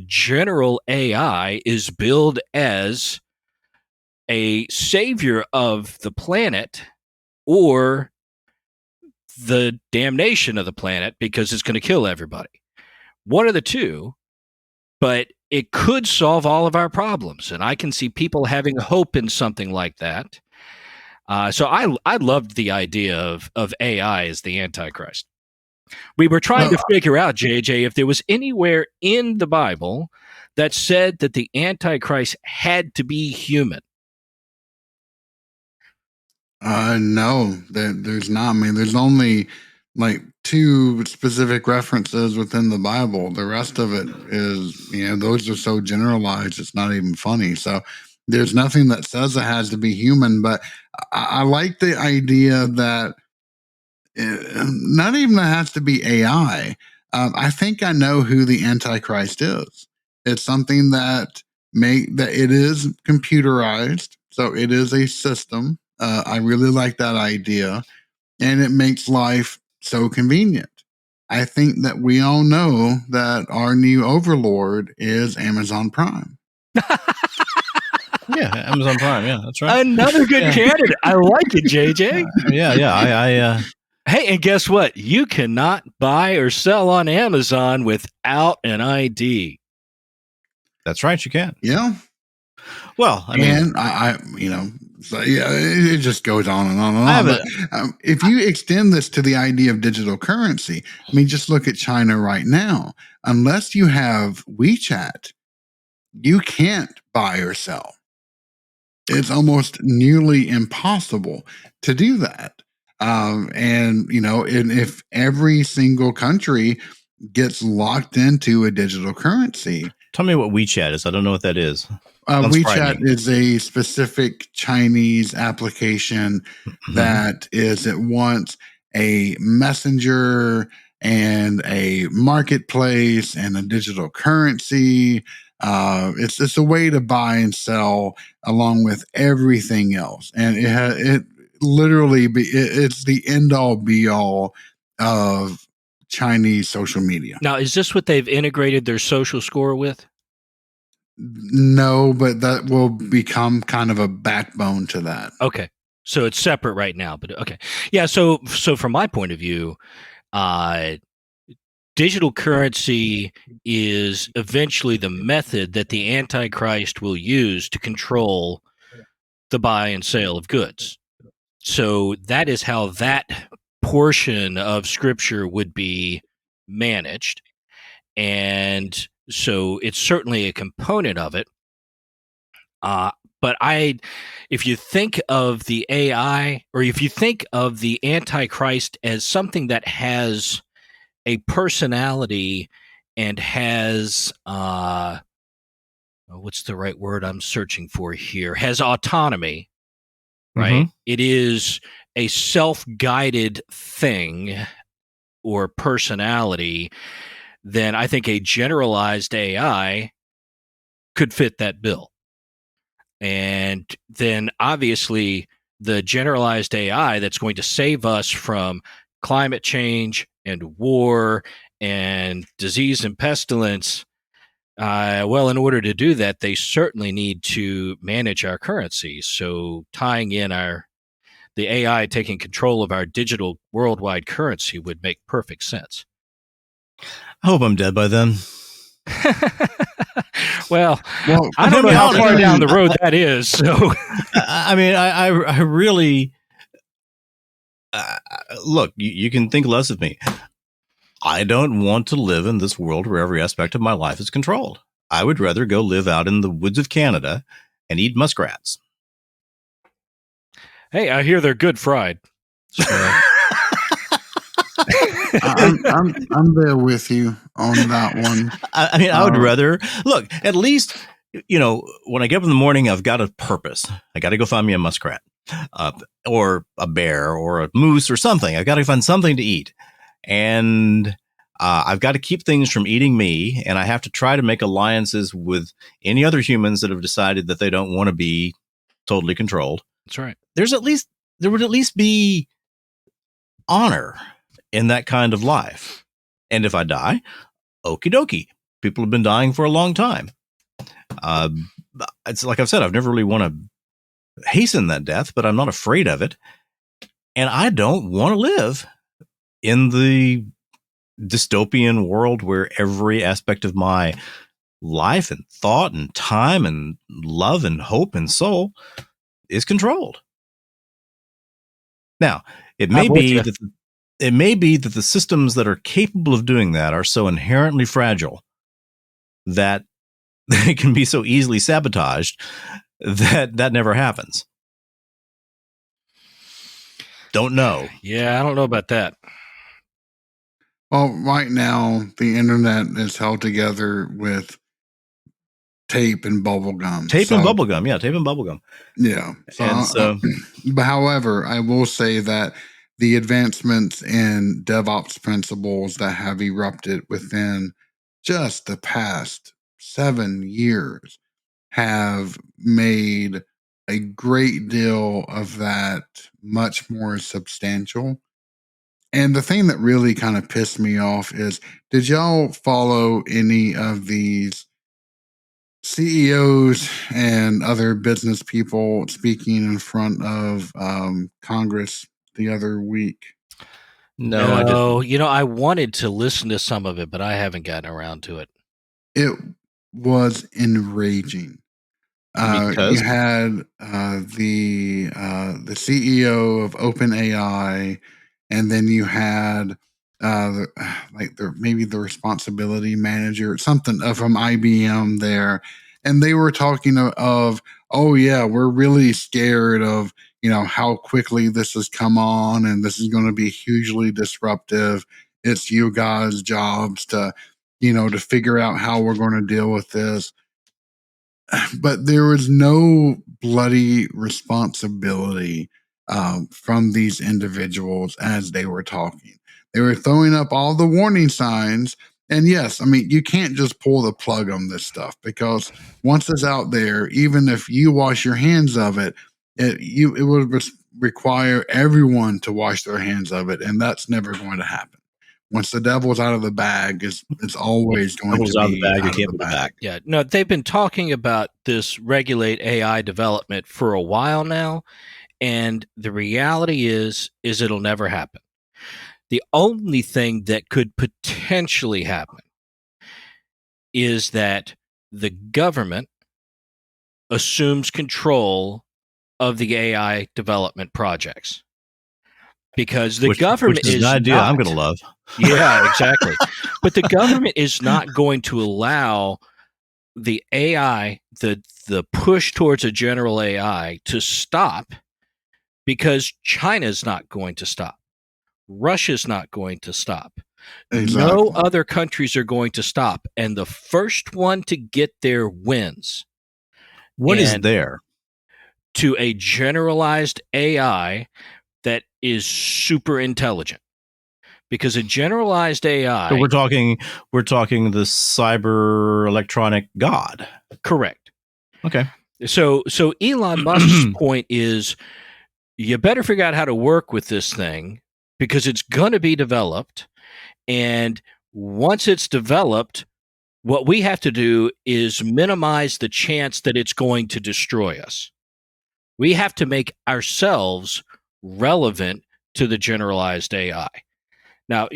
C: general AI is billed as a savior of the planet or the damnation of the planet, because it's going to kill everybody. One of the two, but it could solve all of our problems. And I can see people having hope in something like that. So I loved the idea of AI as the Antichrist. We were trying to figure out, JJ, if there was anywhere in the Bible that said that the Antichrist had to be human.
E: No, there's not. There's only like two specific references within the Bible. The rest of it is, those are so generalized, it's not even funny. So There's nothing that says it has to be human, but I like the idea that not even that has to be AI. I think I know who the Antichrist is. It's something that it is computerized, so it is a system. I really like that idea, and it makes life so convenient. I think that we all know that our new overlord is Amazon Prime.
D: Yeah, Amazon Prime. Yeah, that's right.
C: Another good candidate. I like it, JJ.
D: Yeah.
C: Hey, and guess what? You cannot buy or sell on Amazon without an ID.
D: That's right. You can.
E: Yeah.
D: Well, I mean,
E: and I so yeah, it just goes on and on and on. But if you extend this to the idea of digital currency, I mean, just look at China right now. Unless you have WeChat, you can't buy or sell. It's almost nearly impossible to do that. And if every single country gets locked into a digital currency.
D: Tell me what WeChat is. I don't know what that is.
E: WeChat is a specific Chinese application that is at once a messenger and a marketplace and a digital currency. It's a way to buy and sell along with everything else, and it's the end all be all of Chinese social media.
C: Now, is this what they've integrated their social score with?
E: No, but that will become kind of a backbone to that.
C: Okay. So it's separate right now, but okay. Yeah, so from my point of view, digital currency is eventually the method that the Antichrist will use to control the buy and sale of goods. So that is how that portion of Scripture would be managed. And so it's certainly a component of it. But if you think of the AI, or if you think of the Antichrist as something that has a personality and has, what's the right word I'm searching for here? Has autonomy, right? Mm-hmm. It is a self-guided thing or personality. Then I think a generalized AI could fit that bill. And then obviously the generalized AI that's going to save us from climate change and war and disease and pestilence, well, in order to do that, they certainly need to manage our currency. So tying in the AI taking control of our digital worldwide currency would make perfect sense.
D: I hope I'm dead by then.
C: well, I don't know how far down the road that is. So,
D: I mean, I really look. You can think less of me. I don't want to live in this world where every aspect of my life is controlled. I would rather go live out in the woods of Canada and eat muskrats.
C: Hey, I hear they're good fried. So.
E: I'm there with you on that one.
D: I mean, I would rather look. At least, when I get up in the morning, I've got a purpose. I got to go find me a muskrat, or a bear, or a moose, or something. I've got to find something to eat, and I've got to keep things from eating me. And I have to try to make alliances with any other humans that have decided that they don't want to be totally controlled.
C: That's right.
D: There would at least be honor in that kind of life. And if I die, okie dokie. People have been dying for a long time. It's like I've said, I've never really want to hasten that death, but I'm not afraid of it. And I don't want to live in the dystopian world where every aspect of my life and thought and time and love and hope and soul is controlled. Now, it may be that the systems that are capable of doing that are so inherently fragile that they can be so easily sabotaged that never happens. Don't know.
C: Yeah, I don't know about that.
E: Well, right now, the internet is held together with tape and bubble gum.
D: Tape and bubble gum. Yeah, tape and bubble gum.
E: Yeah. But however, I will say that the advancements in DevOps principles that have erupted within just the past 7 years have made a great deal of that much more substantial. And the thing that really kind of pissed me off is, did y'all follow any of these CEOs and other business people speaking in front of Congress the other week?
D: No, I didn't.
C: You know, I wanted to listen to some of it, but I haven't gotten around to it.
E: It was enraging. You had the CEO of OpenAI, and then you had maybe the responsibility manager, something from IBM there, and they were talking of, oh yeah, we're really scared of how quickly this has come on, and this is going to be hugely disruptive. It's you guys' jobs to to figure out how we're going to deal with this. But there was no bloody responsibility from these individuals as they were talking. They were throwing up all the warning signs. And yes, I mean, you can't just pull the plug on this stuff, because once it's out there, even if you wash your hands of it, it would require everyone to wash their hands of it. And that's never going to happen. Once the devil's out of the bag, it's always going to be out of the bag. You can't put it back.
C: Yeah, no, they've been talking about this regulate AI development for a while now, and the reality is it'll never happen. The only thing that could potentially happen is that the government assumes control of the AI development projects. Because the government
D: is an idea I'm going to love.
C: Yeah, exactly. But the government is not going to allow the AI, the push towards a general AI, to stop, because China's not going to stop. Russia's not going to stop. Exactly. No other countries are going to stop. And the first one to get there wins.
D: What is there?
C: To a generalized AI that is super intelligent, because a generalized AI.
D: So we're talking the cyber electronic god.
C: Correct.
D: Okay.
C: So Elon Musk's point is, you better figure out how to work with this thing, because it's going to be developed, and once it's developed, what we have to do is minimize the chance that it's going to destroy us. We have to make ourselves relevant to the generalized AI. Now,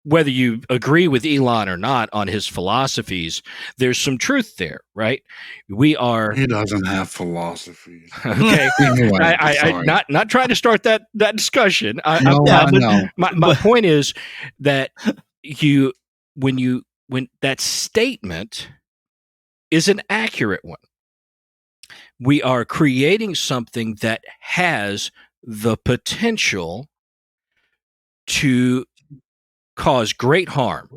C: whether you agree with Elon or not on his philosophies, there's some truth there, right? He
E: doesn't have philosophies.
C: Okay. Anyway, I not trying to start that discussion. My point is that when that statement is an accurate one, we are creating something that has the potential to cause great harm,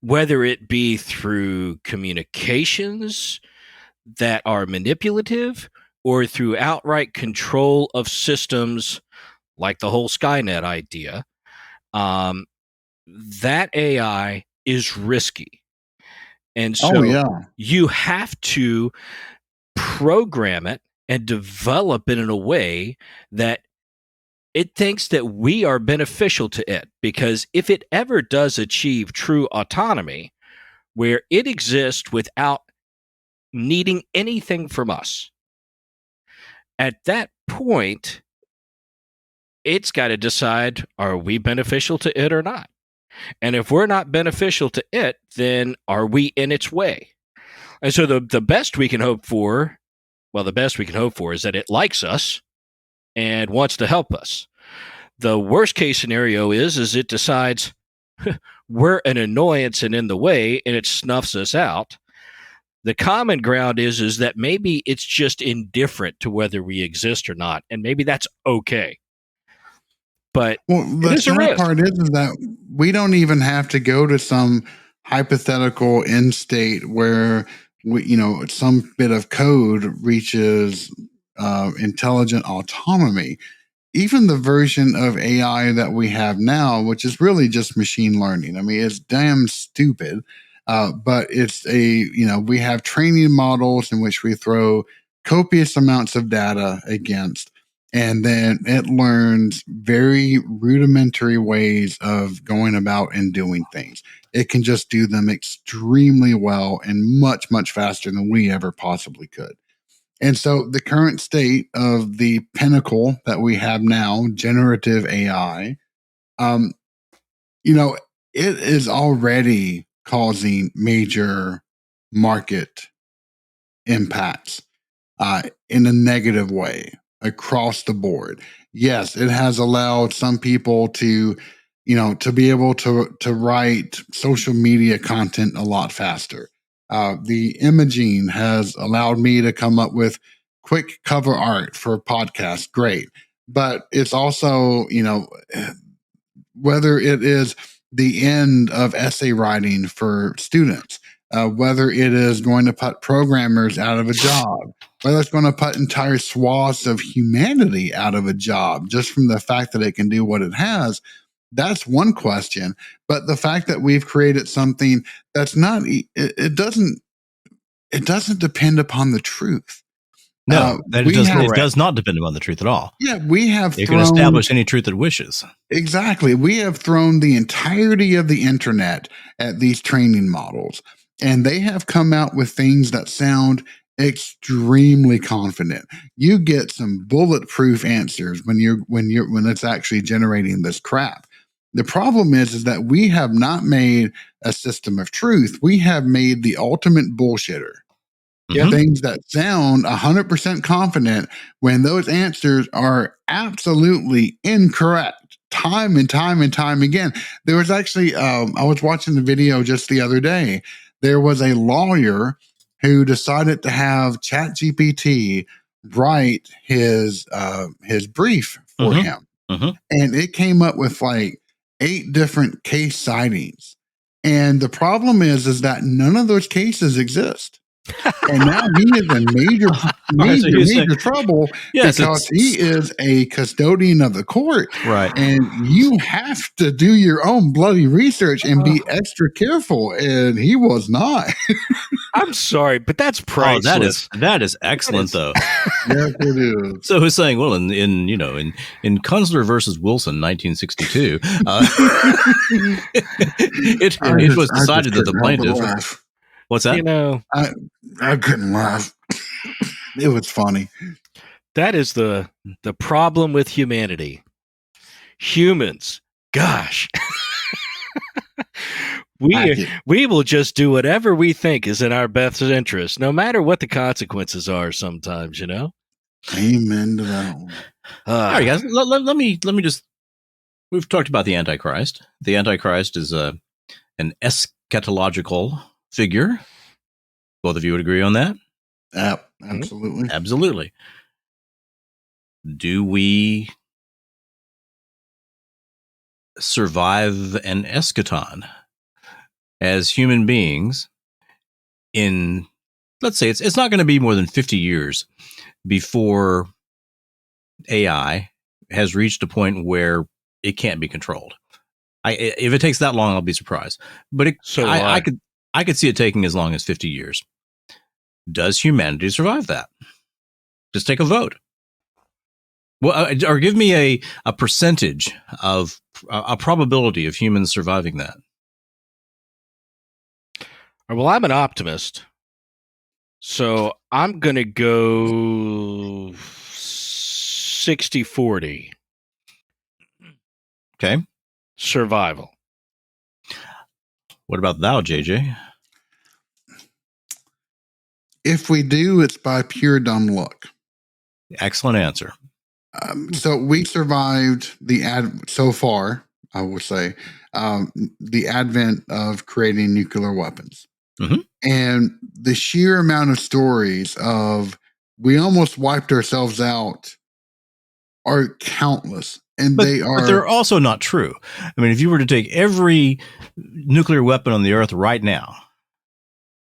C: whether it be through communications that are manipulative or through outright control of systems, like the whole Skynet idea. That AI is risky. And so you have to program it and develop it in a way that it thinks that we are beneficial to it. Because if it ever does achieve true autonomy, where it exists without needing anything from us, at that point, it's got to decide, are we beneficial to it or not? And if we're not beneficial to it, then are we in its way? And so the best we can hope for, is that it likes us and wants to help us. The worst case scenario is it decides we're an annoyance and in the way, and it snuffs us out. The common ground is that maybe it's just indifferent to whether we exist or not, and maybe that's okay. But
E: the sad part is that we don't even have to go to some hypothetical end state where some bit of code reaches intelligent autonomy. Even the version of AI that we have now, which is really just machine learning. I mean, it's damn stupid, but it's we have training models in which we throw copious amounts of data against, and then it learns very rudimentary ways of going about and doing things. It can just do them extremely well and much, much faster than we ever possibly could. And so the current state of the pinnacle that we have now, generative AI, it is already causing major market impacts in a negative way across the board. Yes, it has allowed some people to be able to write social media content a lot faster. The imaging has allowed me to come up with quick cover art for podcasts. Great. But it's also, whether it is the end of essay writing for students, whether it is going to put programmers out of a job, whether it's going to put entire swaths of humanity out of a job just from the fact that it can do what it has. That's one question. But the fact that we've created something that's not, it doesn't depend upon the truth.
D: No, it does not depend upon the truth at all.
E: Yeah, we have
D: it can establish any truth it wishes.
E: Exactly. We have thrown the entirety of the internet at these training models, and they have come out with things that sound extremely confident. You get some bulletproof answers when it's actually generating this crap. The problem is that we have not made a system of truth. We have made the ultimate bullshitter.
C: Yeah.
E: Things that sound 100% confident when those answers are absolutely incorrect time and time and time again. There was actually, I was watching the video just the other day. There was a lawyer who decided to have ChatGPT write his brief for him. And it came up with like 8 different case sightings. And the problem is that none of those cases exist. And now he is in major trouble because he is a custodian of the court.
D: Right.
E: And you have to do your own bloody research and be extra careful. And he was not.
C: I'm sorry, but that's priceless.
D: That is excellent, though.
E: Yes, it is.
D: So he's saying, well, in Kunstler versus Wilson, 1962, it was decided that the plaintiff. What's that?
E: I couldn't laugh. It was funny.
C: That is the problem with humanity. Humans, gosh. We will just do whatever we think is in our best interest, no matter what the consequences are sometimes,
E: Amen to that one.
D: All right, guys, let me just, we've talked about the Antichrist. The Antichrist is an eschatological figure. Both of you would agree on that?
E: Absolutely.
D: Absolutely. Do we survive an eschaton as human beings in, let's say, it's not going to be more than 50 years before AI has reached a point where it can't be controlled. If it takes that long, I'll be surprised. But I could see it taking as long as 50 years. Does humanity survive that? Just take a vote. Well, or give me a percentage of a probability of humans surviving that.
C: Well, I'm an optimist, so I'm going to go 60-40.
D: Okay.
C: Survival.
D: What about thou, JJ?
E: If we do, it's by pure dumb luck.
D: Excellent answer.
E: So we survived so far, I will say, the advent of creating nuclear weapons.
D: Mm-hmm.
E: And the sheer amount of stories of we almost wiped ourselves out are countless. And
D: but they're also not true. I mean, if you were to take every nuclear weapon on the earth right now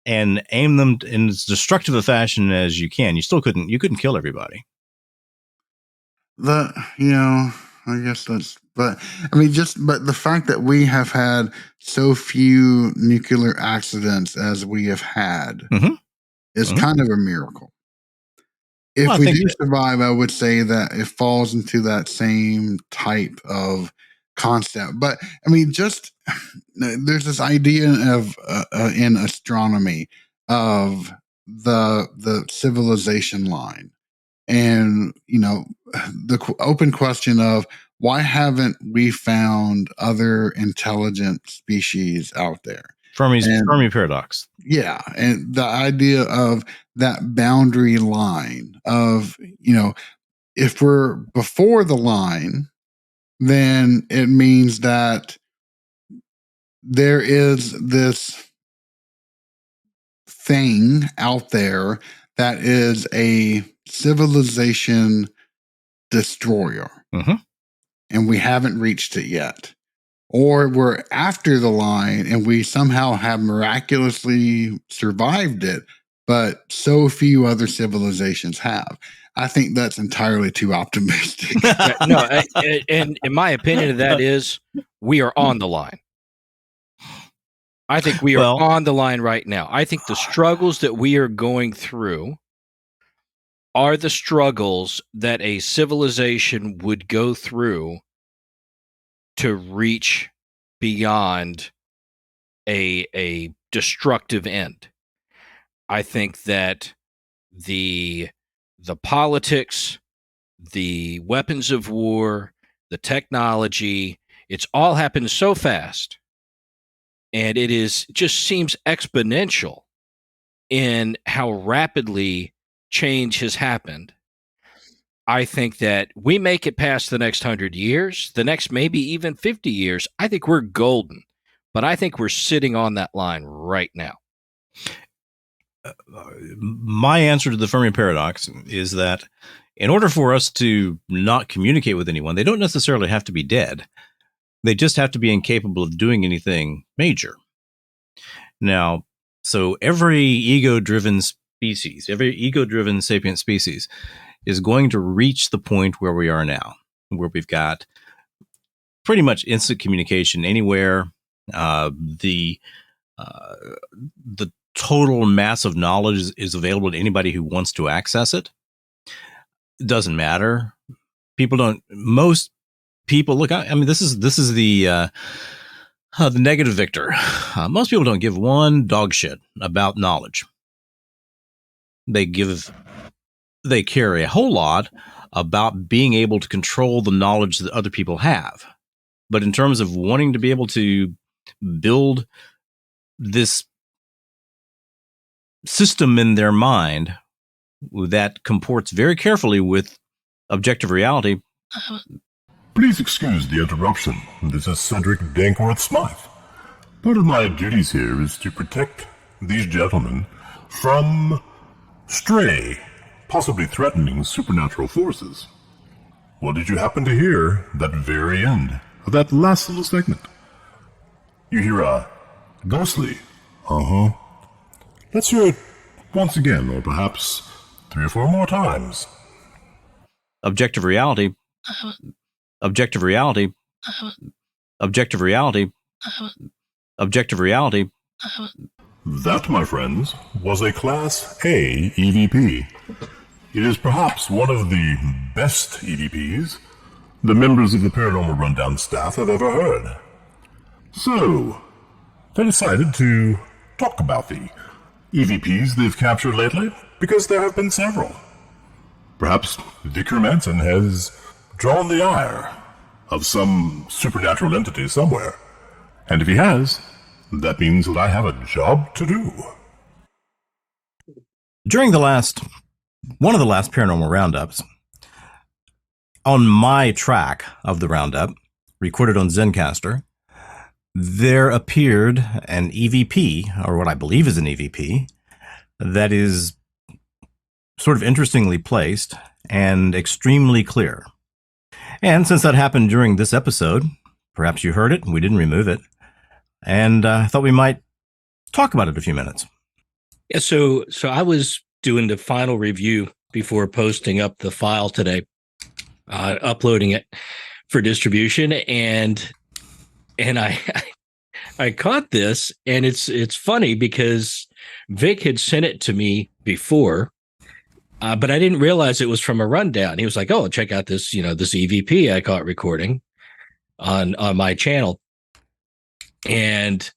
D: and aim them in as destructive a fashion as you can, you couldn't kill everybody.
E: I guess but the fact that we have had so few nuclear accidents as we have had is kind of a miracle. If we do survive, I would say that it falls into that same type of concept. But I mean, there's this idea of in astronomy of the civilization line, and the open question of why haven't we found other intelligent species out there?
D: Fermi paradox.
E: Yeah, and the idea of that boundary line of, if we're before the line, then it means that there is this thing out there that is a civilization destroyer, and we haven't reached it yet. Or we're after the line and we somehow have miraculously survived it, but so few other civilizations have. I think that's entirely too optimistic.
C: No, and in my opinion of that is we are on the line. I think we are on the line right now. I think the struggles that we are going through are the struggles that a civilization would go through to reach beyond a destructive end. I think that the politics, the weapons of war, the technology, it's all happened so fast, and it just seems exponential in how rapidly change has happened. I think that we make it past the next 100 years, the next maybe even 50 years. I think we're golden, but I think we're sitting on that line right now.
D: My answer to the Fermi paradox is that in order for us to not communicate with anyone, they don't necessarily have to be dead. They just have to be incapable of doing anything major. Now, so every ego-driven species, every ego-driven sapient species is going to reach the point where we are now, where we've got pretty much instant communication anywhere. The total mass of knowledge is available to anybody who wants to access it. It doesn't matter. Most people look. I mean, this is the negative Victor. Most people don't give one dog shit about knowledge. They care a whole lot about being able to control the knowledge that other people have. But in terms of wanting to be able to build this system in their mind that comports very carefully with objective reality.
A: Please excuse the interruption. This is Cedric Dankworth Smythe. Part of my duties here is to protect these gentlemen from stray, possibly threatening supernatural forces. Well, did you happen to hear that very end of that last little segment? You hear a ghostly, Let's hear it once again, or perhaps 3 or 4 more times.
D: Objective reality. Objective reality. Objective reality. Objective reality.
A: That, my friends, was a Class A EVP. It is perhaps one of the best EVPs the members of the Paranormal Rundown staff have ever heard. So, they decided to talk about the EVPs they've captured lately, because there have been several. Perhaps Vic Hermanson has drawn the ire of some supernatural entity somewhere. And if he has, that means that I have a job to do.
D: During one of the last paranormal roundups, on my track of the roundup, recorded on Zencastr, there appeared an EVP, or what I believe is an EVP, that is sort of interestingly placed and extremely clear. And since that happened during this episode, perhaps you heard it and we didn't remove it, and I thought we might talk about it a few minutes.
C: Yeah, so I was doing the final review before posting up the file today, uploading it for distribution, and I I caught this, and it's funny because Vic had sent it to me before, but I didn't realize it was from a rundown. He was like, "Oh, check out this, this EVP I caught recording on my channel," and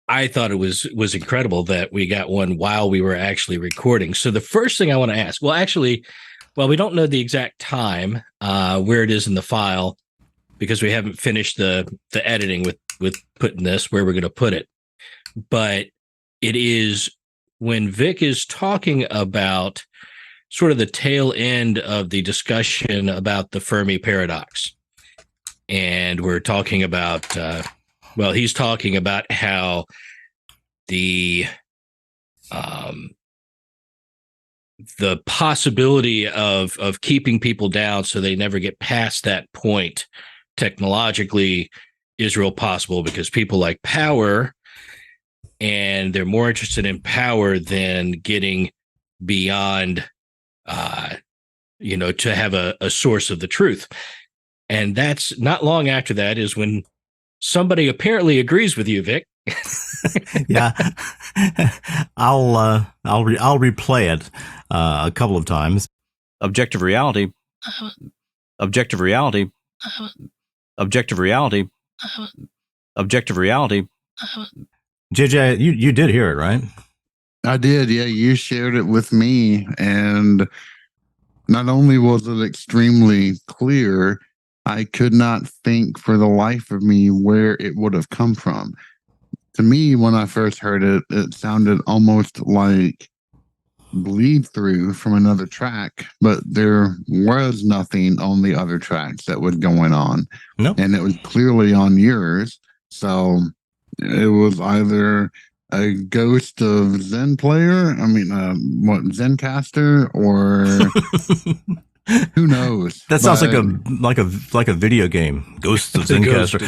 C: I thought it was incredible that we got one while we were actually recording. So the first thing I want to ask, we don't know the exact time where it is in the file because we haven't finished the editing with putting this where we're going to put it. But it is when Vic is talking about sort of the tail end of the discussion about the Fermi paradox. And we're talking about, he's talking about how the possibility of keeping people down so they never get past that point technologically is real possible because people like power, and they're more interested in power than getting beyond, to have a source of the truth. And that's not long after that is when somebody apparently agrees with you, Vic.
G: Yeah, I'll replay it a couple of times.
D: Objective reality. Objective reality. Objective reality. Objective reality.
G: JJ, you did hear it, right?
E: I did. Yeah, you shared it with me, and not only was it extremely clear, I could not think for the life of me where it would have come from. To me, when I first heard it, it sounded almost like bleed through from another track, but there was nothing on the other tracks that was going on.
G: No.
E: And it was clearly on yours. So it was either a ghost of Zen player, Zencaster, or who knows?
G: That sounds like a video game. Ghosts of Zencaster.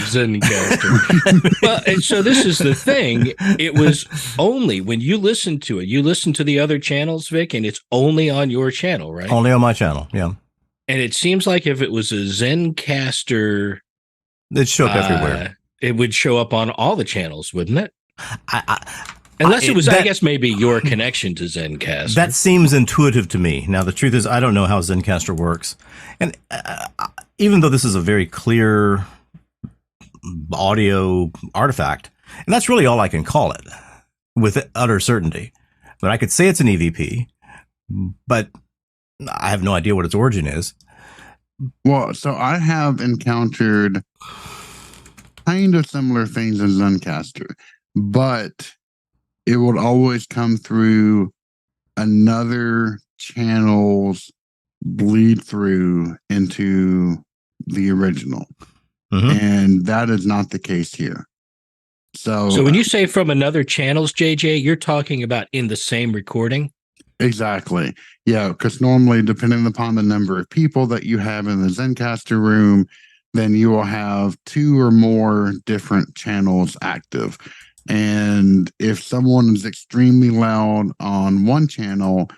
C: Well, and so this is the thing. It was only when you listen to it, you listen to the other channels, Vic, and it's only on your channel, right?
G: Only on my channel, yeah.
C: And it seems like if it was a Zencaster,
G: it'd show up everywhere.
C: It would show up on all the channels, wouldn't it? Unless it was, I guess, maybe your connection to Zencaster.
G: That seems intuitive to me. Now, the truth is, I don't know how Zencaster works. And even though this is a very clear audio artifact, and that's really all I can call it with utter certainty. But I could say it's an EVP, but I have no idea what its origin is.
E: Well, so I have encountered kind of similar things as Zencaster, but it would always come through another channel's bleed through into the original. Mm-hmm. And that is not the case here. So
C: when you say from another channel's, JJ, you're talking about in the same recording?
E: Exactly. Yeah, because normally, depending upon the number of people that you have in the Zencaster room, then you will have 2 or more different channels active. And if someone is extremely loud on one channel,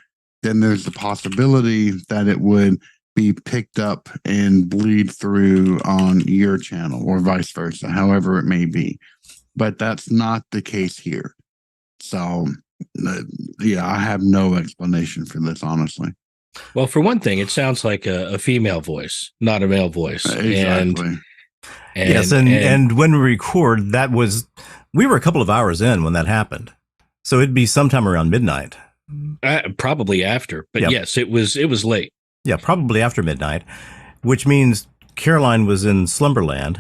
E: then there's the possibility that it would be picked up and bleed through on your channel or vice versa, however it may be. But that's not the case here. So, yeah, I have no explanation for this, honestly.
C: Well, for one thing, it sounds like a female voice, not a male voice.
E: Exactly.
G: And when we record, we were a couple of hours in when that happened. So it'd be sometime around midnight.
C: Probably after, but yes, it was late.
G: Yeah, probably after midnight, which means Caroline was in Slumberland.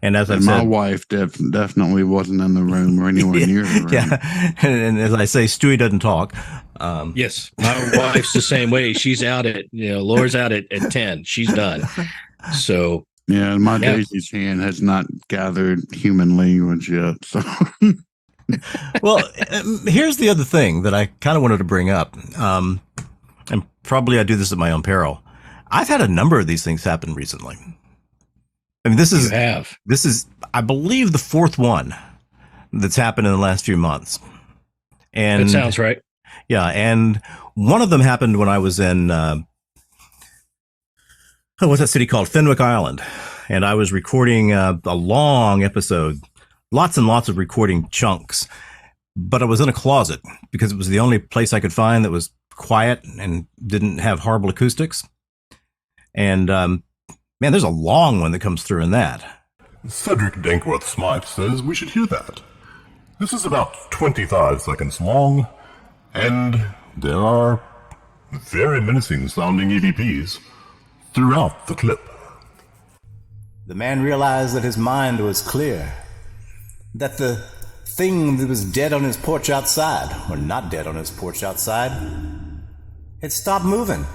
G: And as I said,
E: my wife definitely wasn't in the room or anywhere near the room.
G: Yeah, and as I say, Stewie doesn't talk.
C: Yes, my wife's the same way. She's out at Laura's out at 10. She's done. So
E: yeah, my Daisy's hand has not gathered human language yet. So.
G: Well, here's the other thing that I kind of wanted to bring up, and probably I do this at my own peril. I've had a number of these things happen recently. I mean, this is, I believe, the 4th one that's happened in the last few months. And
C: That sounds right.
G: Yeah, and one of them happened when I was in what's that city called? Fenwick Island. And I was recording a long episode, lots and lots of recording chunks. But I was in a closet because it was the only place I could find that was quiet and didn't have horrible acoustics. And man, there's a long one that comes through in that.
A: Cedric Dankworth Smythe says we should hear that. This is about 25 seconds long, and there are very menacing sounding EVPs throughout the clip.
H: The man realized that his mind was clear, that the thing that was dead on his porch outside, or not dead on his porch outside, had stopped moving.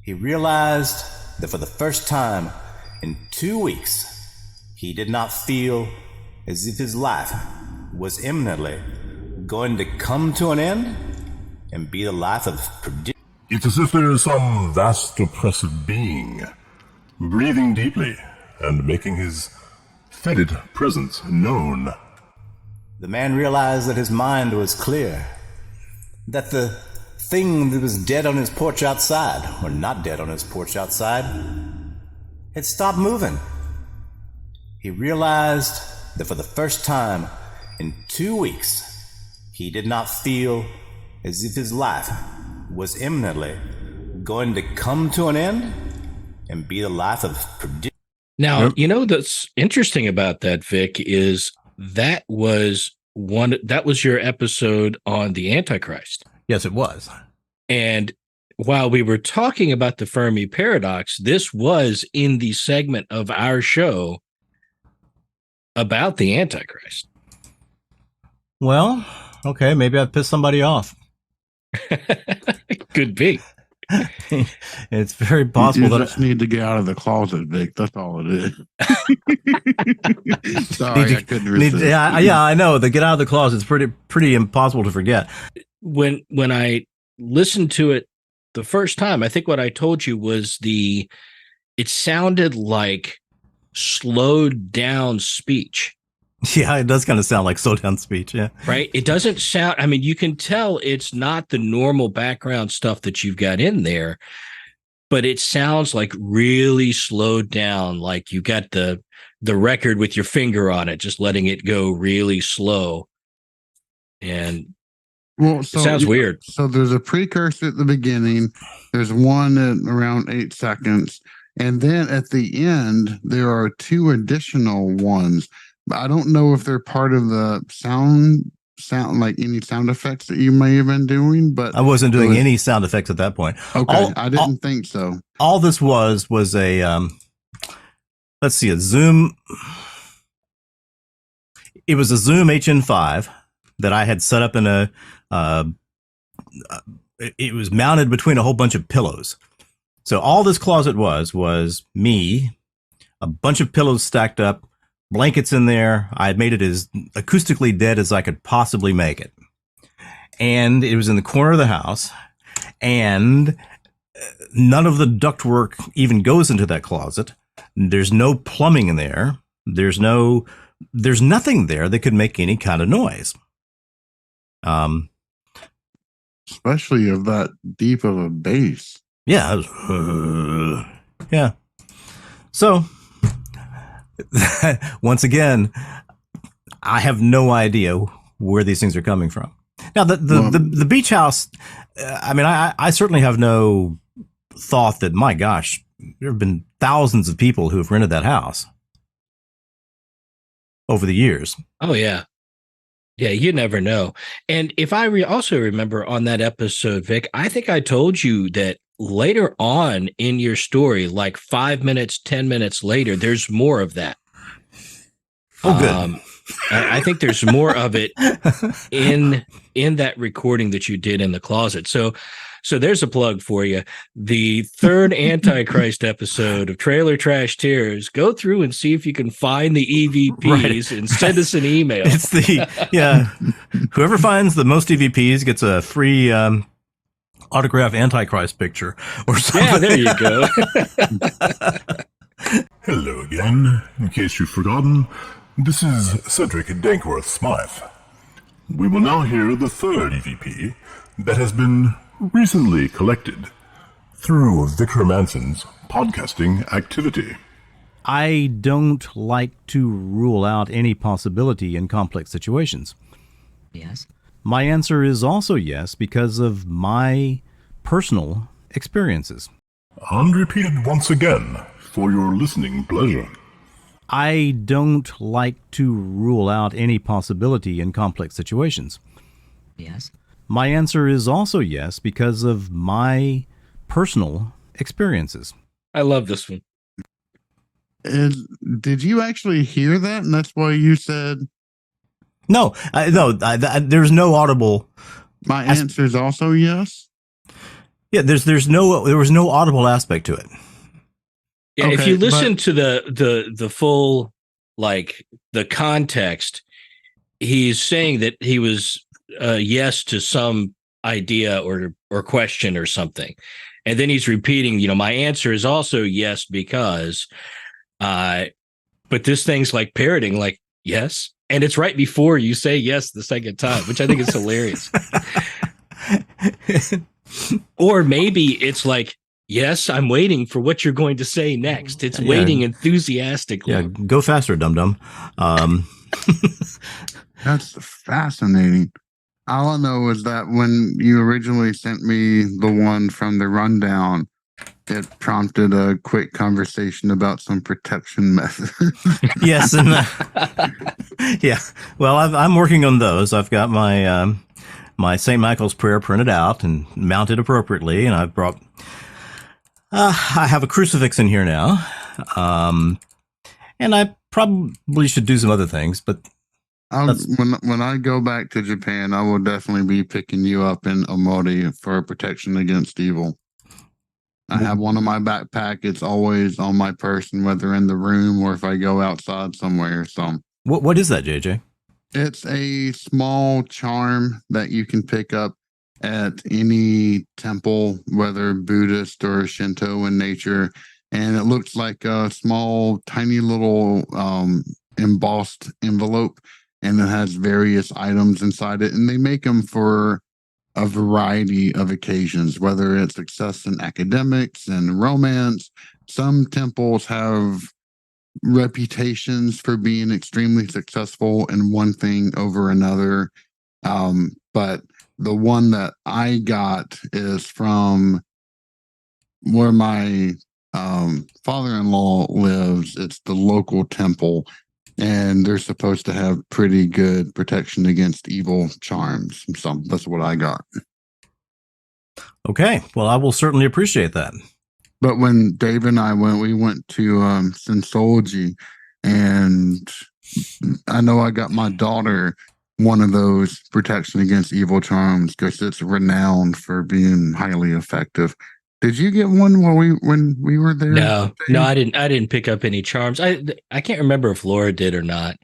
H: He realized that for the first time in 2 weeks, he did not feel as if his life was imminently going to come to an end and be the life of perdition.
A: It's as if there is some vast oppressive being breathing deeply and making his fetid presence known.
H: The man realized that his mind was clear, that the thing that was dead on his porch outside, or not dead on his porch outside, had stopped moving. He realized that for the first time in 2 weeks, he did not feel as if his life was imminently going to come to an end and be the life of perdition.
C: Now, you know, that's interesting about that, Vic, is that was your episode on the Antichrist.
G: Yes, it was.
C: And while we were talking about the Fermi paradox, this was in the segment of our show about the Antichrist.
G: Well, okay, maybe I pissed somebody off.
C: Could be.
G: It's very possible
E: you
G: that
E: just need to get out of the closet, Vic. That's all it is. Sorry, I couldn't resist.
G: Yeah, I know. The get out of the closet is pretty impossible to forget.
C: When I listened to it the first time, I think what I told you was it sounded like slowed down speech.
G: Yeah, it does kind of sound like slow down speech. Yeah.
C: Right. It doesn't sound, I mean, you can tell it's not the normal background stuff that you've got in there, but it sounds like really slowed down. Like you got the record with your finger on it, just letting it go really slow. And
E: well,
C: it sounds weird.
E: So there's a precursor at the beginning. There's one at around 8 seconds. And then at the end, there are 2 additional ones. I don't know if they're part of the sound like any sound effects that you may have been doing, but
G: I wasn't doing any sound effects at that point.
E: Okay, I didn't think so.
G: All this was a let's see, a Zoom. It was a Zoom HN5 that I had set up in it was mounted between a whole bunch of pillows. So all this closet was me, a bunch of pillows stacked up, blankets in there. I had made it as acoustically dead as I could possibly make it. And it was in the corner of the house. And none of the ductwork even goes into that closet. There's no plumbing in there. There's nothing there that could make any kind of noise.
E: Especially of that deep of a bass.
G: Yeah. Yeah. So once again, I have no idea where these things are coming from. Now, the beach house, I mean, I certainly have no thought that, my gosh, there have been thousands of people who have rented that house over the years.
C: Oh, yeah. Yeah, you never know. And if I also remember on that episode, Vic, I think I told you that later on in your story, like 5 minutes, 10 minutes later, there's more of that.
G: Oh, good.
C: I think there's more of it in that recording that you did in the closet. So there's a plug for you. The third Antichrist episode of Trailer Trash Tears. Go through and see if you can find the EVPs and send us an email.
G: It's whoever finds the most EVPs gets a free autograph Antichrist picture or something.
C: Yeah, there you go.
A: Hello again. In case you've forgotten, this is Cedric Dankworth Smythe. We will now hear the third EVP that has been recently collected through Vic Hermanson's podcasting activity.
D: I don't like to rule out any possibility in complex situations.
I: Yes.
D: My answer is also yes because of my personal experiences.
A: And repeated once again for your listening pleasure.
D: I don't like to rule out any possibility in complex situations.
I: Yes.
D: My answer is also yes because of my personal experiences.
C: I love this one.
E: Did you actually hear that? And that's why you said
G: No, there's no audible.
E: my answer is also yes.
G: Yeah, there was no audible aspect to it.
C: Yeah, if
E: Okay,
C: you listen to the full, like, the context, he's saying that he was yes to some idea or question or something. And then he's repeating, my answer is also yes because, but this thing's like parroting, like, yes. And it's right before you say yes the second time, which I think is hilarious. Or maybe it's like, yes, I'm waiting for what you're going to say next. It's waiting enthusiastically.
G: Yeah, go faster, dum-dum.
E: That's fascinating. All I know is that when you originally sent me the one from the rundown, it prompted a quick conversation about some protection methods.
G: Yes, and yeah. Well, I'm working on those. I've got my my St. Michael's prayer printed out and mounted appropriately, and I've brought. I have a crucifix in here now, and I probably should do some other things, but.
E: When I go back to Japan, I will definitely be picking you up in Omori for protection against evil. I have one in my backpack. It's always on my person, whether in the room or if I go outside somewhere. So,
G: What is that, JJ?
E: it's a small charm that you can pick up at any temple, whether Buddhist or Shinto in nature. And it looks like a small, tiny little embossed envelope. And it has various items inside it. And they make them for a variety of occasions, whether it's success in academics and romance. Some temples have reputations for being extremely successful in one thing over another. But the one that I got is from where my father-in-law lives. It's the local temple. And they're supposed to have pretty good protection against evil charms. So that's what I got.
G: Okay, well, I will certainly appreciate that.
E: But when Dave and I went, we went to Sensology, and I know I got my daughter one of those protection against evil charms because it's renowned for being highly effective. Did you get one when we were there?
C: No, I didn't pick up any charms. I can't remember if Laura did or not.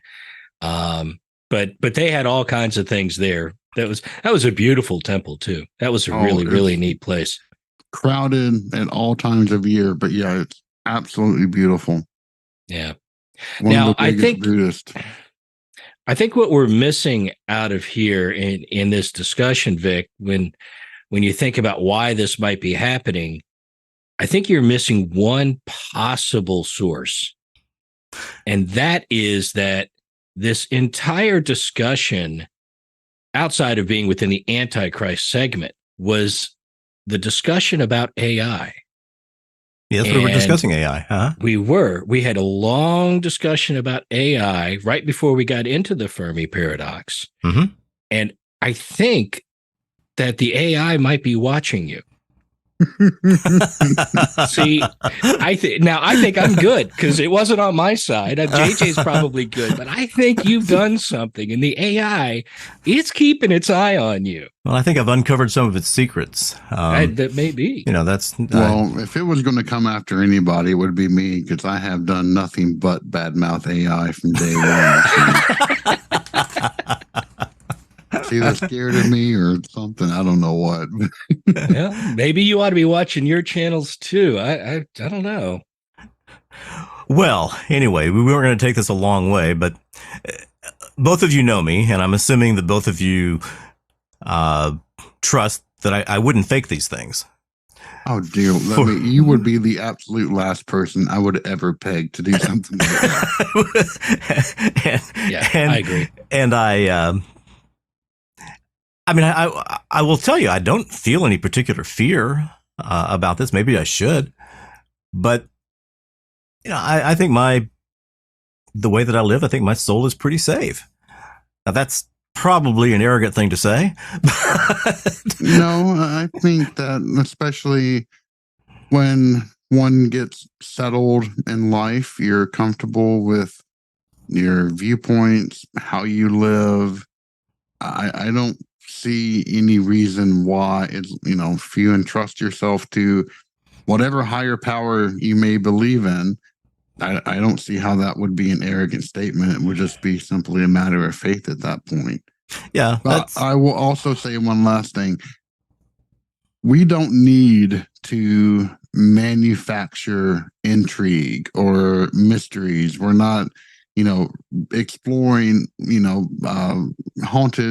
C: But they had all kinds of things there. That was a beautiful temple too. That was a really neat place.
E: Crowded at all times of year, but yeah, it's absolutely beautiful.
C: Yeah.
E: One
C: Now
E: of the biggest Buddhist.
C: I think what we're missing out of here in this discussion, Vic, when you think about why this might be happening, I think you're missing one possible source. And that is that this entire discussion, outside of being within the AntiChrist segment, was the discussion about AI.
G: Yes, we were discussing AI, huh?
C: We had a long discussion about AI right before we got into the Fermi paradox.
G: Mm-hmm.
C: And I think that the AI might be watching you. See, I think I'm good because it wasn't on my side. JJ's probably good, but I think you've done something, and the AI, it's keeping its eye on you.
G: Well, I think I've uncovered some of its secrets.
C: That may be.
G: That's
E: well, if it was going to come after anybody, it would be me because I have done nothing but badmouth AI from day one. It's either scared of me or something. I don't know what.
C: Well, maybe you ought to be watching your channels too. I don't know.
G: Well, anyway, we weren't going to take this a long way, but both of you know me, and I'm assuming that both of you trust that I wouldn't fake these things.
E: Oh, dear. You would be the absolute last person I would ever peg to do something like that.
C: I agree.
G: And I mean, I will tell you, I don't feel any particular fear about this. Maybe I should, but I think the way that I live, I think my soul is pretty safe. Now, that's probably an arrogant thing to say.
E: No, I think that especially when one gets settled in life, you're comfortable with your viewpoints, how you live. I don't see any reason why it's, if you entrust yourself to whatever higher power you may believe in, I don't see how that would be an arrogant statement. It would just be simply a matter of faith at that point.
G: Yeah.
E: But I will also say one last thing. We don't need to manufacture intrigue or mysteries. We're not, exploring,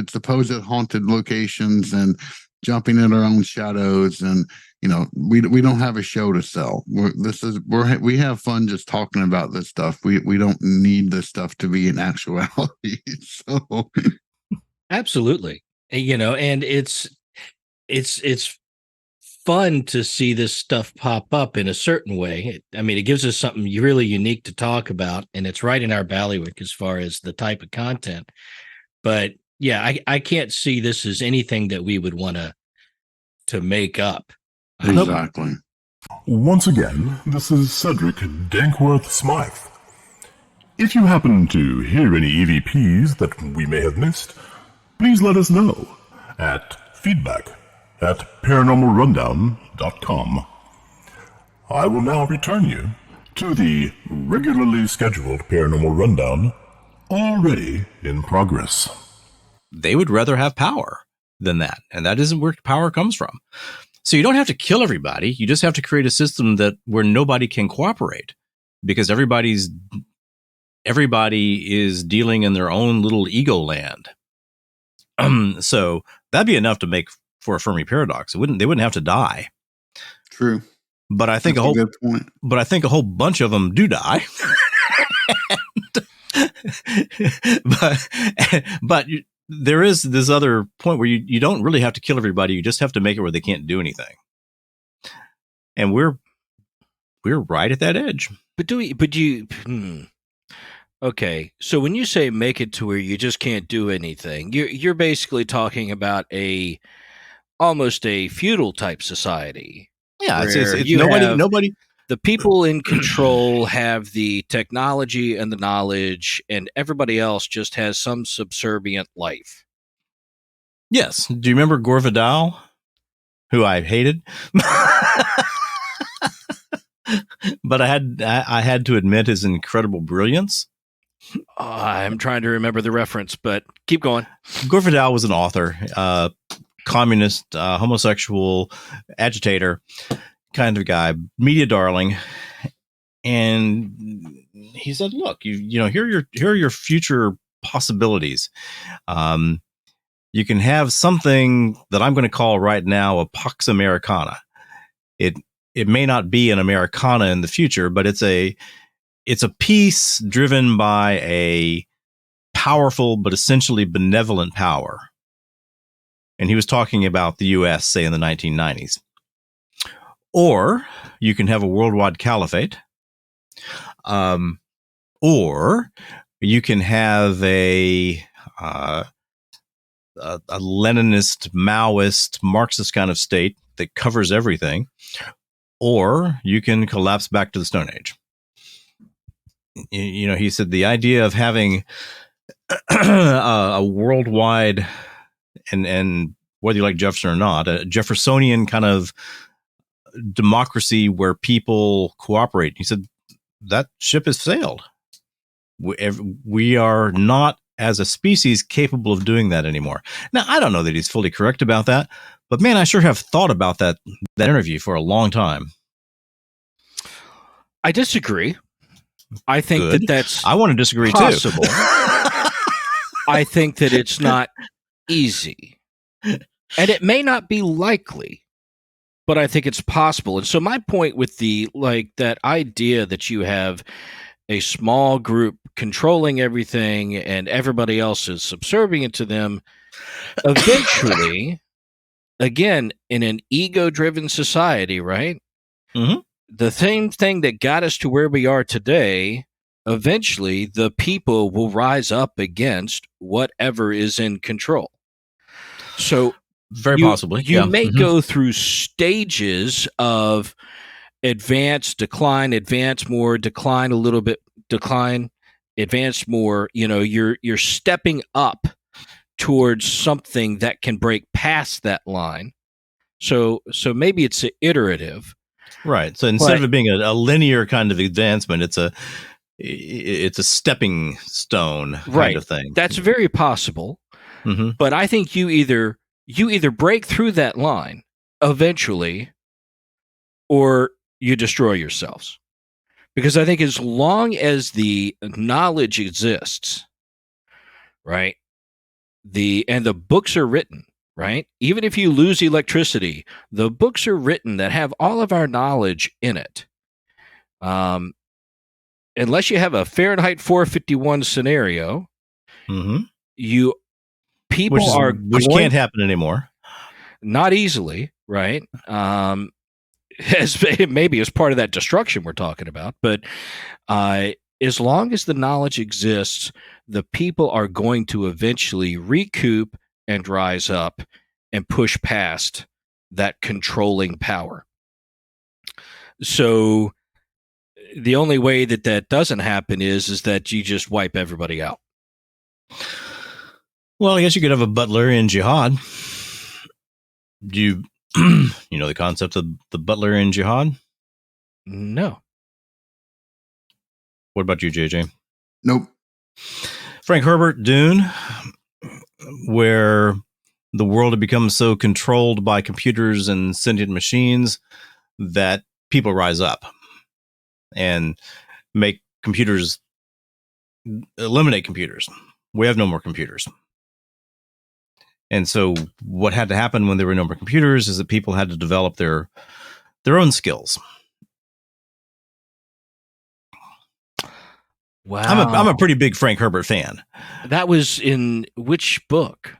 E: supposed haunted locations and jumping in our own shadows. And, we don't have a show to sell. We have fun just talking about this stuff. We don't need this stuff to be in actuality. So
C: absolutely. And it's fun to see this stuff pop up in a certain way. It gives us something really unique to talk about, and it's right in our bailiwick as far as the type of content. But yeah, I can't see this as anything that we would want to make up.
E: Exactly.
A: Once again, this is Cedric Dankworth Smythe. If you happen to hear any EVPs that we may have missed, please let us know at feedback@paranormalrundown.com. I will now return you to the regularly scheduled Paranormal Rundown, already in progress.
D: They would rather have power than that, and that isn't where power comes from. So you don't have to kill everybody. You just have to create a system where nobody can cooperate, because everybody is dealing in their own little ego land. So that'd be enough to make for a Fermi paradox. They wouldn't have to die.
E: True.
D: But I think
E: That's a good point.
D: But I think a whole bunch of them do die. but there is this other point where you don't really have to kill everybody. You just have to make it where they can't do anything. And we're right at that edge.
C: Okay, so when you say make it to where you just can't do anything, you're basically talking about almost a feudal type society.
D: Yeah, it's nobody.
C: The people in control have the technology and the knowledge, and everybody else just has some subservient life.
D: Yes. Do you remember Gore Vidal, who I hated? But I had to admit his incredible brilliance.
C: I'm trying to remember the reference, but keep going.
D: Gore Vidal was an author, communist, homosexual, agitator kind of guy, media darling. And he said, look, here are your future possibilities. You can have something that I'm going to call right now a Pax Americana. It may not be an Americana in the future, but it's a peace driven by a powerful but essentially benevolent power. And he was talking about the U.S., say, in the 1990s. Or you can have a worldwide caliphate. Or you can have a Leninist, Maoist, Marxist kind of state that covers everything. Or you can collapse back to the Stone Age. He said the idea of having a worldwide, and whether you like Jefferson or not, a Jeffersonian kind of democracy where people cooperate. He said that ship has sailed. We are not, as a species, capable of doing that anymore. Now, I don't know that he's fully correct about that, but man, I sure have thought about that interview for a long time.
C: I disagree. I think that's
D: I want to disagree
C: possible.
D: too.
C: I think that it's not easy. And it may not be likely, but I think it's possible. And so my point with that idea that you have a small group controlling everything and everybody else is subservient to them, eventually, again, in an ego-driven society, right?
D: Mm-hmm.
C: The same thing that got us to where we are today, eventually the people will rise up against whatever is in control. So
D: very possibly,
C: you may go through stages of advance, decline, advance more, decline a little bit, decline, advance more. You're stepping up towards something that can break past that line. So maybe it's iterative.
D: Right. So instead of it being a linear kind of advancement, it's a stepping stone kind of thing.
C: That's very possible.
D: Mm-hmm.
C: But I think you either break through that line eventually, or you destroy yourselves. Because I think as long as the knowledge exists, right, and the books are written, right? Even if you lose electricity, the books are written that have all of our knowledge in it. Unless you have a Fahrenheit 451 scenario,
D: which can't happen anymore.
C: Not easily, right? Maybe as part of that destruction we're talking about, but as long as the knowledge exists, the people are going to eventually recoup and rise up and push past that controlling power. So the only way that doesn't happen is that you just wipe everybody out.
D: Well, I guess you could have a butler in jihad. Do you know the concept of the butler in jihad?
C: No.
D: What about you, JJ?
E: Nope.
D: Frank Herbert, Dune, where the world had become so controlled by computers and sentient machines that people rise up and make computers, eliminate computers. We have no more computers. And so what had to happen when there were no more computers is that people had to develop their own skills.
C: Wow.
D: I'm a pretty big Frank Herbert fan.
C: That was in which book?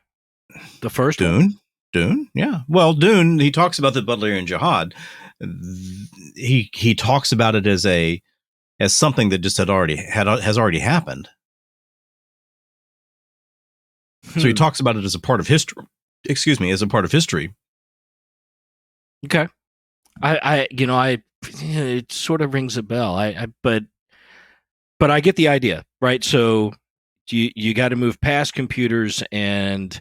C: The first
D: Dune?
C: one?
D: Dune, yeah. Well, Dune, he talks about the butler in jihad. He talks about it as something that just has already happened. So he talks about it as a part of history. As a part of history.
C: Okay. It sort of rings a bell. But I get the idea, right? So you got to move past computers and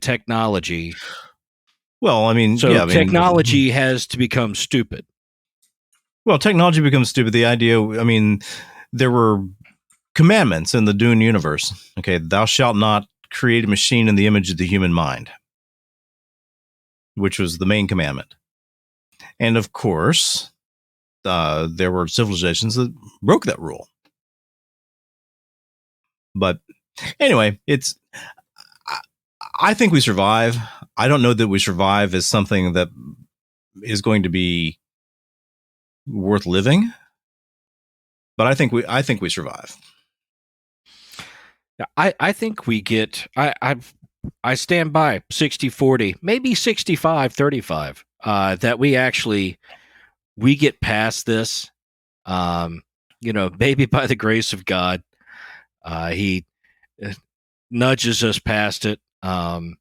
C: technology.
D: Well, I mean,
C: technology has to become stupid.
D: Well, technology becomes stupid. The idea, there were commandments in the Dune universe. Okay, thou shalt not create a machine in the image of the human mind, which was the main commandment. And of course, there were civilizations that broke that rule. But anyway, I think we survive. I don't know that we survive as something that is going to be worth living, but I think we survive.
C: I think we get. I stand by 60-40, maybe 65-35. That we get past this. Maybe by the grace of God, he nudges us past it, and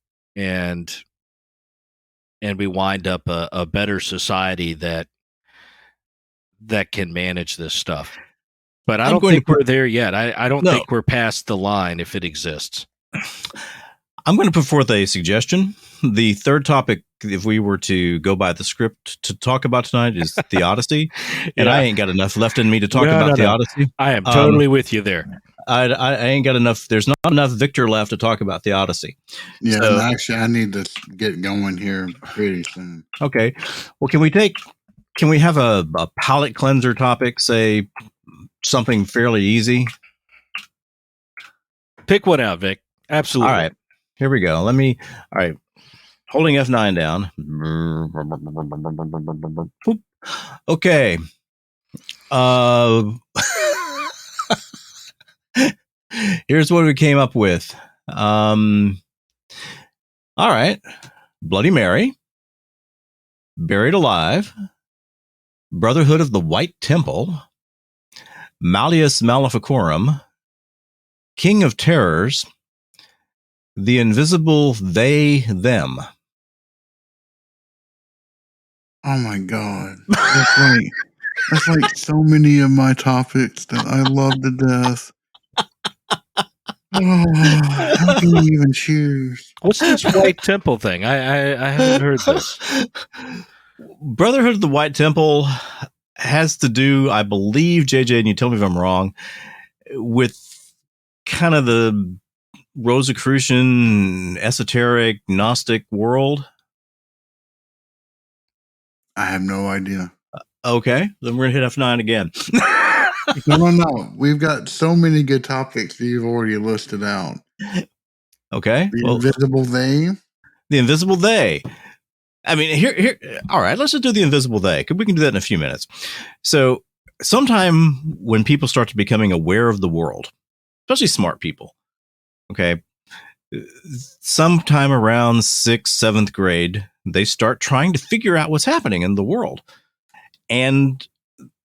C: we wind up a better society that can manage this stuff. But I don't think we're there yet. I don't think we're past the line if it exists.
D: I'm going to put forth a suggestion. The third topic, if we were to go by the script to talk about tonight, is the Odyssey. And I ain't got enough left in me to talk about the Odyssey.
C: I am totally with you there.
D: I ain't got enough. There's not enough Victor left to talk about the Odyssey.
E: Yeah, so, actually, I need to get going here pretty soon.
D: Okay. Well, can we have a palate cleanser topic, say something fairly easy?
C: Pick one out, Vic. Absolutely.
D: All right. Here we go. All right. Holding F9 down. Boop. Okay. Here's what we came up with. All right. Bloody Mary. Buried Alive. Brotherhood of the White Temple. Malleus Maleficorum. King of Terrors. The Invisible They, Them.
E: Oh my God. That's like so many of my topics that I love to death. Oh, how can you even choose?
C: What's this White Temple thing? I haven't heard this.
D: Brotherhood of the White Temple has to do, I believe, JJ, and you tell me if I'm wrong, with kind of the Rosicrucian, esoteric, Gnostic world.
E: I have no idea.
D: Okay, then we're going to hit F9 again.
E: No. We've got so many good topics that you've already listed out.
D: Okay.
E: The Invisible They.
D: The Invisible They. I mean, here. All right, let's just do the Invisible They. We can do that in a few minutes. So sometime when people start to becoming aware of the world, especially smart people, okay, sometime around 6th, 7th grade, they start trying to figure out what's happening in the world. And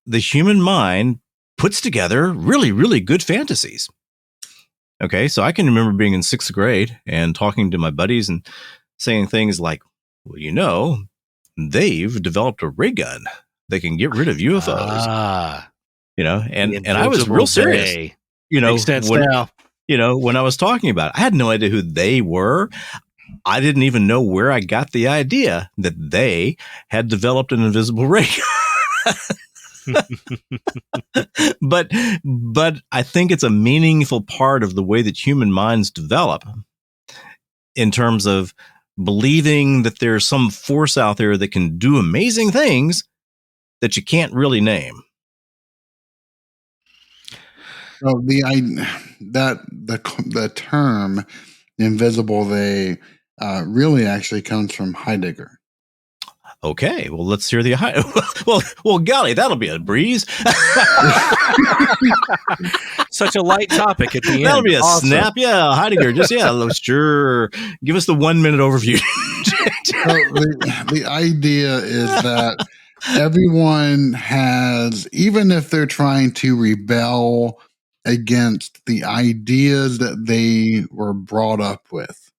D: the human mind puts together really, really good fantasies. Okay, so I can remember being in 6th grade and talking to my buddies and saying things like, well, you know, they've developed a ray gun that can get rid of UFOs. You know, and I was real serious.
C: Day.
D: You know,
C: Makes sense now.
D: You know, when I was talking about it, I had no idea who they were. I didn't even know where I got the idea that they had developed an invisible ray gun. but I think it's a meaningful part of the way that human minds develop in terms of believing that there's some force out there that can do amazing things that you can't really name.
E: So the term invisible they really actually comes from Heidegger.
D: Okay, well, let's hear the well, golly, that'll be a breeze.
C: Such a light topic at the end.
D: That'll be a
C: awesome.
D: snap. Yeah, Heidegger. Sure. Give us the 1 minute overview.
E: So the idea is that everyone has, even if they're trying to rebel against the ideas that they were brought up with,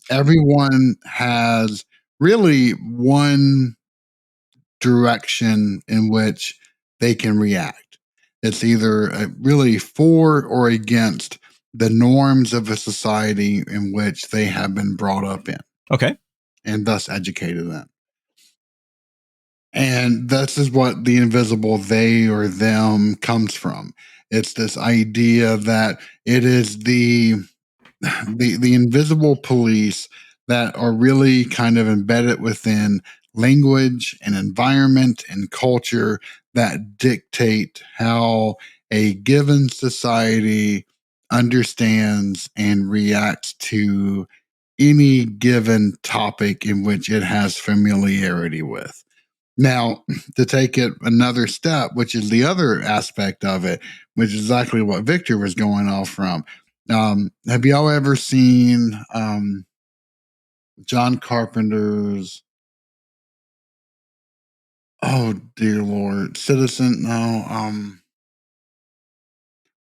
E: everyone has really one direction in which they can react. It's either really for or against the norms of a society in which they have been brought up in.
D: Okay.
E: And thus educated in. And this is what the invisible they or them comes from. It's this idea that it is the invisible police that are really kind of embedded within language and environment and culture that dictate how a given society understands and reacts to any given topic in which it has familiarity with. Now, to take it another step, which is the other aspect of it, which is exactly what Victor was going off from. Have y'all ever seen John Carpenter's, oh dear Lord, Citizen? No,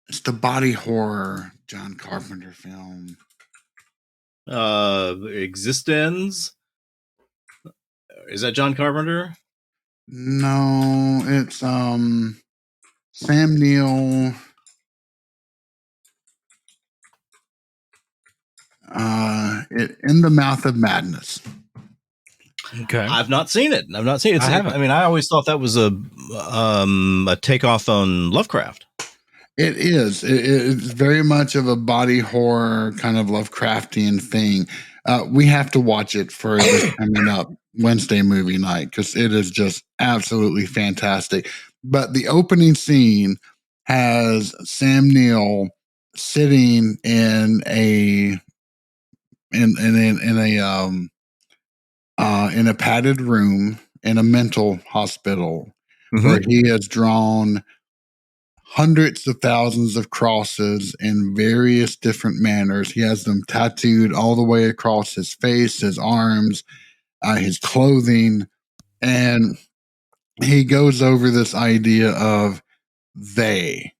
E: it's the body horror John Carpenter film.
D: Existence. Is that John Carpenter?
E: No, it's Sam Neill. In the Mouth of Madness.
C: Okay,
D: I've not seen it.
C: I haven't.
D: I mean, I always thought that was a takeoff on Lovecraft.
E: It is. It's very much of a body horror kind of Lovecraftian thing. We have to watch it for this coming up Wednesday movie night because it is just absolutely fantastic. But the opening scene has Sam Neill sitting in a in a padded room in a mental hospital where he has drawn hundreds of thousands of crosses in various different manners. He has them tattooed all the way across his face, his arms, his clothing, and he goes over this idea of they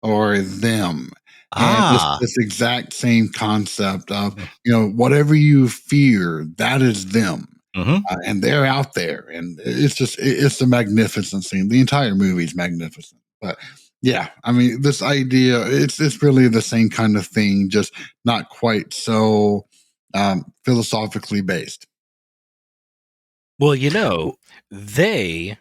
E: or them. And this exact same concept of, whatever you fear, that is them. And they're out there. And it's a magnificent scene. The entire movie is magnificent. But yeah, I mean, this idea, it's really the same kind of thing, just not quite so philosophically based.
C: Well, they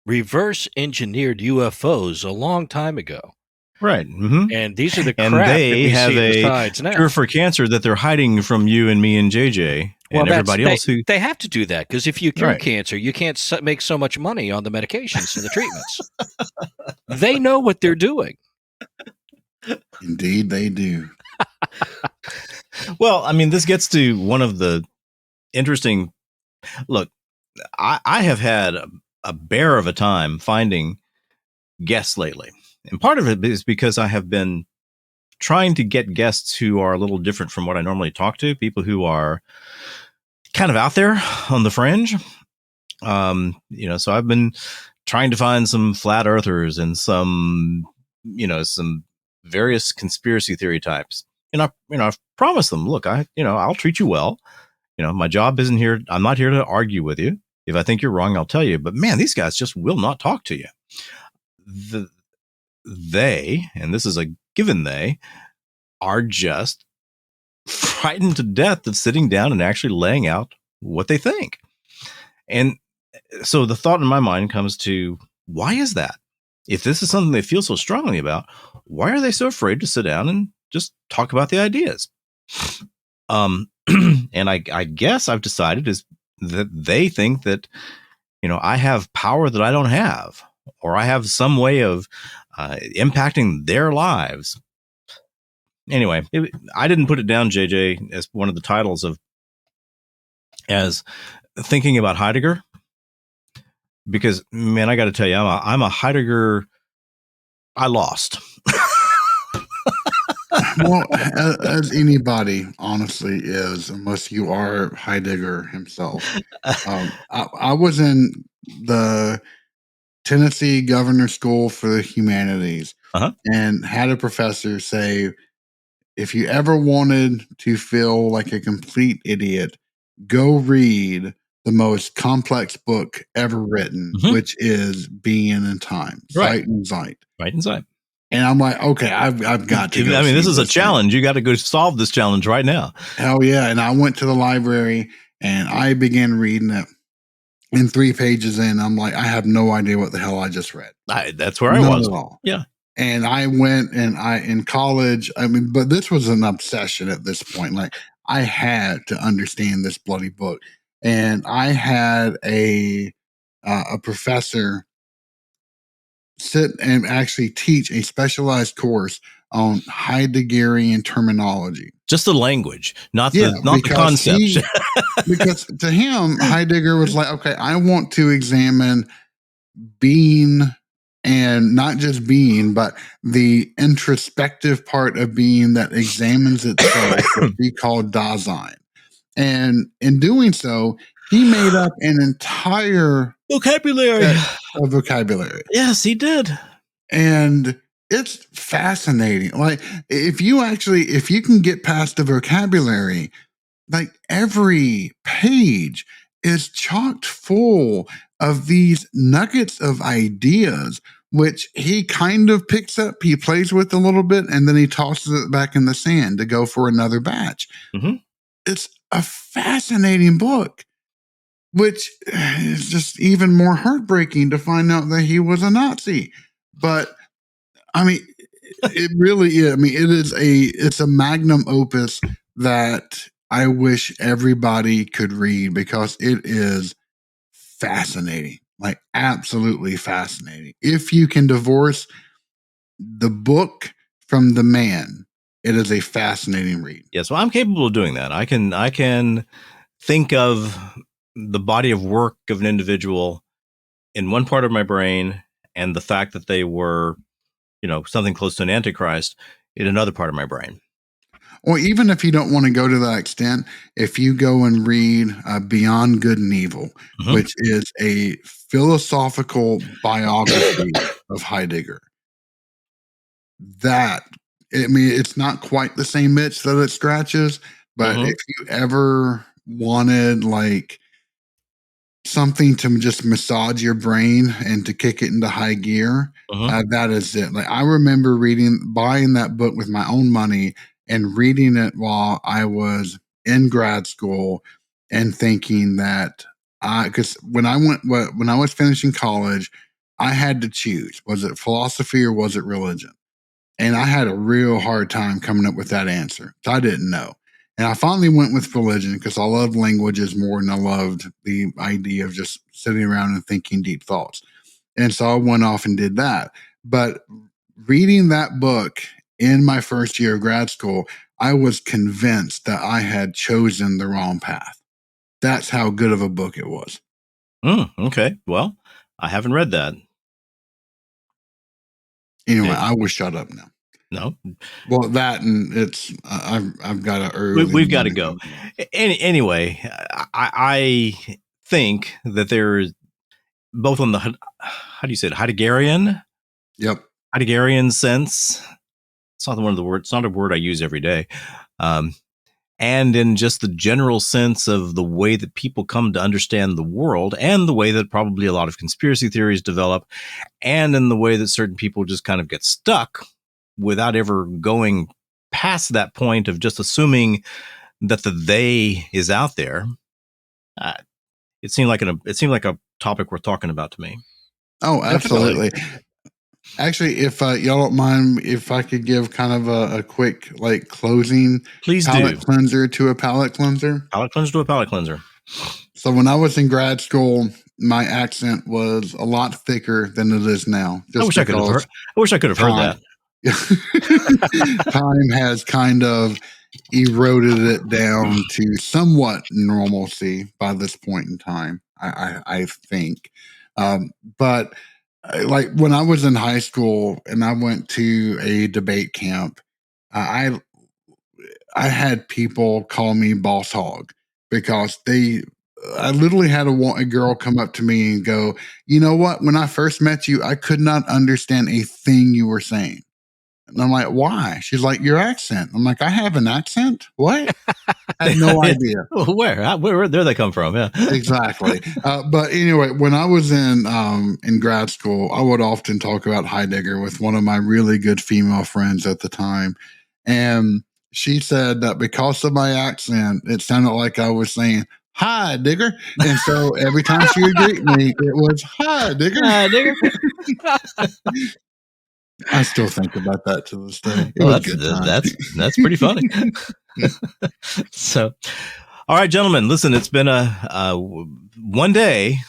C: reverse engineered UFOs a long time ago.
D: Right.
C: And these are the crap
D: and they
C: that
D: have
C: we see
D: a
C: besides now.
D: cure for cancer that they're hiding from you and me and JJ and everybody else.
C: They have to do that because if you cure cancer, you can't make so much money on the medications and the treatments. They know what they're doing.
E: Indeed, they do.
D: Well, I mean, this gets to one of the interesting. Look, I have had a bear of a time finding guests lately. And part of it is because I have been trying to get guests who are a little different from what I normally talk to, people who are kind of out there on the fringe. So I've been trying to find some flat earthers and some various conspiracy theory types. And I've promised them, look, I'll treat you well. My job isn't here. I'm not here to argue with you. If I think you're wrong, I'll tell you. But man, these guys just will not talk to you. They, and this is a given they, are just frightened to death of sitting down and actually laying out what they think. And so the thought in my mind comes to, why is that? If this is something they feel so strongly about, why are they so afraid to sit down and just talk about the ideas? And I guess I've decided is that they think that, I have power that I don't have, or I have some way of impacting their lives. Anyway, I didn't put it down, JJ, as one of the titles as thinking about Heidegger, because, man, I got to tell you, I'm a Heidegger. I lost.
E: Well, as anybody honestly is, unless you are Heidegger himself. I was in the Tennessee Governor School for the Humanities and had a professor say, if you ever wanted to feel like a complete idiot, go read the most complex book ever written, which is Being and Time, Sight and Sight.
D: Right and Sight.
E: And I'm like, okay, I've got to go.
D: I mean, this is a challenge. You got to go solve this challenge right now.
E: Hell yeah. And I went to the library and I began reading it. And 3 pages in, I'm like, I have no idea what the hell I just read.
D: That's where I was.
E: At all.
D: Yeah.
E: And I went and in college, but this was an obsession at this point. Like, I had to understand this bloody book. And I had a professor sit and actually teach a specialized course on Heideggerian terminology.
D: Just the language, not the concept.
E: Because to him, Heidegger was like, okay, I want to examine being, and not just being, but the introspective part of being that examines itself, which he called Dasein. And in doing so, he made up an entire
D: vocabulary. Yes, he did.
E: And it's fascinating. Like, if you can get past the vocabulary, like, every page is chocked full of these nuggets of ideas, which he kind of picks up, he plays with a little bit, and then he tosses it back in the sand to go for another batch. It's a fascinating book, which is just even more heartbreaking to find out that he was a Nazi. But I mean, it really is. I mean, it's a magnum opus that I wish everybody could read, because it is fascinating, like absolutely fascinating. If you can divorce the book from the man, it is a fascinating read.
D: Yes, well, I'm capable of doing that. I can think of the body of work of an individual in one part of my brain, and the fact that they were, something close to an antichrist in another part of my brain.
E: Or even if you don't want to go to that extent, if you go and read Beyond Good and Evil, which is a philosophical biography of Heidegger, it's not quite the same itch that it scratches, but if you ever wanted like something to just massage your brain and to kick it into high gear, that is it. Like, I remember buying that book with my own money and reading it while I was in grad school, and thinking that because when I was finishing college, I had to choose, was it philosophy or was it religion? And I had a real hard time coming up with that answer. I didn't know. And I finally went with religion because I loved languages more than I loved the idea of just sitting around and thinking deep thoughts. And so I went off and did that. But reading that book in my first year of grad school, I was convinced that I had chosen the wrong path. That's how good of a book it was.
D: Okay. Well, I haven't read that.
E: Anyway, I will shut up now.
D: No.
E: Well, that and it's I've got to early.
D: We've got to go. Anyway, I think that there's both on the, how do you say it, Heideggerian?
E: Yep.
D: Heideggerian sense. It's not one of the words. It's not a word I use every day. And in just the general sense of the way that people come to understand the world, and the way that probably a lot of conspiracy theories develop, and in the way that certain people just kind of get stuck without ever going past that point of just assuming that the they is out there. It seemed like a topic worth talking about to me.
E: Oh, absolutely. Actually, if y'all don't mind, if I could give kind of a quick closing palate cleanser to a palate cleanser.
D: Palate cleanser to a palate cleanser.
E: So when I was in grad school, my accent was a lot thicker than it is now.
D: I wish I could have heard that.
E: Time has kind of eroded it down to somewhat normalcy by this point in time, I think. But like when I was in high school and I went to a debate camp, I had people call me boss hog because I literally had a girl come up to me and go, "You know what? When I first met you, I could not understand a thing you were saying." And I'm like, "Why?" She's like, "Your accent." I'm like, "I have an accent? What?" I had no idea.
D: Where did they come from? Yeah,
E: exactly. But anyway, when I was in grad school, I would often talk about Heidegger with one of my really good female friends at the time. And she said that because of my accent, it sounded like I was saying, "Hi, digger." And so every time she would greet me, it was, "Hi, digger."
D: Hi, digger.
E: I still think about that to this day.
D: That's pretty funny. So, all right, gentlemen, listen, it's been one day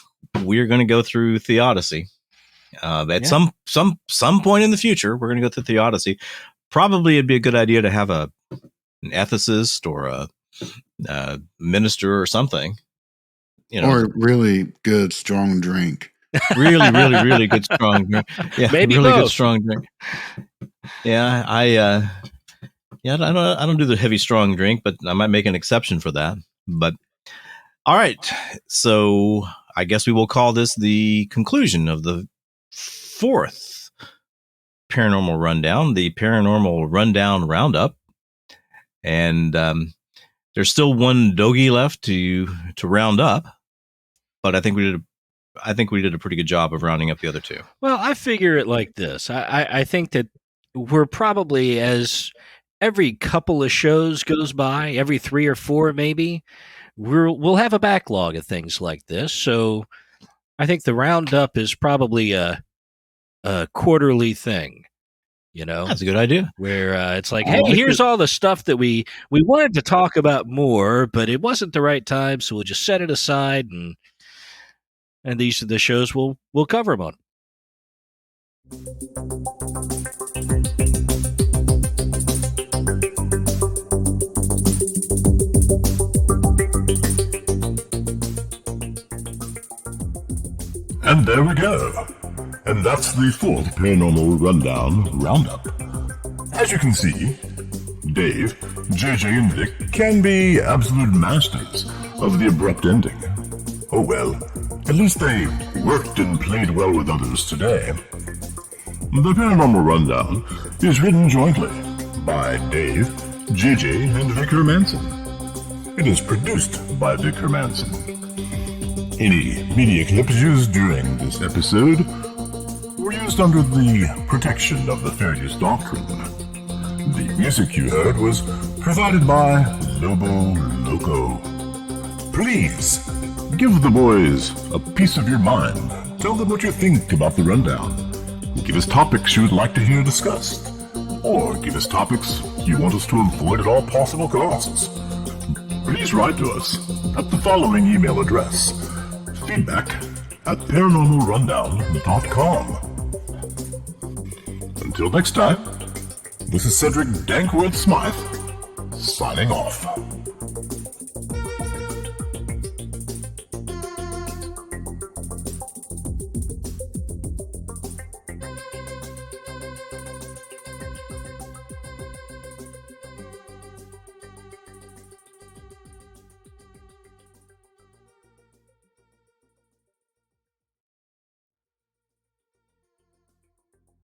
D: we're going to go through Theodicy. At some point in the future, we're going to go through Theodicy. Probably it'd be a good idea to have an ethicist or a minister or something,
E: or really good strong drink.
D: Really, really, really good strong drink. Yeah,
C: maybe
D: really
C: both.
D: Good strong drink. Yeah, I don't do the heavy strong drink, but I might make an exception for that. But all right, so I guess we will call this the conclusion of the 4th Paranormal Rundown, the Paranormal Rundown Roundup, and there's still one doggy left to round up, but I think we did a pretty good job of rounding up the other two.
C: Well, I figure it like this. I think that we're probably, as every couple of shows goes by, every 3 or 4 maybe, we'll have a backlog of things like this. So I think the roundup is probably a quarterly thing.
D: That's a good idea.
C: Where it's like, hey, here's all the stuff that we wanted to talk about more, but it wasn't the right time, so we'll just set it aside, and these are the shows we'll cover them on.
A: And there we go. And that's the fourth Paranormal Rundown Roundup. As you can see, Dave, JJ, and Vic can be absolute masters of the abrupt ending. Oh well, at least they worked and played well with others today. The Paranormal Rundown is written jointly by Dave, JJ, and Vic Hermanson. It is produced by Vic Hermanson. Any media clips used during this episode were used under the protection of the Fair Use Doctrine. The music you heard was provided by Lobo Loco. Please, give the boys a piece of your mind. Tell them what you think about the rundown. Give us topics you would like to hear discussed. Or give us topics you want us to avoid at all possible costs. Please write to us at the following email address: feedback@paranormalrundown.com. Until next time, this is Cedric Dankworth Smythe, signing off.